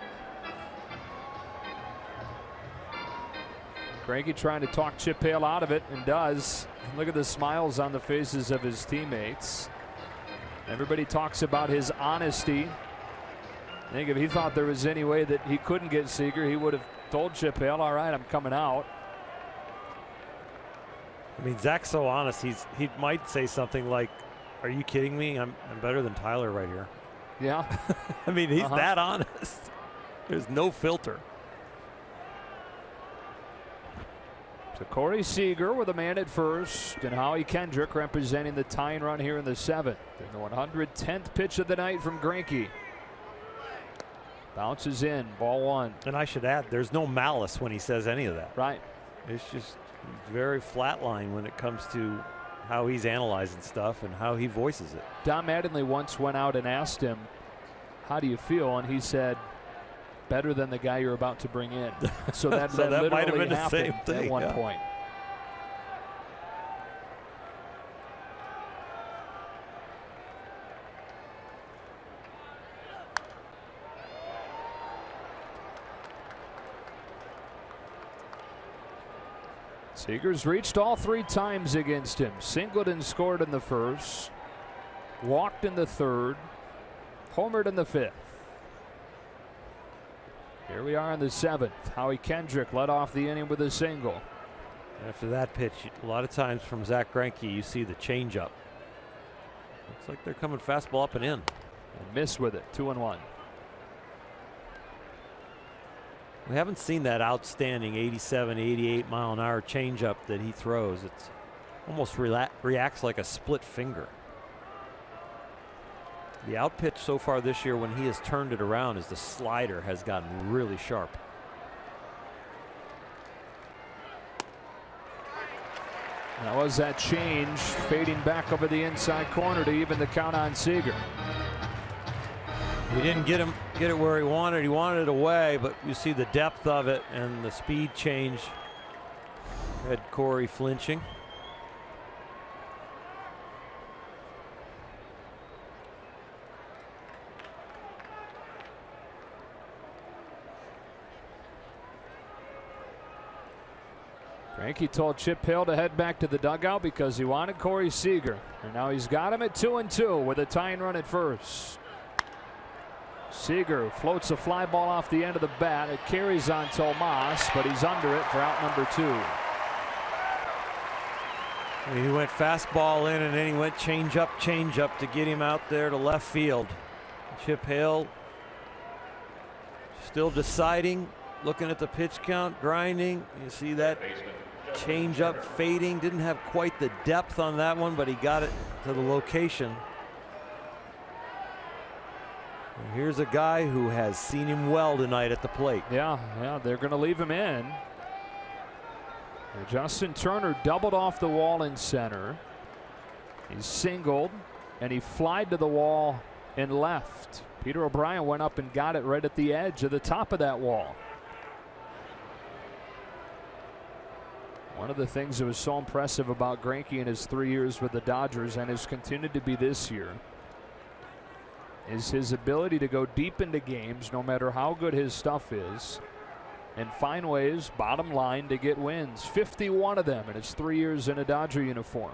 Greinke trying to talk Chip Hale out of it, and does. Look at the smiles on the faces of his teammates. Everybody talks about his honesty. I think if he thought there was any way that he couldn't get Seager, he would have told Chip Hale, all right, I'm coming out. I mean, Zack's so honest, he might say something like, are you kidding me? I'm better than Tyler right here. Yeah. I mean, he's that honest. There's no filter. So Corey Seager with a man at first, and Howie Kendrick representing the tying run here in the seventh. And the 110th pitch of the night from Greinke. Bounces in, ball one. And I should add, there's no malice when he says any of that. Right. It's just very flat line when it comes to how he's analyzing stuff and how he voices it. Don Mattingly once went out and asked him, "How do you feel?" And he said, "Better than the guy you're about to bring in." So that, So that might have literally been the happened same thing, at one yeah. point. Seager's reached all 3 times against him. Singled and scored in the first, walked in the third, homered in the 5th. Here we are in the 7th. Howie Kendrick led off the inning with a single. After that pitch, a lot of times from Zach Greinke, you see the changeup. Looks like they're coming fastball up and in. And missed with it, 2-1. We haven't seen that outstanding 87, 88 mile an hour changeup that he throws. It's almost reacts like a split finger. The out pitch so far this year when he has turned it around is the slider has gotten really sharp. That was that change, fading back over the inside corner to even the count on Seager. He didn't get it where he wanted. He wanted it away, but you see the depth of it and the speed change had Corey flinching. Greinke told Chip Hale to head back to the dugout because he wanted Corey Seager. And now he's got him at 2-2 with a tying run at first. Seager floats a fly ball off the end of the bat. It carries on Tomas, but he's under it for out number 2. He went fastball in and then he went change up to get him out there to left field. Chip Hale still deciding, looking at the pitch count, grinding. You see that change up fading. Didn't have quite the depth on that one, but he got it to the location. And here's a guy who has seen him well tonight at the plate. Yeah, they're going to leave him in. Justin Turner doubled off the wall in center. He singled and he flied to the wall and left. Peter O'Brien went up and got it right at the edge of the top of that wall. One of the things that was so impressive about Greinke in his 3 years with the Dodgers and has continued to be this year is his ability to go deep into games no matter how good his stuff is and find ways, bottom line, to get wins. 51 of them in his 3 years in a Dodger uniform.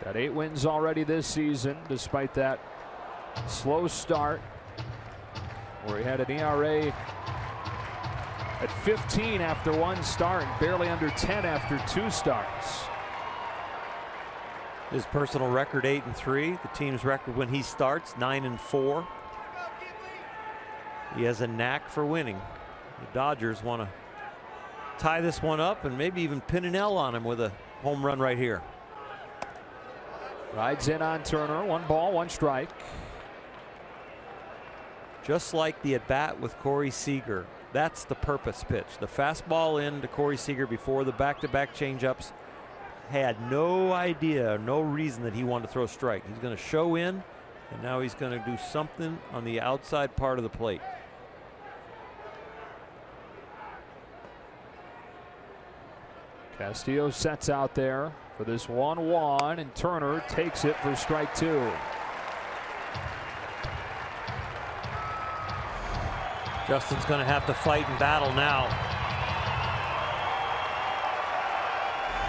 Got 8 wins already this season despite that slow start where he had an ERA at 15 after 1 start and barely under 10 after 2 starts. His personal record 8-3. The team's record when he starts 9-4. He has a knack for winning. The Dodgers want to tie this one up and maybe even pin an L on him with a home run right here. Rides in on Turner. 1 ball, 1 strike. Just like the at bat with Corey Seager. That's the purpose pitch. The fastball in to Corey Seager before the back-to-back changeups. Had no idea, no reason that he wanted to throw a strike. He's going to show in, and now he's going to do something on the outside part of the plate. Castillo sets out there for this 1-1, and Turner takes it for strike 2. Justin's going to have to fight and battle now.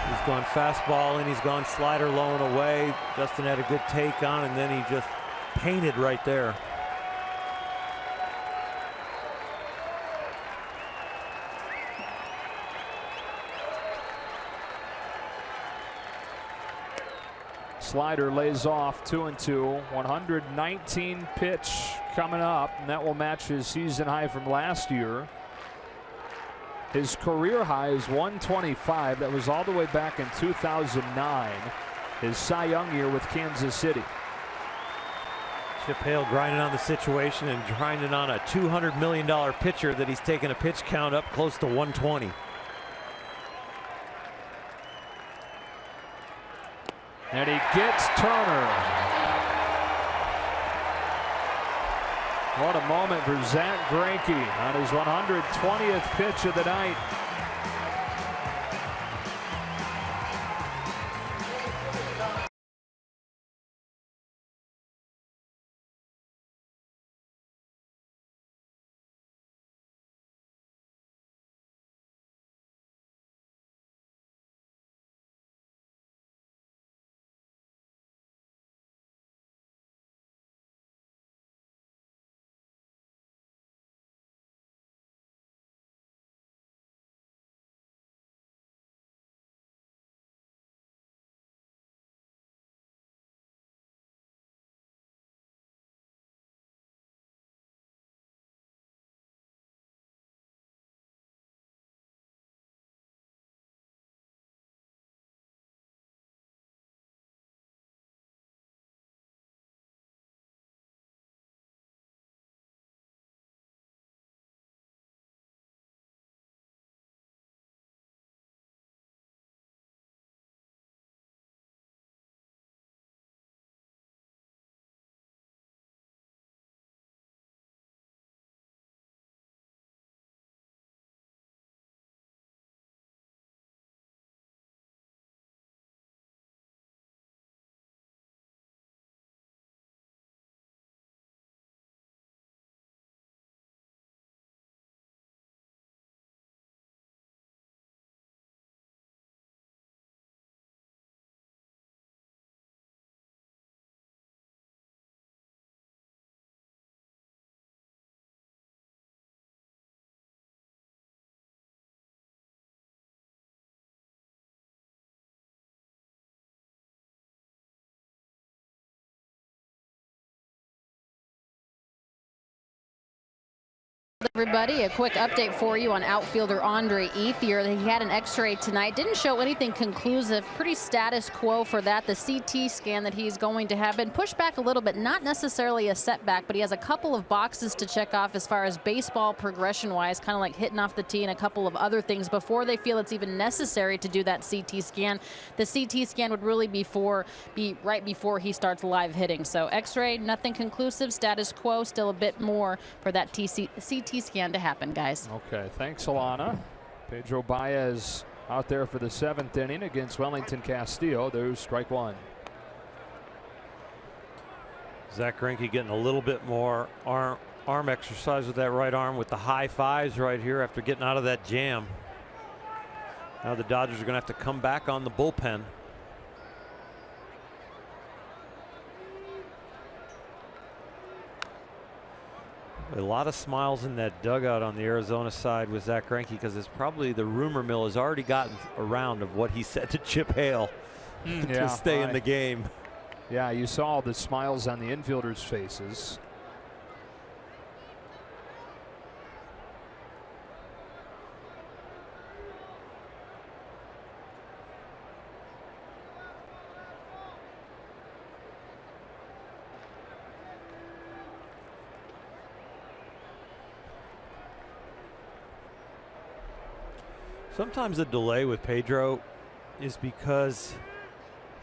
He's gone fastball and he's gone slider low and away. Justin had a good take on, and then he just painted right there. Slider lays off 2-2. 119 pitch coming up, and that will match his season high from last year. His career high is 125. That was all the way back in 2009, his Cy Young year with Kansas City. Chip Hale grinding on the situation and grinding on a $200 million pitcher that he's taken a pitch count up close to 120. And he gets Turner. What a moment for Zach Greinke on his 120th pitch of the night. Everybody, a quick update for you on outfielder Andre Ethier. He had an x-ray tonight. Didn't show anything conclusive. Pretty status quo for that. The CT scan that he's going to have been pushed back a little bit. Not necessarily a setback, but he has a couple of boxes to check off as far as baseball progression-wise, kind of like hitting off the tee and a couple of other things before they feel it's even necessary to do that CT scan. The CT scan would really be right before he starts live hitting. So x-ray, nothing conclusive. Status quo, still a bit more for that CT scan to happen, guys. Okay, thanks, Alana. Pedro Baez out there for the 7th inning against Wellington Castillo. There's strike one. Zach Greinke getting a little bit more arm exercise with that right arm with the high fives right here after getting out of that jam. Now the Dodgers are going to have to come back on the bullpen. A lot of smiles in that dugout on the Arizona side with Zach Greinke, because it's probably the rumor mill has already gotten around of what he said to Chip Hale to stay in the game. Yeah, you saw the smiles on the infielders' faces. Sometimes the delay with Pedro is because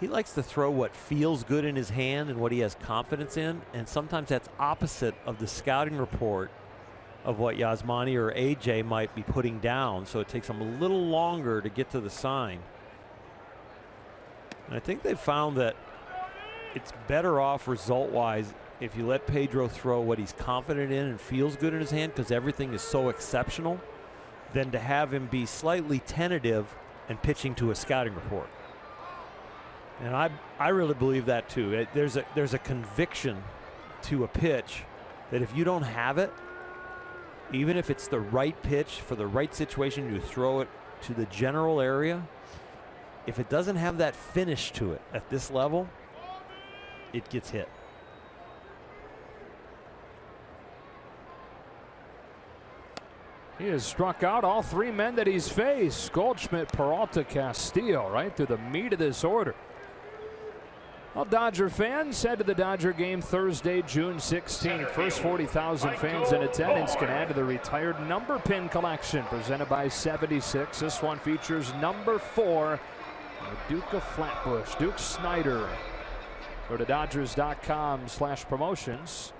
he likes to throw what feels good in his hand and what he has confidence in, and sometimes that's opposite of the scouting report of what Yasmani or AJ might be putting down, so it takes him a little longer to get to the sign. And I think they've found that it's better off result-wise if you let Pedro throw what he's confident in and feels good in his hand, because everything is so exceptional, than to have him be slightly tentative and pitching to a scouting report. And I really believe that too. There's a conviction to a pitch that if you don't have it, even if it's the right pitch for the right situation, you throw it to the general area. If it doesn't have that finish to it at this level, it gets hit. He has struck out all three men that he's faced. Goldschmidt, Peralta, Castillo, right through the meat of this order. Well, Dodger fans, head to the Dodger game Thursday, June 16th. First 40,000 fans in attendance can add to the retired number pin collection presented by 76. This one features number 4 The Duke of Flatbush, Duke Snyder. Go to Dodgers.com/promotions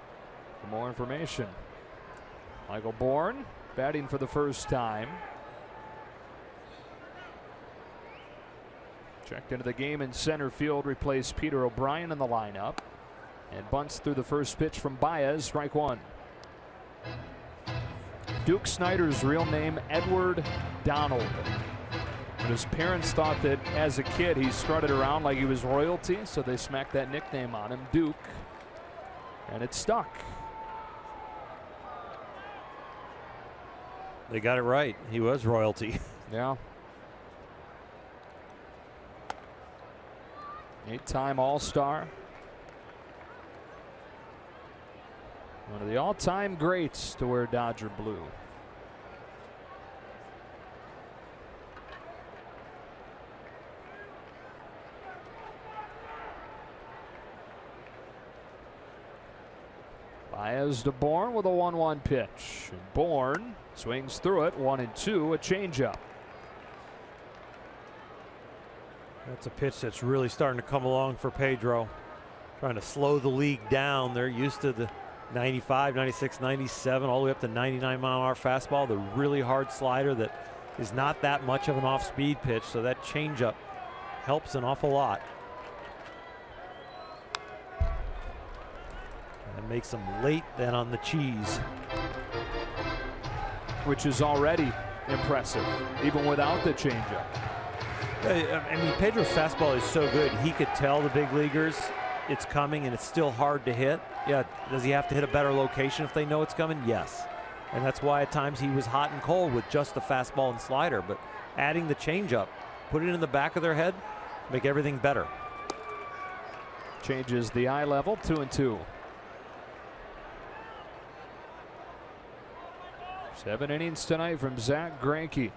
for more information. Michael Bourne batting for the first time. Checked into the game in center field, replaced Peter O'Brien in the lineup. And bunts through the first pitch from Baez, strike one. Duke Snyder's real name, Edward Donald. But his parents thought that as a kid he strutted around like he was royalty, so they smacked that nickname on him, Duke. And it stuck. They got it right. He was royalty. Yeah. 8-time All-Star. One of the all-time greats to wear Dodger blue. Baez to Bourne with a 1-1 pitch. And Bourne swings through it, 1-2, a changeup. That's a pitch that's really starting to come along for Pedro. Trying to slow the league down. They're used to the 95, 96, 97, all the way up to 99-mile-an-hour fastball. The really hard slider that is not that much of an off-speed pitch, so that changeup helps an awful lot. And makes them late then on the cheese. Which is already impressive, even without the changeup. I mean, Pedro's fastball is so good, he could tell the big leaguers it's coming and it's still hard to hit. Yeah, does he have to hit a better location if they know it's coming? Yes. And that's why at times he was hot and cold with just the fastball and slider. But adding the changeup, put it in the back of their head, make everything better. Changes the eye level, 2-2. 7 innings tonight from Zach Greinke.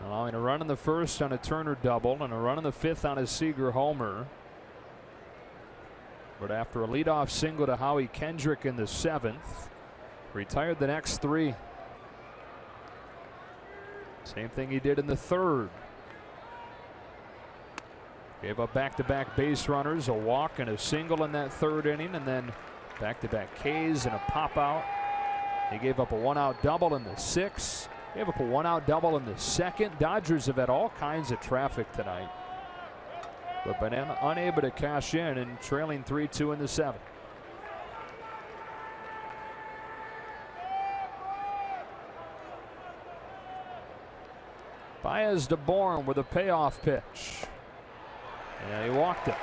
Allowing a run in the first on a Turner double and a run in the fifth on a Seager homer. But after a leadoff single to Howie Kendrick in the seventh, retired the next 3. Same thing he did in the third. Gave up back-to-back base runners, a walk and a single in that third inning, and then back-to-back Ks and a pop-out. He gave up a 1-out double in the sixth. Gave up a 1-out double in the second. Dodgers have had all kinds of traffic tonight, but been unable to cash in and trailing 3-2 in the seventh. Baez to Bourne with a payoff pitch. And he walked it.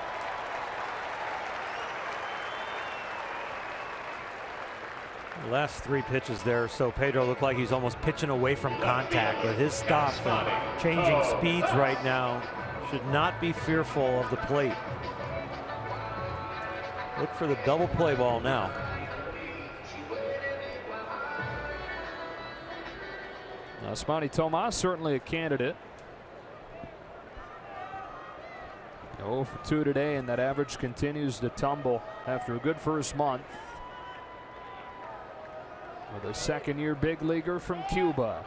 The last 3 pitches there, so Pedro looked like he's almost pitching away from contact. But his stuff and changing speeds right now should not be fearful of the plate. Look for the double play ball now. Osmani Tomas certainly a candidate. 0 for 2 today, and that average continues to tumble after a good first month. With a second-year big leaguer from Cuba.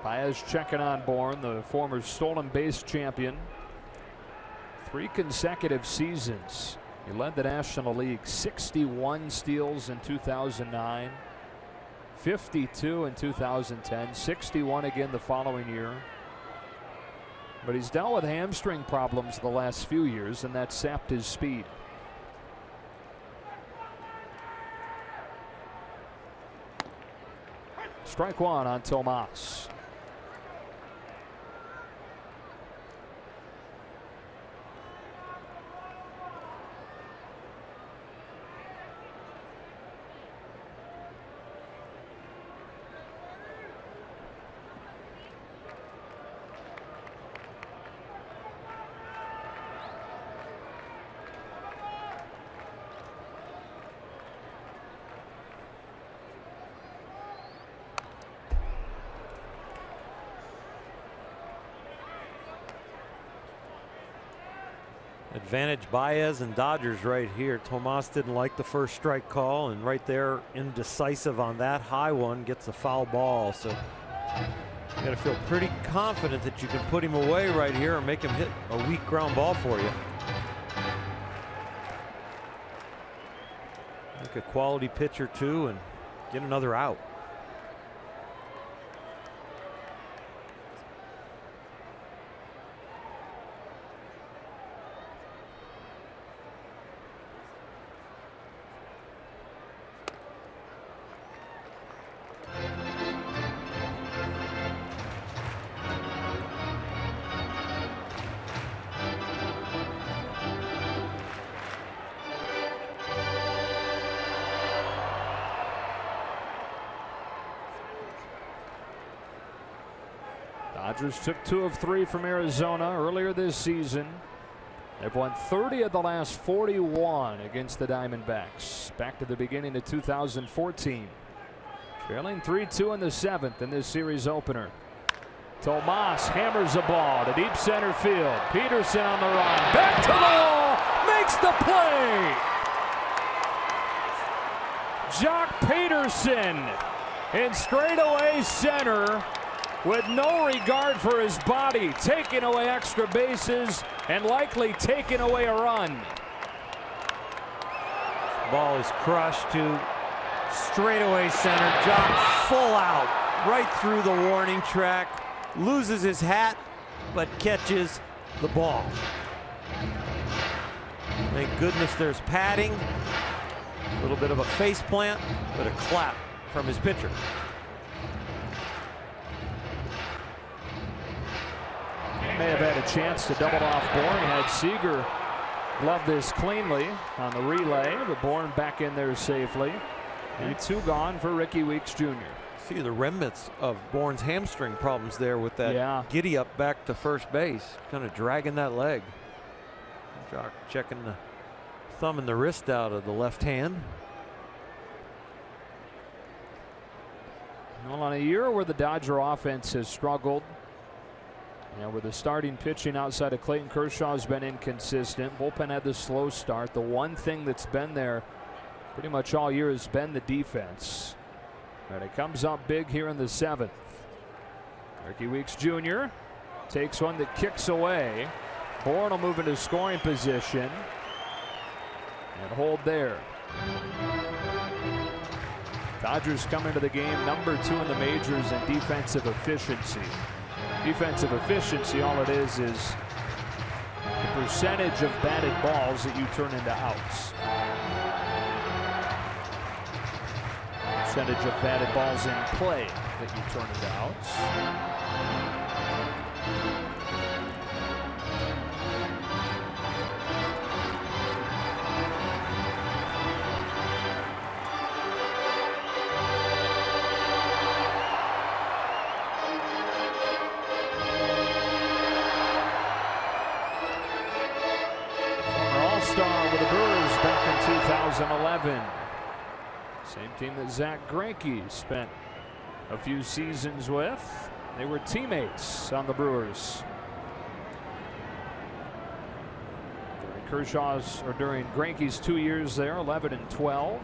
Baez checking on Bourne, the former stolen base champion. 3 consecutive seasons. He led the National League, 61 steals in 2009. 52 in 2010, 61 again the following year. But he's dealt with hamstring problems the last few years, and that sapped his speed. Strike 1 on Tomas. Advantage Baez and Dodgers right here. Tomas didn't like the first strike call, and right there, indecisive on that high one, gets a foul ball. So you got to feel pretty confident that you can put him away right here or make him hit a weak ground ball for you. Make a quality pitch or two and get another out. Dodgers took 2 of 3 from Arizona earlier this season. They've won 30 of the last 41 against the Diamondbacks. Back to the beginning of 2014. Trailing 3-2 in the 7th in this series opener. Tomas hammers a ball to deep center field. Peterson on the run. Back to the wall. Makes the play. Jock Peterson in straightaway center, with no regard for his body, taking away extra bases and likely taking away a run. Ball is crushed to straightaway center. Jock full out right through the warning track. Loses his hat, but catches the ball. Thank goodness there's padding. A little bit of a face plant, but a clap from his pitcher. May have had a chance to double off Bourne had Seager gloved this cleanly on the relay, but Bourne back in there safely. And 2 gone for Ricky Weeks Jr. See the remnants of Bourne's hamstring problems there with that giddy up back to first base, kind of dragging that leg. Jock checking the thumb and the wrist out of the left hand. Well, on a year where the Dodger offense has struggled, where the starting pitching outside of Clayton Kershaw has been inconsistent. Bullpen had the slow start. The one thing that's been there pretty much all year has been the defense. And it comes up big here in the 7th. Ricky Weeks Jr. takes one that kicks away. Bourne will move into scoring position and hold there. Dodgers come into the game number 2 in the majors in defensive efficiency. Defensive efficiency, all it is the percentage of batted balls that you turn into outs. Percentage of batted balls in play that you turn into outs. All-star with the Brewers back in 2011. Same team that Zach Greinke spent a few seasons with. They were teammates on the Brewers. During Greinke's 2 years there, 11 and 12.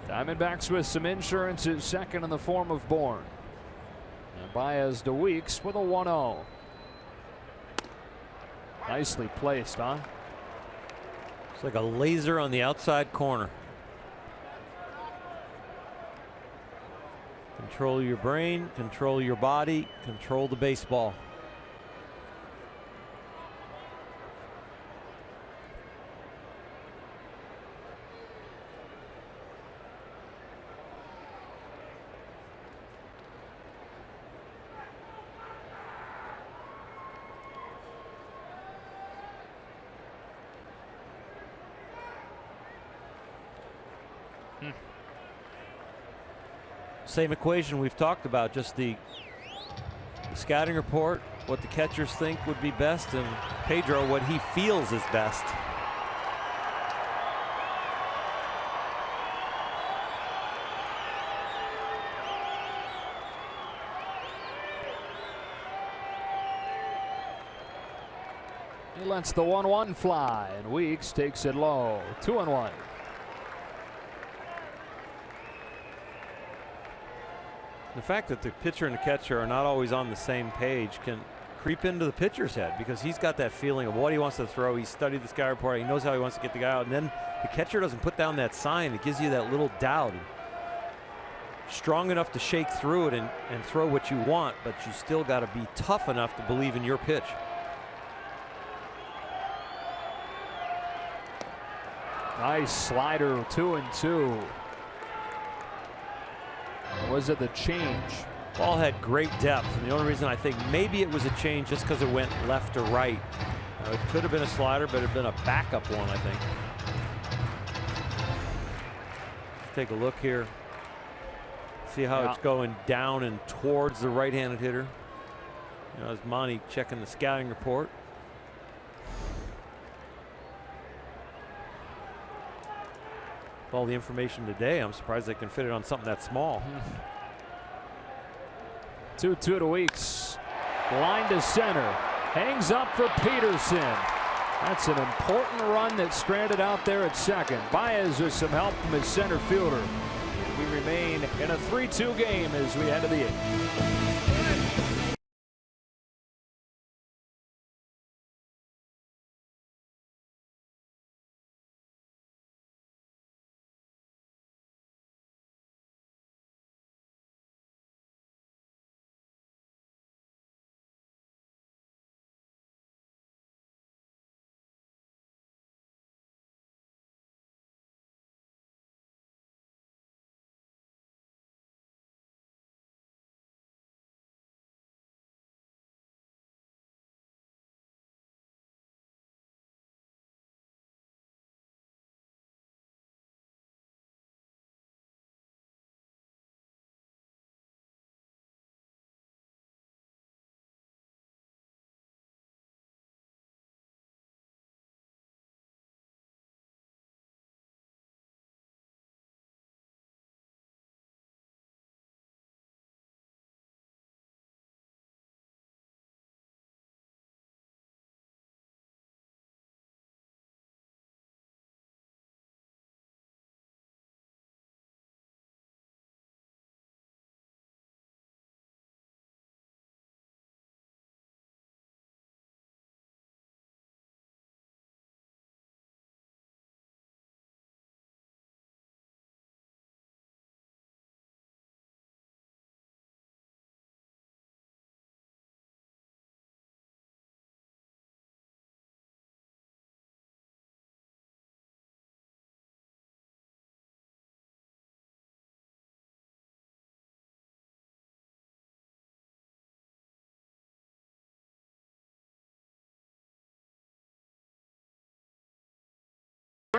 Diamondbacks with some insurance is second in the form of Bourne. And Baez to Weeks with a 1-0. Nicely placed, huh? It's like a laser on the outside corner. Control your brain, control your body, control the baseball. Same equation we've talked about, just the scouting report, what the catchers think would be best, and Pedro what he feels is best. He lets the 1-1 fly, and Weeks takes it low. 2-1. The fact that the pitcher and the catcher are not always on the same page can creep into the pitcher's head, because he's got that feeling of what he wants to throw. He studied the sky report. He knows how he wants to get the guy out, and then the catcher doesn't put down that sign. It gives you that little doubt. Strong enough to shake through it and throw what you want, but you still got to be tough enough to believe in your pitch. Nice slider, 2-2. Was it the change? Ball had great depth, and the only reason I think maybe it was a change just because it went left to right. It could have been a slider, but it had been a backup one, I think. Let's take a look here. See how it's going down and towards the right-handed hitter. You know, as Monty checking the scouting report. With all the information today, I'm surprised they can fit it on something that small. 2-2 to Weeks. Line to center. Hangs up for Peterson. That's an important run that stranded out there at second. Baez with some help from his center fielder. We remain in a 3-2 game as we head to the 8th.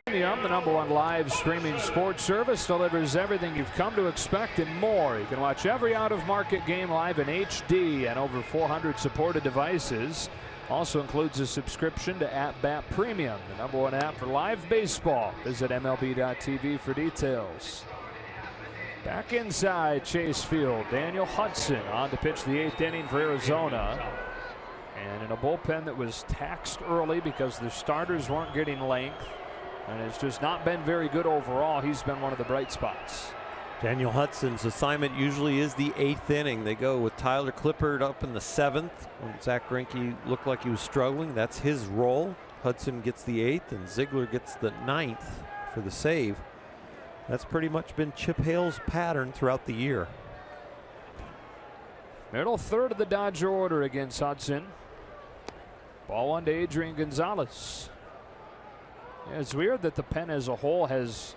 Premium, the #1 live streaming sports service, delivers everything you've come to expect and more. You can watch every out-of-market game live in HD and over 400 supported devices. Also includes a subscription to @BAT Premium, the #1 app for live baseball. Visit MLB.tv for details. Back inside Chase Field, Daniel Hudson on to pitch the 8th inning for Arizona. And in a bullpen that was taxed early because the starters weren't getting length, and it's just not been very good overall. He's been one of the bright spots. Daniel Hudson's assignment usually is the 8th inning. They go with Tyler Clippard up in the 7th. When Zach Greinke looked like he was struggling, that's his role. Hudson gets the 8th, and Ziegler gets the 9th for the save. That's pretty much been Chip Hale's pattern throughout the year. Middle third of the Dodger order against Hudson. Ball 1 to Adrian Gonzalez. It's weird that the pen as a whole has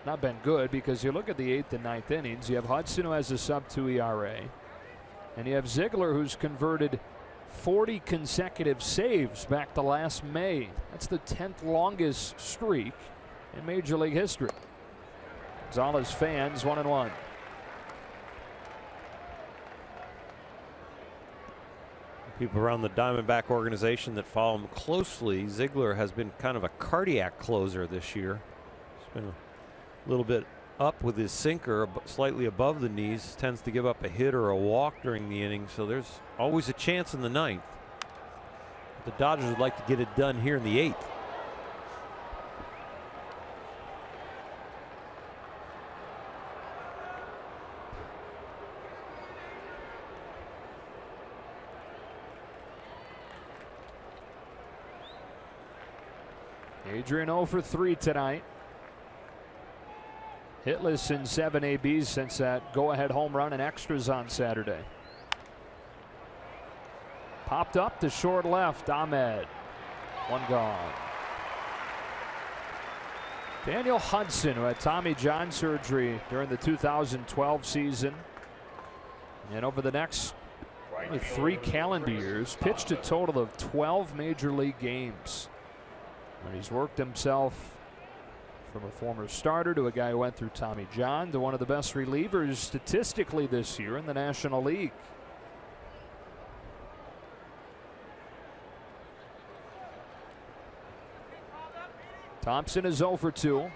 not been good, because you look at the 8th and 9th innings, you have Hudson, who has a sub-2 ERA, and you have Ziegler, who's converted 40 consecutive saves back to last May. That's the 10th longest streak in Major League history. Gonzalez fans 1-1. People around the Diamondback organization that follow him closely, Ziegler has been kind of a cardiac closer this year. He's been a little bit up with his sinker, slightly above the knees, tends to give up a hit or a walk during the inning, so there's always a chance in the 9th. The Dodgers would like to get it done here in the 8th. Adrian 0 for 3 tonight. Hitless in 7 ABs since that go-ahead home run and extras on Saturday. Popped up to short left. Ahmed. One gone. Daniel Hudson, who had Tommy John surgery during the 2012 season, and over the next 3 calendar years, pitched a total of 12 major league games. And he's worked himself from a former starter to a guy who went through Tommy John to one of the best relievers statistically this year in the National League. Thompson is 0 for 2.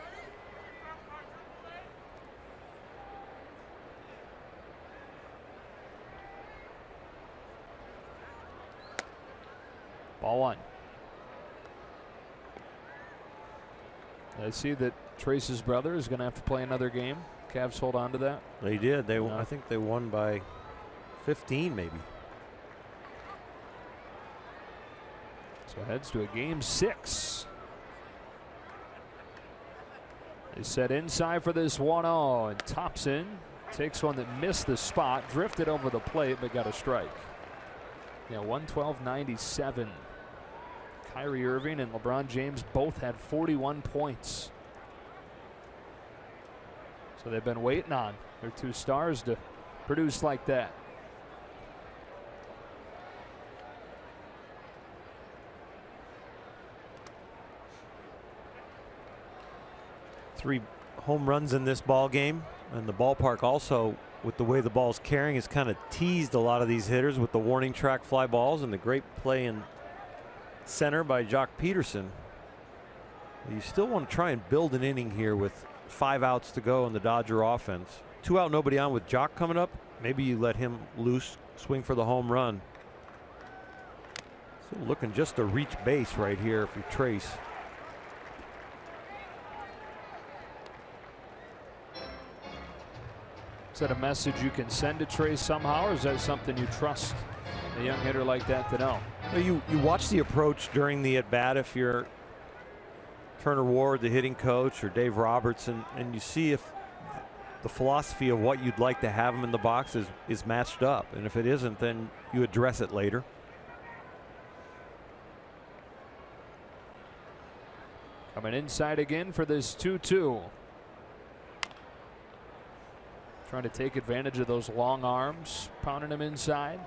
Ball 1. I see that Trace's brother is going to have to play another game. Cavs hold on to that. They did. I think they won by 15 maybe. So heads to a game 6. They set inside for this 1-0, and Thompson takes one that missed the spot, drifted over the plate, but got a strike. Yeah, 112.97. Kyrie Irving and LeBron James both had 41 points. So they've been waiting on their 2 stars to produce like that. Three home runs in this ball game, and the ballpark also, with the way the ball's carrying, has kind of teased a lot of these hitters with the warning track fly balls and the great play in center by Jock Peterson. You still want to try and build an inning here with 5 outs to go in the Dodger offense. 2 out, nobody on with Jock coming up. Maybe you let him loose, swing for the home run. Still looking just to reach base right here if you Trace. Is that a message you can send to Trace somehow, or is that something you trust a young hitter like that to know? Well, you watch the approach during the at-bat if you're Turner Ward, the hitting coach, or Dave Roberts, and you see if the philosophy of what you'd like to have him in the box is matched up. And if it isn't, then you address it later. Coming inside again for this 2-2. Trying to take advantage of those long arms, pounding him inside.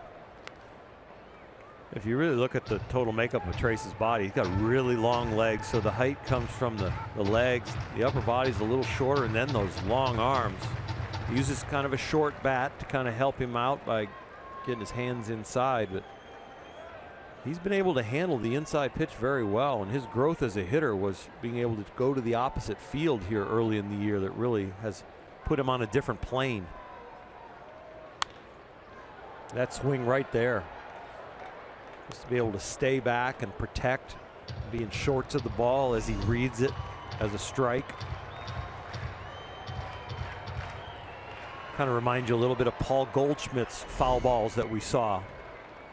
If you really look at the total makeup of Trace's body, he's got really long legs, so the height comes from the legs. The upper body's a little shorter, and then those long arms. He uses kind of a short bat to kind of help him out by getting his hands inside, but he's been able to handle the inside pitch very well, and his growth as a hitter was being able to go to the opposite field here early in the year that really has put him on a different plane. That swing right there. Just to be able to stay back and protect, being short to the ball as he reads it as a strike. Kind of reminds you a little bit of Paul Goldschmidt's foul balls that we saw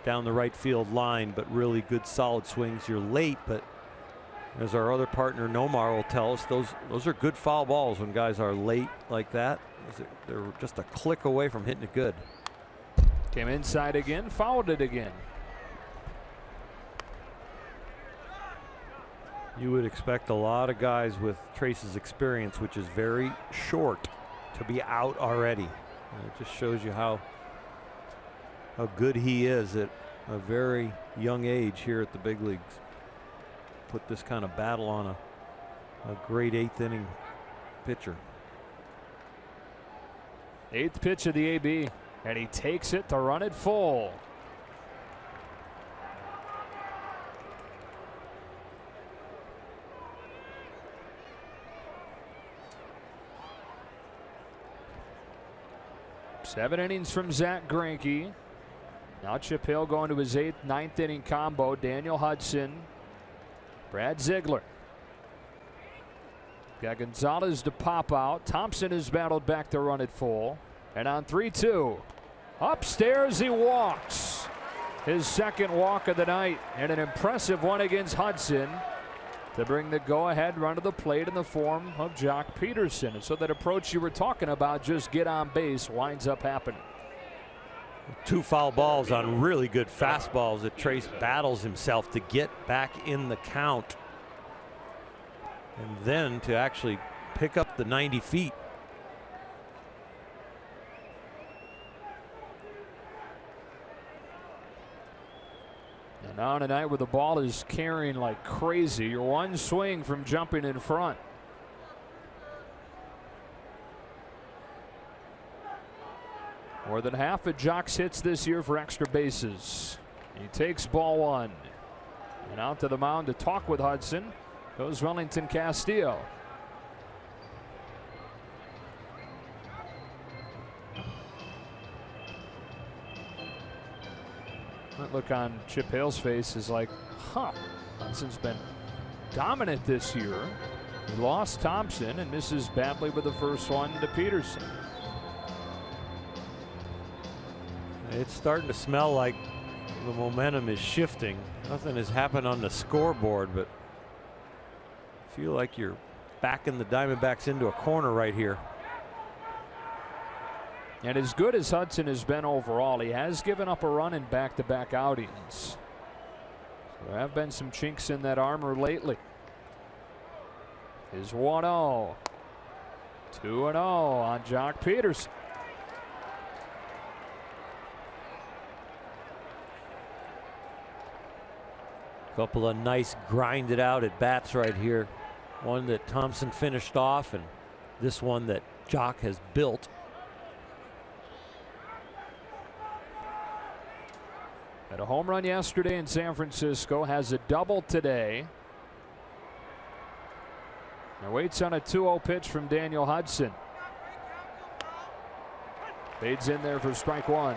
down the right field line, but really good solid swings. You're late, but as our other partner Nomar will tell us, those are good foul balls when guys are late like that. They're just a click away from hitting it good. Came inside again, fouled it again. You would expect a lot of guys with Trace's experience, which is very short, to be out already. And it just shows you how good he is at a very young age here at the big leagues. Put this kind of battle on a great 8th inning pitcher. 8th pitch of the AB, and he takes it to run it full. Seven innings from Zach Greinke. Now Chip Hill going to his 8th, 9th inning combo. Daniel Hudson, Brad Ziegler. Got Gonzalez to pop out. Thompson has battled back to run it full. And on 3-2, upstairs he walks. His second walk of the night, and an impressive one against Hudson to bring the go-ahead run to the plate in the form of Jock Peterson. And so that approach you were talking about, just get on base, winds up happening. 2 foul balls on really good fastballs that Trace battles himself to get back in the count. And then to actually pick up the 90 feet. And now tonight where the ball is carrying like crazy, you're one swing from jumping in front. More than half of Jock's hits this year for extra bases. He takes ball 1. And out to the mound to talk with Hudson goes Wellington Castillo. That look on Chip Hale's face is like, Hudson's been dominant this year. He lost Thompson and misses badly with the first one to Peterson. It's starting to smell like the momentum is shifting. Nothing has happened on the scoreboard, but I feel like you're backing the Diamondbacks into a corner right here. And as good as Hudson has been overall, he has given up a run in back-to-back outings. So there have been some chinks in that armor lately. Is 1-0. 2-0 on Jock Peterson. Couple of nice grinded out at bats right here. One that Thompson finished off, and this one that Jock has built. Had a home run yesterday in San Francisco, has a double today. Now waits on a 2-0 pitch from Daniel Hudson. Fades in there for strike 1.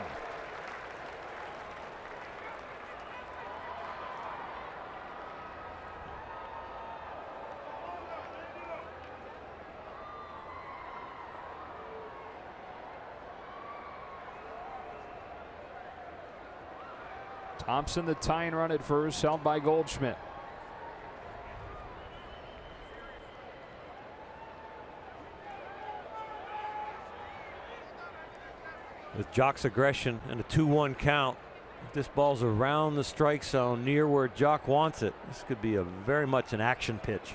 Thompson the tying run at first, held by Goldschmidt. With Jock's aggression and a 2-1 count, if this ball's around the strike zone near where Jock wants it, this could be very much an action pitch.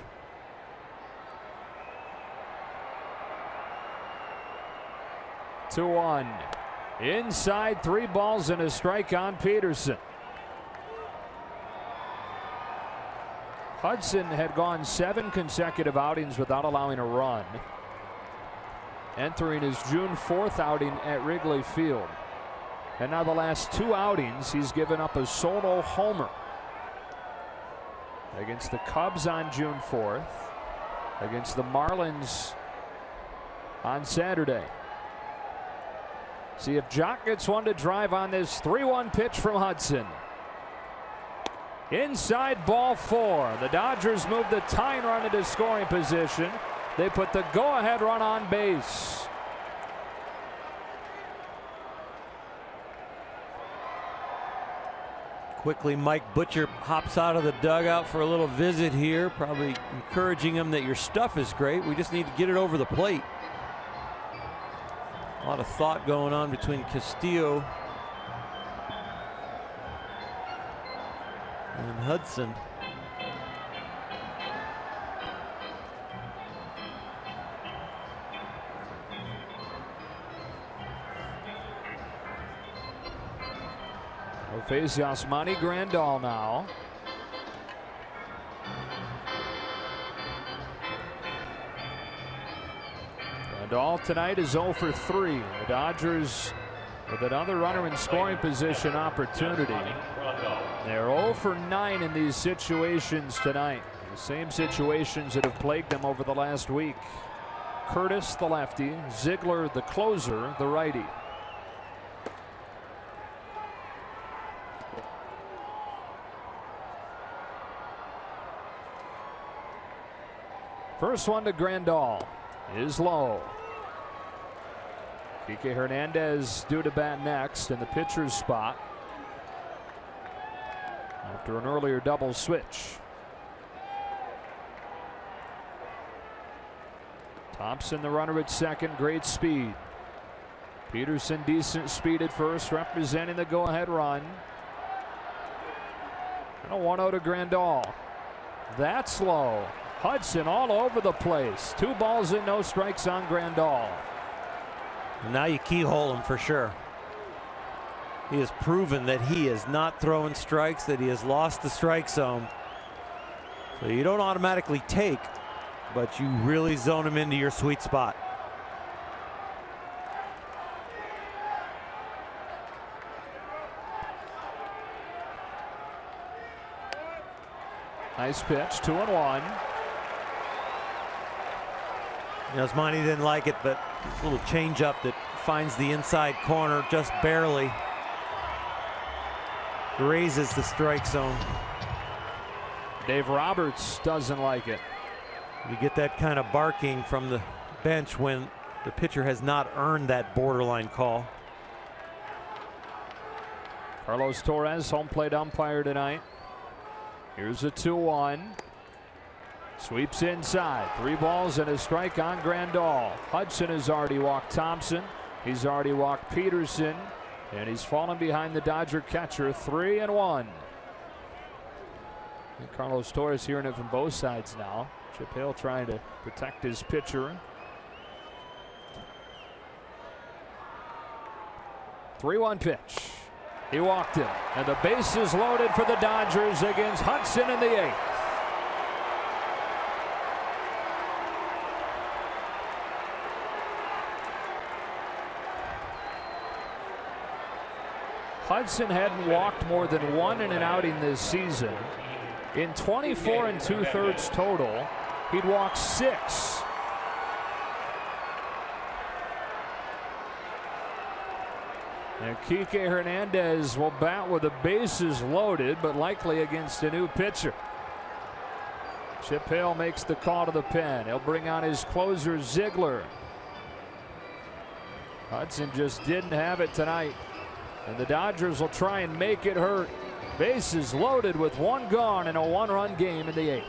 Two-one. Inside, 3 balls and a strike on Peterson. Hudson had gone 7 consecutive outings without allowing a run, entering his June 4th outing at Wrigley Field. And now the last 2 outings, he's given up a solo homer. Against the Cubs on June 4th, against the Marlins on Saturday. See if Jock gets one to drive on this 3-1 pitch from Hudson. Inside, ball 4. The Dodgers move the tying run into scoring position. They put the go-ahead run on base. Quickly, Mike Butcher hops out of the dugout for a little visit here, probably encouraging him that your stuff is great. We just need to get it over the plate. A lot of thought going on between Castillo and Hudson. We'll face Yasmani Grandal now. Grandal tonight is 0 for 3. The Dodgers with another runner in scoring position opportunity. They're 0 for 9 in these situations tonight. The same situations that have plagued them over the last week. Curtis, the lefty. Ziegler, the closer, the righty. First one to Grandal is low. Kike Hernandez due to bat next in the pitcher's spot after an earlier double switch. Thompson the runner at second, great speed. Peterson decent speed at first, representing the go-ahead run. And a 1-0 to Grandal. That's low. Hudson all over the place. 2 balls and no strikes on Grandal. Now you keyhole him for sure. He has proven that he is not throwing strikes, that he has lost the strike zone. So you don't automatically take, but you really zone him into your sweet spot. Nice pitch, 2-1. Yasmani didn't like it, but a little changeup that finds the inside corner just barely. Grazes the strike zone. Dave Roberts doesn't like it. You get that kind of barking from the bench when the pitcher has not earned that borderline call. Carlos Torres, home plate umpire tonight. Here's a 2-1. Sweeps inside. 3 balls and a strike on Grandal. Hudson has already walked Thompson. He's already walked Peterson. And he's fallen behind the Dodger catcher. 3-1. And Carlos Torres hearing it from both sides now. Chip Hale trying to protect his pitcher. 3-1 pitch. He walked it. And the base is loaded for the Dodgers against Hudson in the 8th. Hudson hadn't walked more than 1 in an outing this season. In 24 2/3 total, he'd walked 6. And Kike Hernandez will bat with the bases loaded, but likely against a new pitcher. Chip Hale makes the call to the pen. He'll bring on his closer, Ziegler. Hudson just didn't have it tonight. And the Dodgers will try and make it hurt. Bases loaded with 1 gone in a 1-run game in the 8th.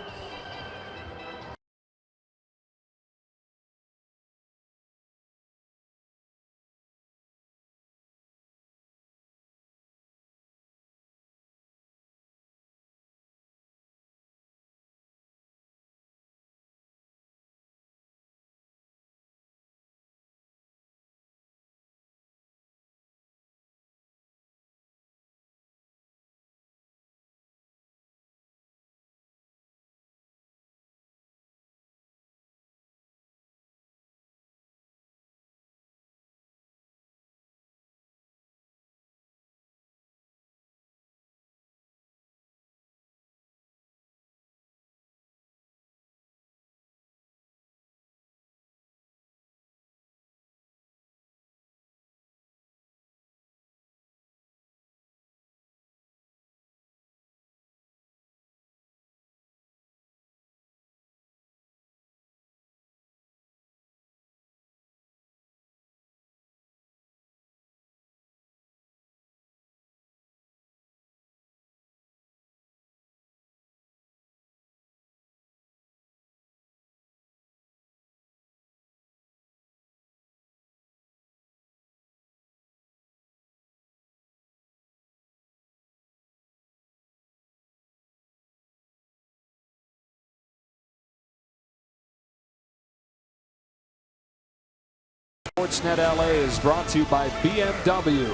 Sportsnet LA is brought to you by BMW.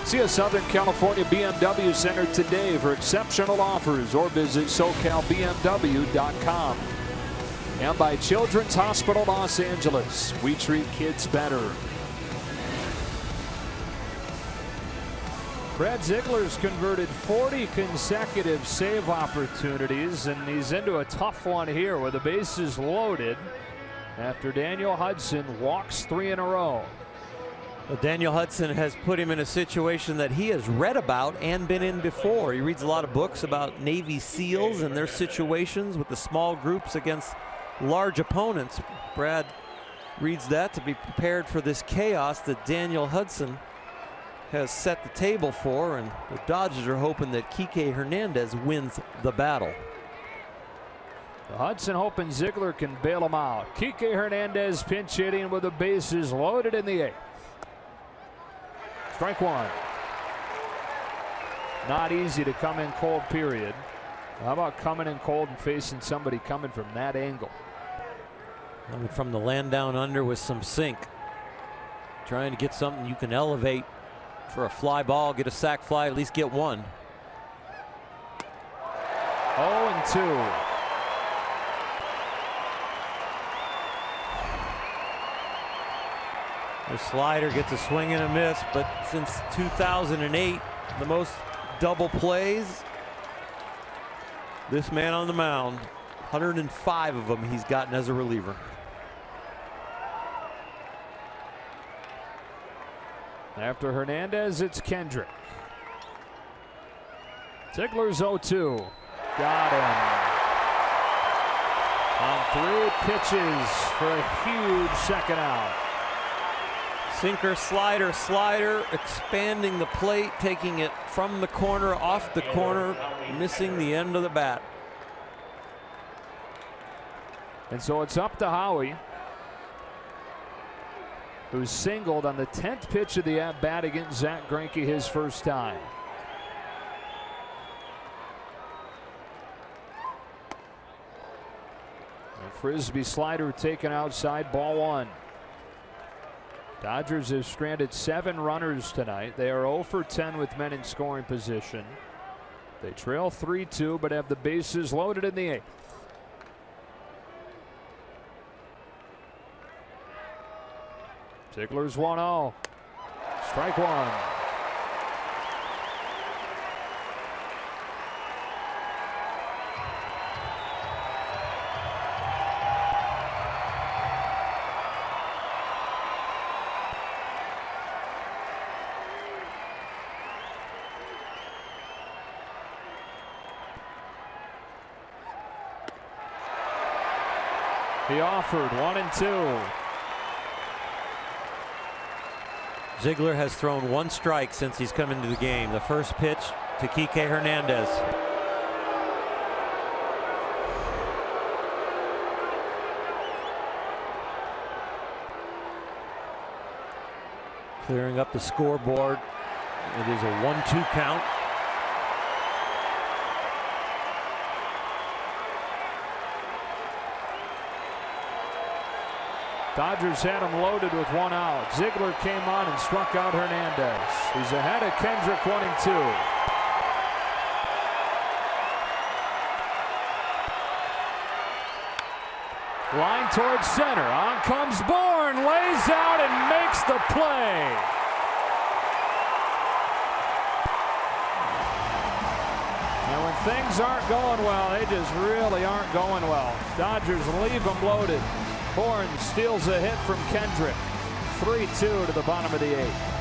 See a Southern California BMW Center today for exceptional offers, or visit SoCalBMW.com. And by Children's Hospital Los Angeles. We treat kids better. Brad Ziegler's converted 40 consecutive save opportunities, and he's into a tough one here with the bases loaded after Daniel Hudson walks 3 in a row. Well, Daniel Hudson has put him in a situation that he has read about and been in before. He reads a lot of books about Navy SEALs and their situations with the small groups against large opponents. Brad reads that to be prepared for this chaos that Daniel Hudson has set the table for, and the Dodgers are hoping that Kike Hernandez wins the battle. Hudson hoping Ziegler can bail him out. Kike Hernandez pinch hitting with the bases loaded in the 8th. Strike one. Not easy to come in cold, period. How about coming in cold and facing somebody coming from that angle? Coming from the land down under with some sink. Trying to get something you can elevate for a fly ball, get a sac fly, at least get one. 0-2. The slider gets a swing and a miss, but since 2008, the most double plays. This man on the mound, 105 of them he's gotten as a reliever. After Hernandez, it's Kendrick. Ziegler's 0-2. Got him. On 3 pitches for a huge second out. Sinker, slider, slider, expanding the plate, taking it from the corner, off the corner, missing the end of the bat. And so it's up to Howie, who singled on the 10th pitch of the at-bat against Zach Greinke his first time. A frisbee slider taken outside, ball 1. Dodgers have stranded 7 runners tonight. They are 0 for 10 with men in scoring position. They trail 3-2 but have the bases loaded in the 8th. Ziegler's 1-0. Strike one. He offered 1-2. Ziegler has thrown 1 strike since he's come into the game. The first pitch to Kike Hernandez. Clearing up the scoreboard. It is a 1-2 count. Dodgers had him loaded with 1 out. Ziegler came on and struck out Hernandez. He's ahead of Kendrick 1-2. Line towards center. On comes Bourne. Lays out and makes the play. And when things aren't going well, they just really aren't going well. Dodgers leave them loaded. Bourne steals a hit from Kendrick. 3-2 to the bottom of the 8th.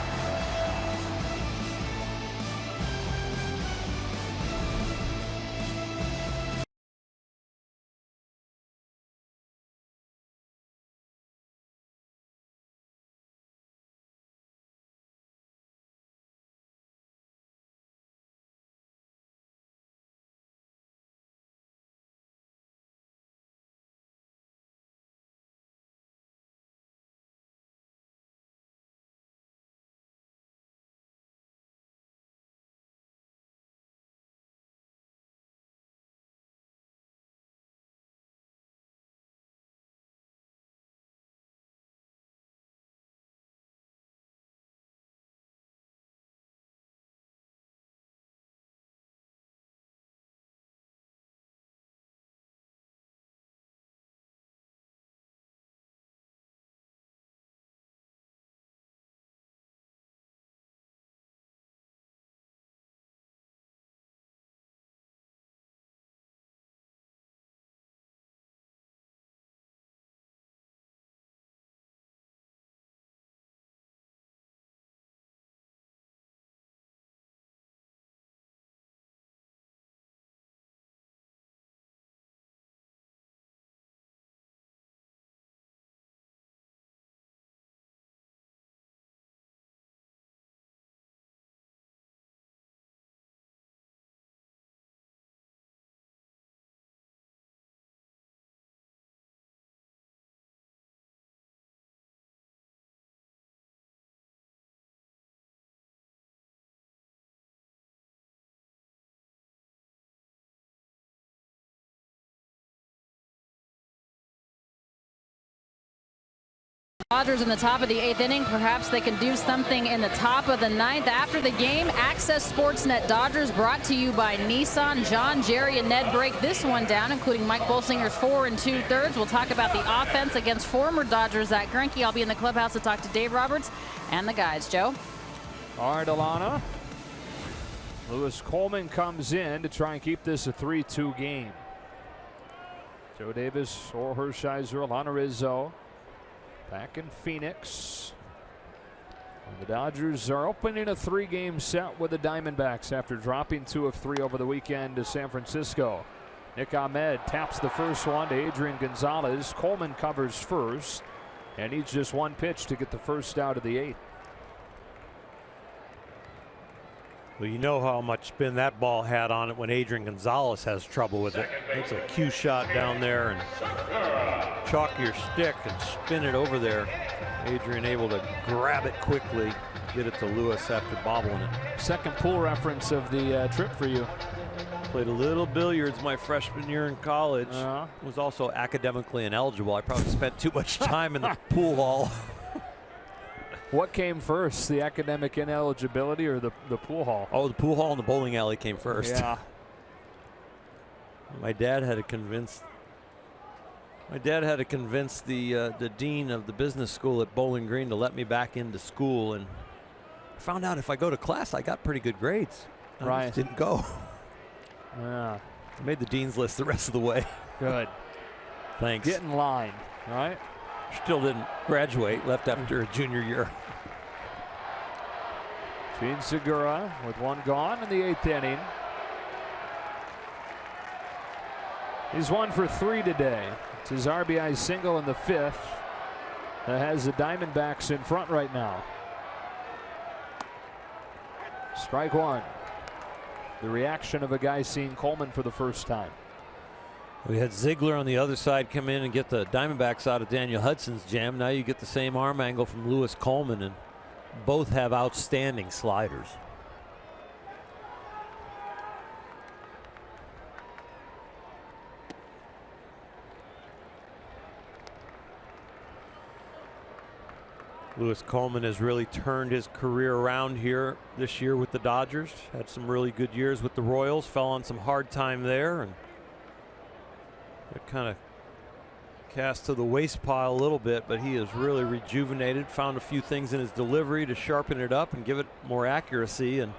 Dodgers in the top of the 8th inning. Perhaps they can do something in the top of the 9th. After the game, Access Sportsnet Dodgers brought to you by Nissan. John, Jerry, and Ned break this one down, including Mike Bolsinger's 4 2/3. We'll talk about the offense against former Dodger Zach Greinke. I'll be in the clubhouse to talk to Dave Roberts and the guys. Joe? All right, Alana. Lewis Coleman comes in to try and keep this a 3-2 game. Joe Davis, Orr Hershiser, Alana Rizzo back in Phoenix. And the Dodgers are opening a 3-game set with the Diamondbacks after dropping 2 of 3 over the weekend to San Francisco. Nick Ahmed taps the first one to Adrian Gonzalez. Coleman covers first and needs just one pitch to get the first out of the 8th. Well, you know how much spin that ball had on it when Adrian Gonzalez has trouble with it. It's a cue shot down there and chalk your stick and spin it over there. Adrian able to grab it quickly, get it to Lewis after bobbling it. Second pool reference of the trip for you. Played a little billiards my freshman year in college. Was also academically ineligible. I probably spent too much time in the pool hall. What came first, the academic ineligibility or the pool hall? Oh, the pool hall and the bowling alley came first. Yeah. My dad had to convince the dean of the business school at Bowling Green to let me back into school, and I found out if I go to class, I got pretty good grades. I just didn't go. Yeah. I made the dean's list the rest of the way. Good. Thanks. Get in line, all right? Still didn't graduate, left after a junior year. Gene Segura with one gone in the 8th inning. He's 1 for 3 today. It's his RBI single in the 5th that has the Diamondbacks in front right now. Strike one. The reaction of a guy seeing Coleman for the first time. We had Ziegler on the other side come in and get the Diamondbacks out of Daniel Hudson's jam. Now you get the same arm angle from Lewis Coleman, and both have outstanding sliders. Lewis Coleman has really turned his career around here this year with the Dodgers. Had some really good years with the Royals, fell on some hard time there, and it kind of cast to the waste pile a little bit, but he is really rejuvenated, found a few things in his delivery to sharpen it up and give it more accuracy, and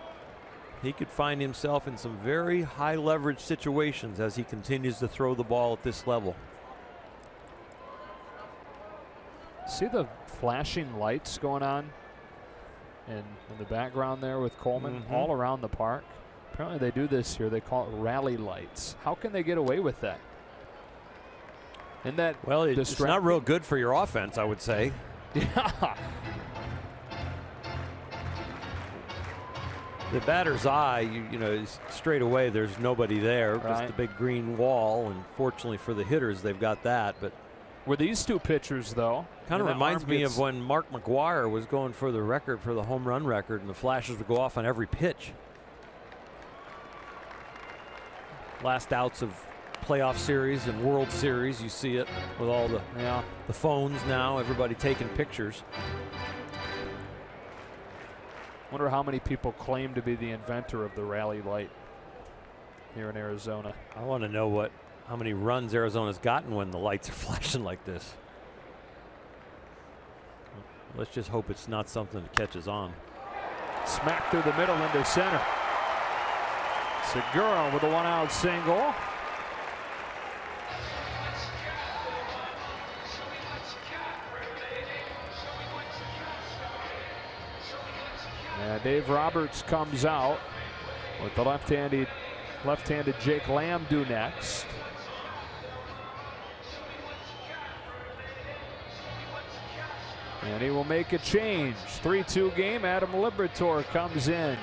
he could find himself in some very high leverage situations as he continues to throw the ball at this level. See the flashing lights going on in the background there with Coleman all around the park? Apparently they do this here. They call it rally lights. How can they get away with that? And that, well, it's not real good for your offense, I would say. Yeah. The batter's eye, you know, straight away there's nobody there. Right. Just a big green wall, and fortunately for the hitters, they've got that. But were these two pitchers, though? Kind of reminds me of when Mark McGwire was going for the record for the home run record, and the flashes would go off on every pitch. Last outs of playoff series and World Series, you see it with all the phones now, everybody taking pictures. Wonder how many people claim to be the inventor of the rally light here in Arizona. I want to know how many runs Arizona's gotten when the lights are flashing like this. Let's just hope it's not something that catches on. Smack through the middle into center. Segura with a 1-out single. And Dave Roberts comes out with the left-handed Jake Lamb due next. And he will make a change. 3-2 game. Adam Liberatore comes in.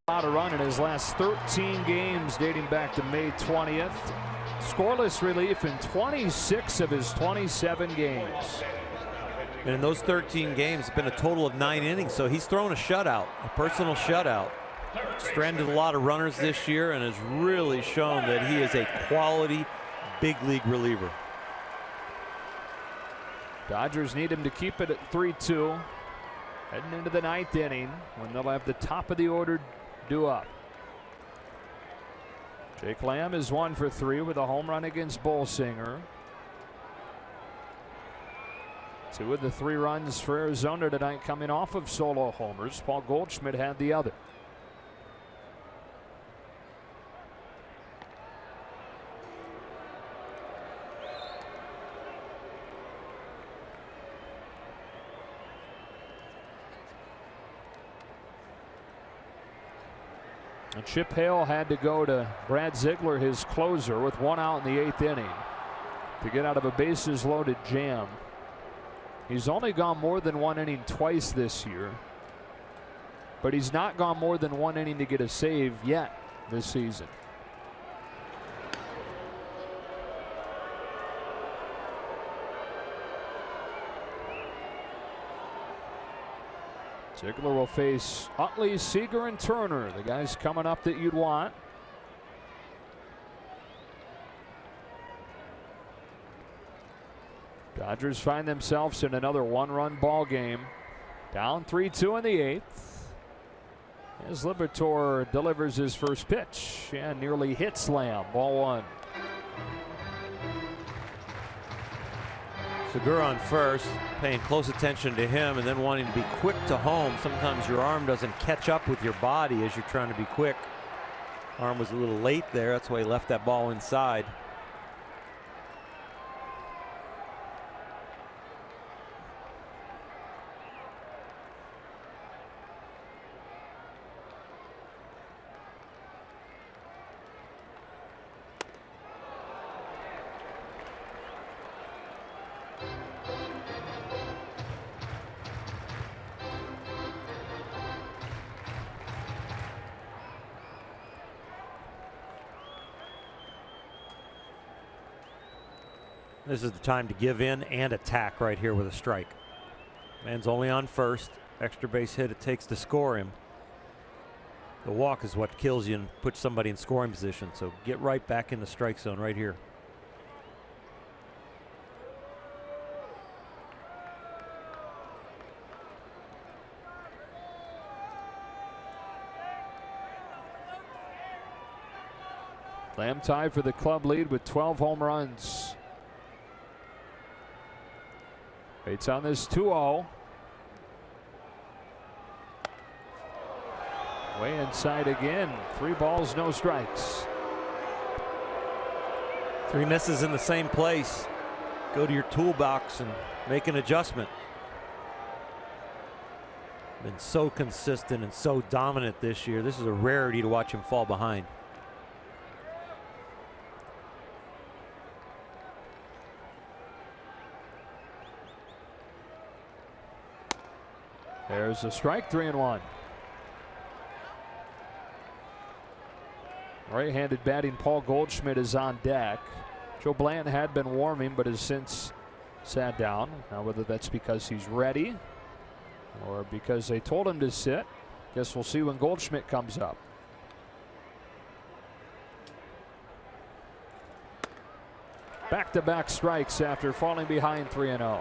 allowed a run in his last 13 games dating back to May 20th. Scoreless relief in 26 of his 27 games. And in those 13 games, it's been a total of 9 innings, so he's thrown a shutout, a personal shutout. Stranded a lot of runners this year and has really shown that he is a quality big league reliever. Dodgers need him to keep it at 3-2. Heading into the 9th inning when they'll have the top of the order due up. Jake Lamb is 1 for 3 with a home run against Bolsinger. 2 of the 3 runs for Arizona tonight coming off of solo homers. Paul Goldschmidt had the other. And Chip Hale had to go to Brad Ziegler, his closer, with 1 out in the 8th inning to get out of a bases loaded jam. He's only gone more than 1 inning twice this year, but he's not gone more than 1 inning to get a save yet this season. Ziegler will face Utley, Seager, and Turner, the guys coming up that you'd want. Dodgers find themselves in another 1-run ball game. Down 3-2 in the 8th. As Liberatore delivers his first pitch and nearly hits Lamb. Ball 1. Segura on first, paying close attention to him and then wanting to be quick to home. Sometimes your arm doesn't catch up with your body as you're trying to be quick. Arm was a little late there. That's why he left that ball inside. This is the time to give in and attack right here with a strike. Man's only on first. Extra base hit it takes to score him. The walk is what kills you and puts somebody in scoring position. So get right back in the strike zone right here. Lamb tied for the club lead with 12 home runs. Waits on this 2-0. Way inside again. 3 balls, no strikes. 3 misses in the same place. Go to your toolbox and make an adjustment. Been so consistent and so dominant this year. This is a rarity to watch him fall behind. There's a strike, 3-1. Right-handed batting Paul Goldschmidt is on deck. Joe Blanton had been warming but has since sat down. Now whether that's because he's ready or because they told him to sit, guess we'll see when Goldschmidt comes up. Back-to-back strikes after falling behind 3-0.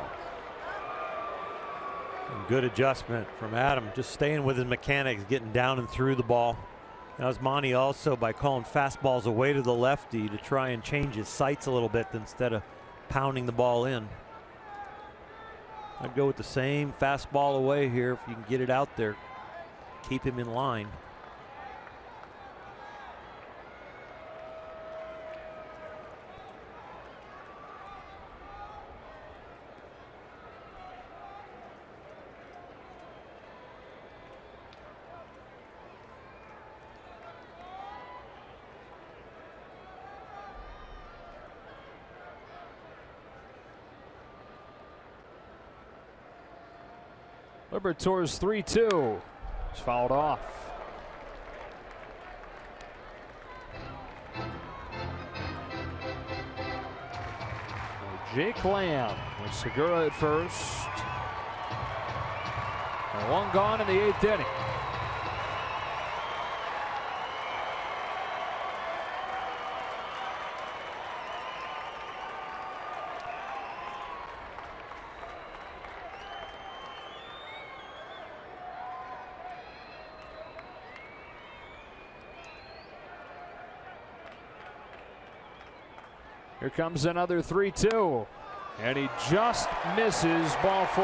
Good adjustment from Adam, just staying with his mechanics, getting down and through the ball. That was Monty also by calling fastballs away to the lefty to try and change his sights a little bit instead of pounding the ball in. I'd go with the same fastball away here if you can get it out there. Keep him in line. Liberatore's 3-2 is fouled off. Jake Lamb with Segura at first. And one gone in the 8th inning. Here comes another 3-2, and he just misses ball 4.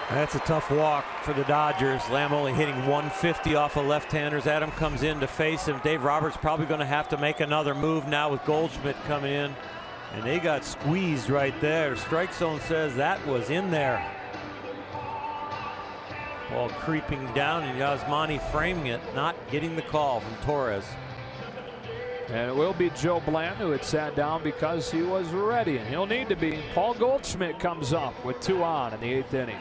That's a tough walk for the Dodgers. Lamb only hitting 150 off of left-handers. Adam comes in to face him. Dave Roberts probably going to have to make another move now with Goldschmidt coming in, and they got squeezed right there. Strike zone says that was in there. Ball creeping down, and Yasmani framing it, not getting the call from Torres. And it will be Joe Bland, who had sat down because he was ready, and he'll need to be. Paul Goldschmidt comes up with 2 on in the 8th inning.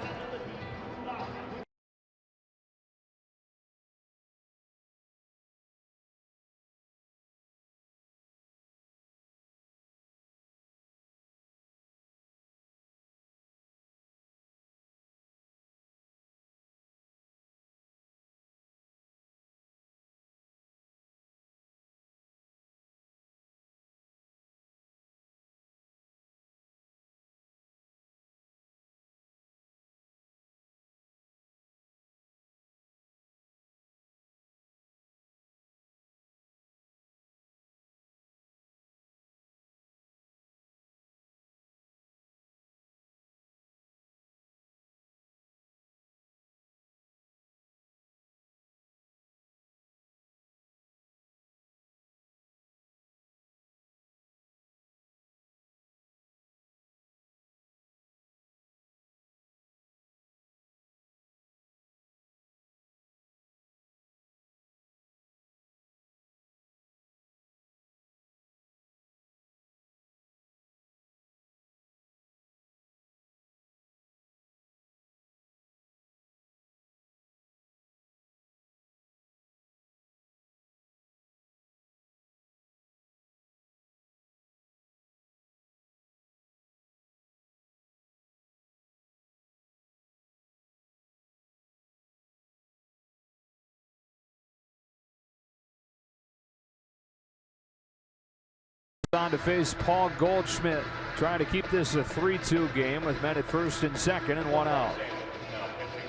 On to face Paul Goldschmidt, trying to keep this a 3-2 game with men at first and second and 1 out.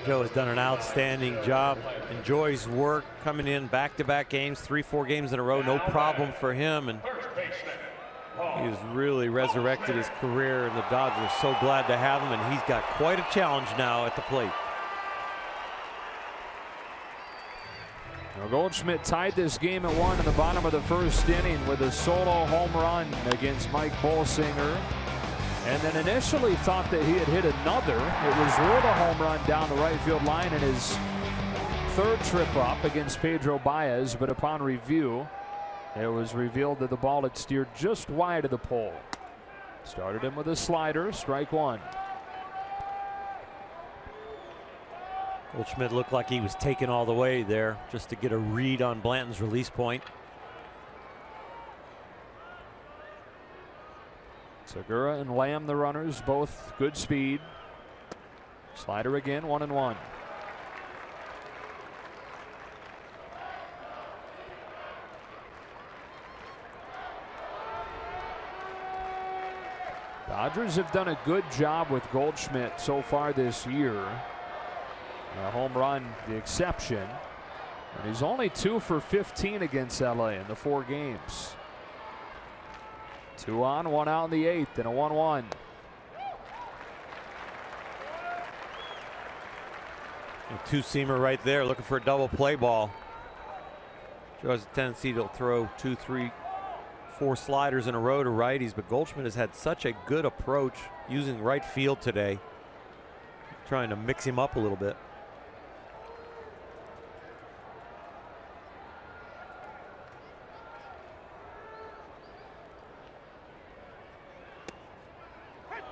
Joe has done an outstanding job. Enjoys work coming in back-to-back games, 3-4 games in a row, no problem for him. And he has really resurrected his career, and the Dodgers are so glad to have him, and he's got quite a challenge now at the plate. Now Goldschmidt tied this game at 1 in the bottom of the 1st inning with a solo home run against Mike Bolsinger. And then initially thought that he had hit another. It was ruled a home run down the right field line in his 3rd trip up against Pedro Baez, but upon review, it was revealed that the ball had steered just wide of the pole. Started him with a slider, strike 1. Goldschmidt looked like he was taken all the way there just to get a read on Blanton's release point. Segura and Lamb, the runners, both good speed. Slider again, 1-1. Dodgers have done a good job with Goldschmidt so far this year. A home run, the exception. And he's only 2 for 15 against LA in the 4 games. 2 on, 1 out in the 8th, and a 1-1. A 2-seamer right there, looking for a double play ball. Joe has a tendency to throw 2, 3, 4 sliders in a row to righties, but Goldschmidt has had such a good approach using right field today. Trying to mix him up a little bit.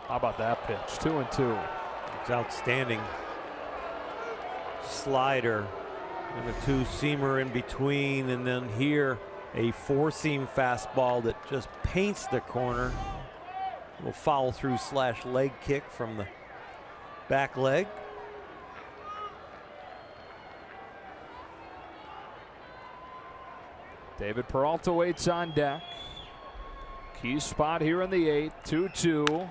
How about that pitch? 2-2. It's outstanding. Slider and a 2-seamer in between, and then here A four-seam fastball that just paints the corner. A little foul through / leg kick from the back leg. David Peralta waits on deck. Key spot here in the 8th. 2-2.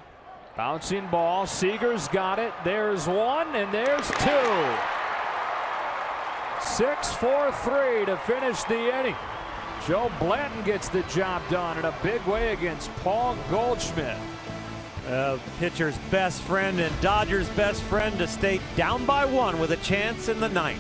Bouncing ball. Seager's got it. There's one and there's two. 6-4-3 to finish the inning. Joe Blanton gets the job done in a big way against Paul Goldschmidt. Pitcher's best friend and Dodgers' best friend to stay down by 1 with a chance in the 9th.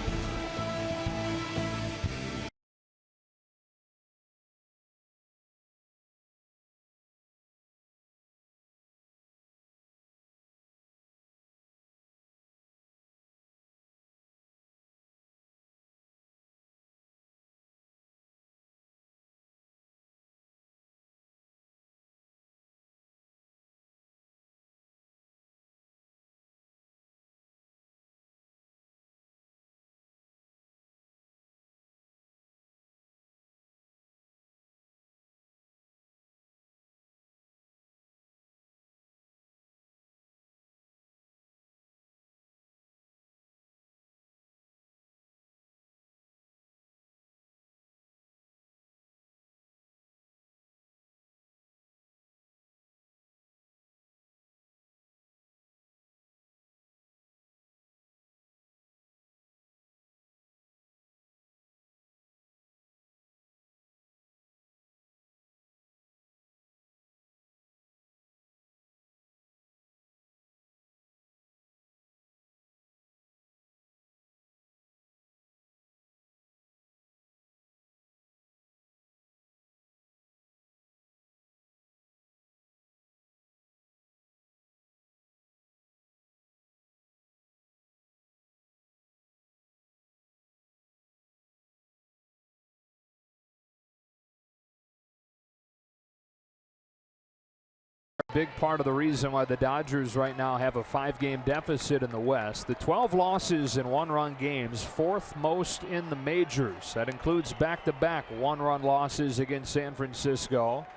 Big part of the reason why the Dodgers right now have a 5-game deficit in the West. The 12 losses in one-run games, 4th most in the majors. That includes back-to-back one-run losses against San Francisco.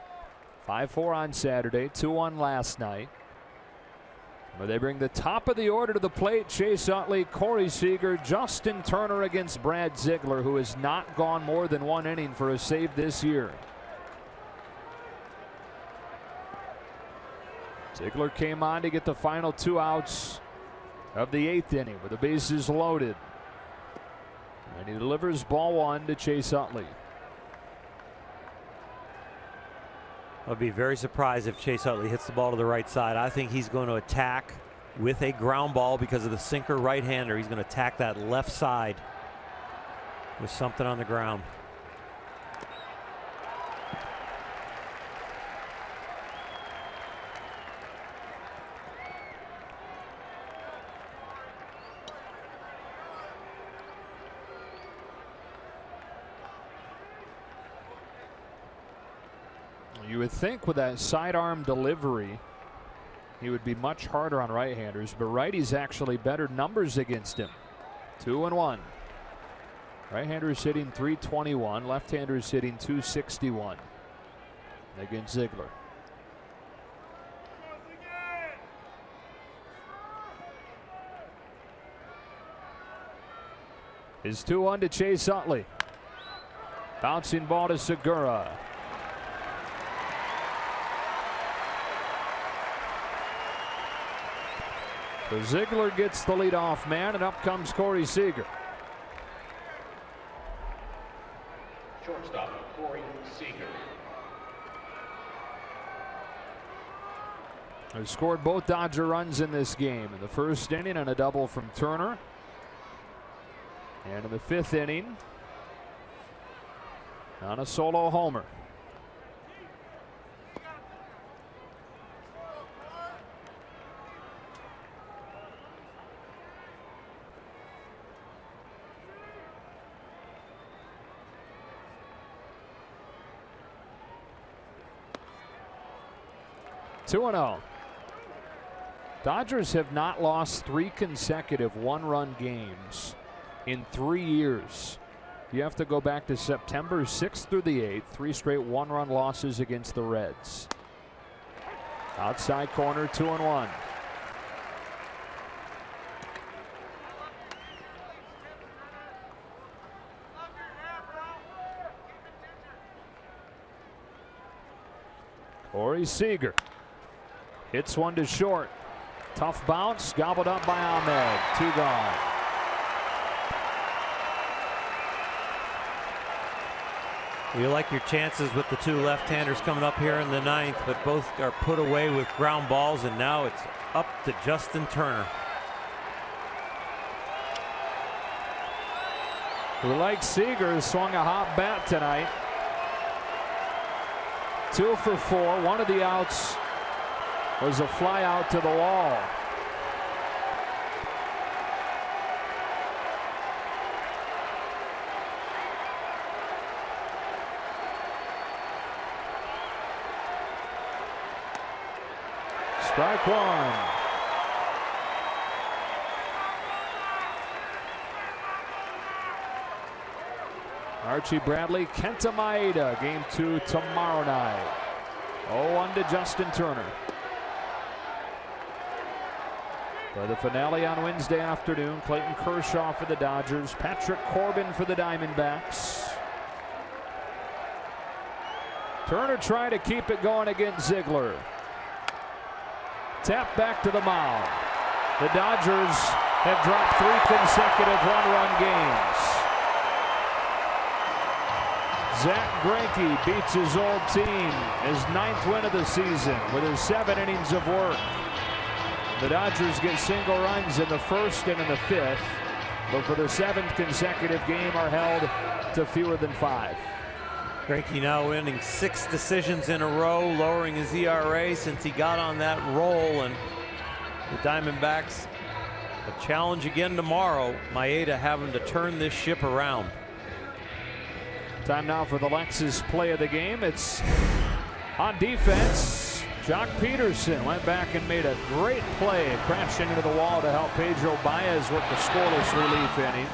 5-4 on Saturday, 2-1 last night. Where they bring the top of the order to the plate. Chase Utley, Corey Seager, Justin Turner against Brad Ziegler, who has not gone more than 1 inning for a save this year. Ziegler came on to get the final 2 outs of the 8th inning with the bases loaded. And he delivers ball 1 to Chase Utley. I'd be very surprised if Chase Utley hits the ball to the right side. I think he's going to attack with a ground ball because of the sinker right-hander. He's going to attack that left side with something on the ground. You would think with that sidearm delivery, he would be much harder on right-handers, but righties actually better numbers against him. 2-1. Right-handers hitting .321, left-handers hitting .261 against Ziegler. Is 2-1 to Chase Utley. Bouncing ball to Segura. So Ziegler gets the leadoff man, and up comes Corey Seager. Shortstop, Corey Seager. They scored both Dodger runs in this game. In the 1st inning on a double from Turner. And in the 5th inning on a solo homer. (2-0). Dodgers have not lost 3 consecutive one-run games in 3 years. You have to go back to September 6th through the 8th. 3 straight one-run losses against the Reds. Outside corner, 2-1. Corey Seager hits one to short. Tough bounce, gobbled up by Ahmed. 2 gone. You like your chances with the 2 left-handers coming up here in the 9th, but both are put away with ground balls, and now it's up to Justin Turner. We like Seager, swung a hot bat tonight. 2 for 4. One of the outs was a fly out to the wall. Strike 1. Archie Bradley, Kenta Maeda, game 2 tomorrow night. 0-1 to Justin Turner. For the finale on Wednesday afternoon, Clayton Kershaw for the Dodgers, Patrick Corbin for the Diamondbacks. Turner trying to keep it going against Ziegler. Tap back to the mound. The Dodgers have dropped 3 consecutive one-run games. Zach Greinke beats his old team, his 9th win of the season with his 7 innings of work. The Dodgers get single runs in the 1st and in the 5th, but for the 7th consecutive game are held to fewer than 5. Greinke now winning 6 decisions in a row, lowering his ERA since he got on that roll, and the Diamondbacks a challenge again tomorrow. Maeda having to turn this ship around. Time now for the Lexus play of the game. It's on defense. Jock Peterson went back and made a great play, crashing into the wall to help Pedro Baez with the scoreless relief inning.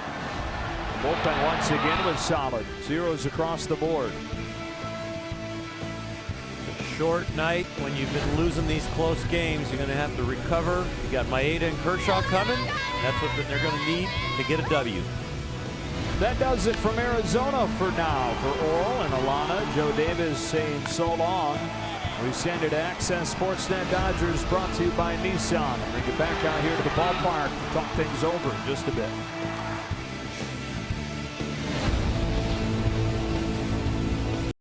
Bullpen once again was solid. 0s across the board. It's a short night. When you've been losing these close games, you're going to have to recover. You got Maeda and Kershaw coming. That's what they're going to need to get a W. That does it from Arizona for now. For Oral and Alana, Joe Davis saying so long. We send it to Access Sportsnet Dodgers, brought to you by Nissan. Bring it back out here to the ballpark to talk things over in just a bit.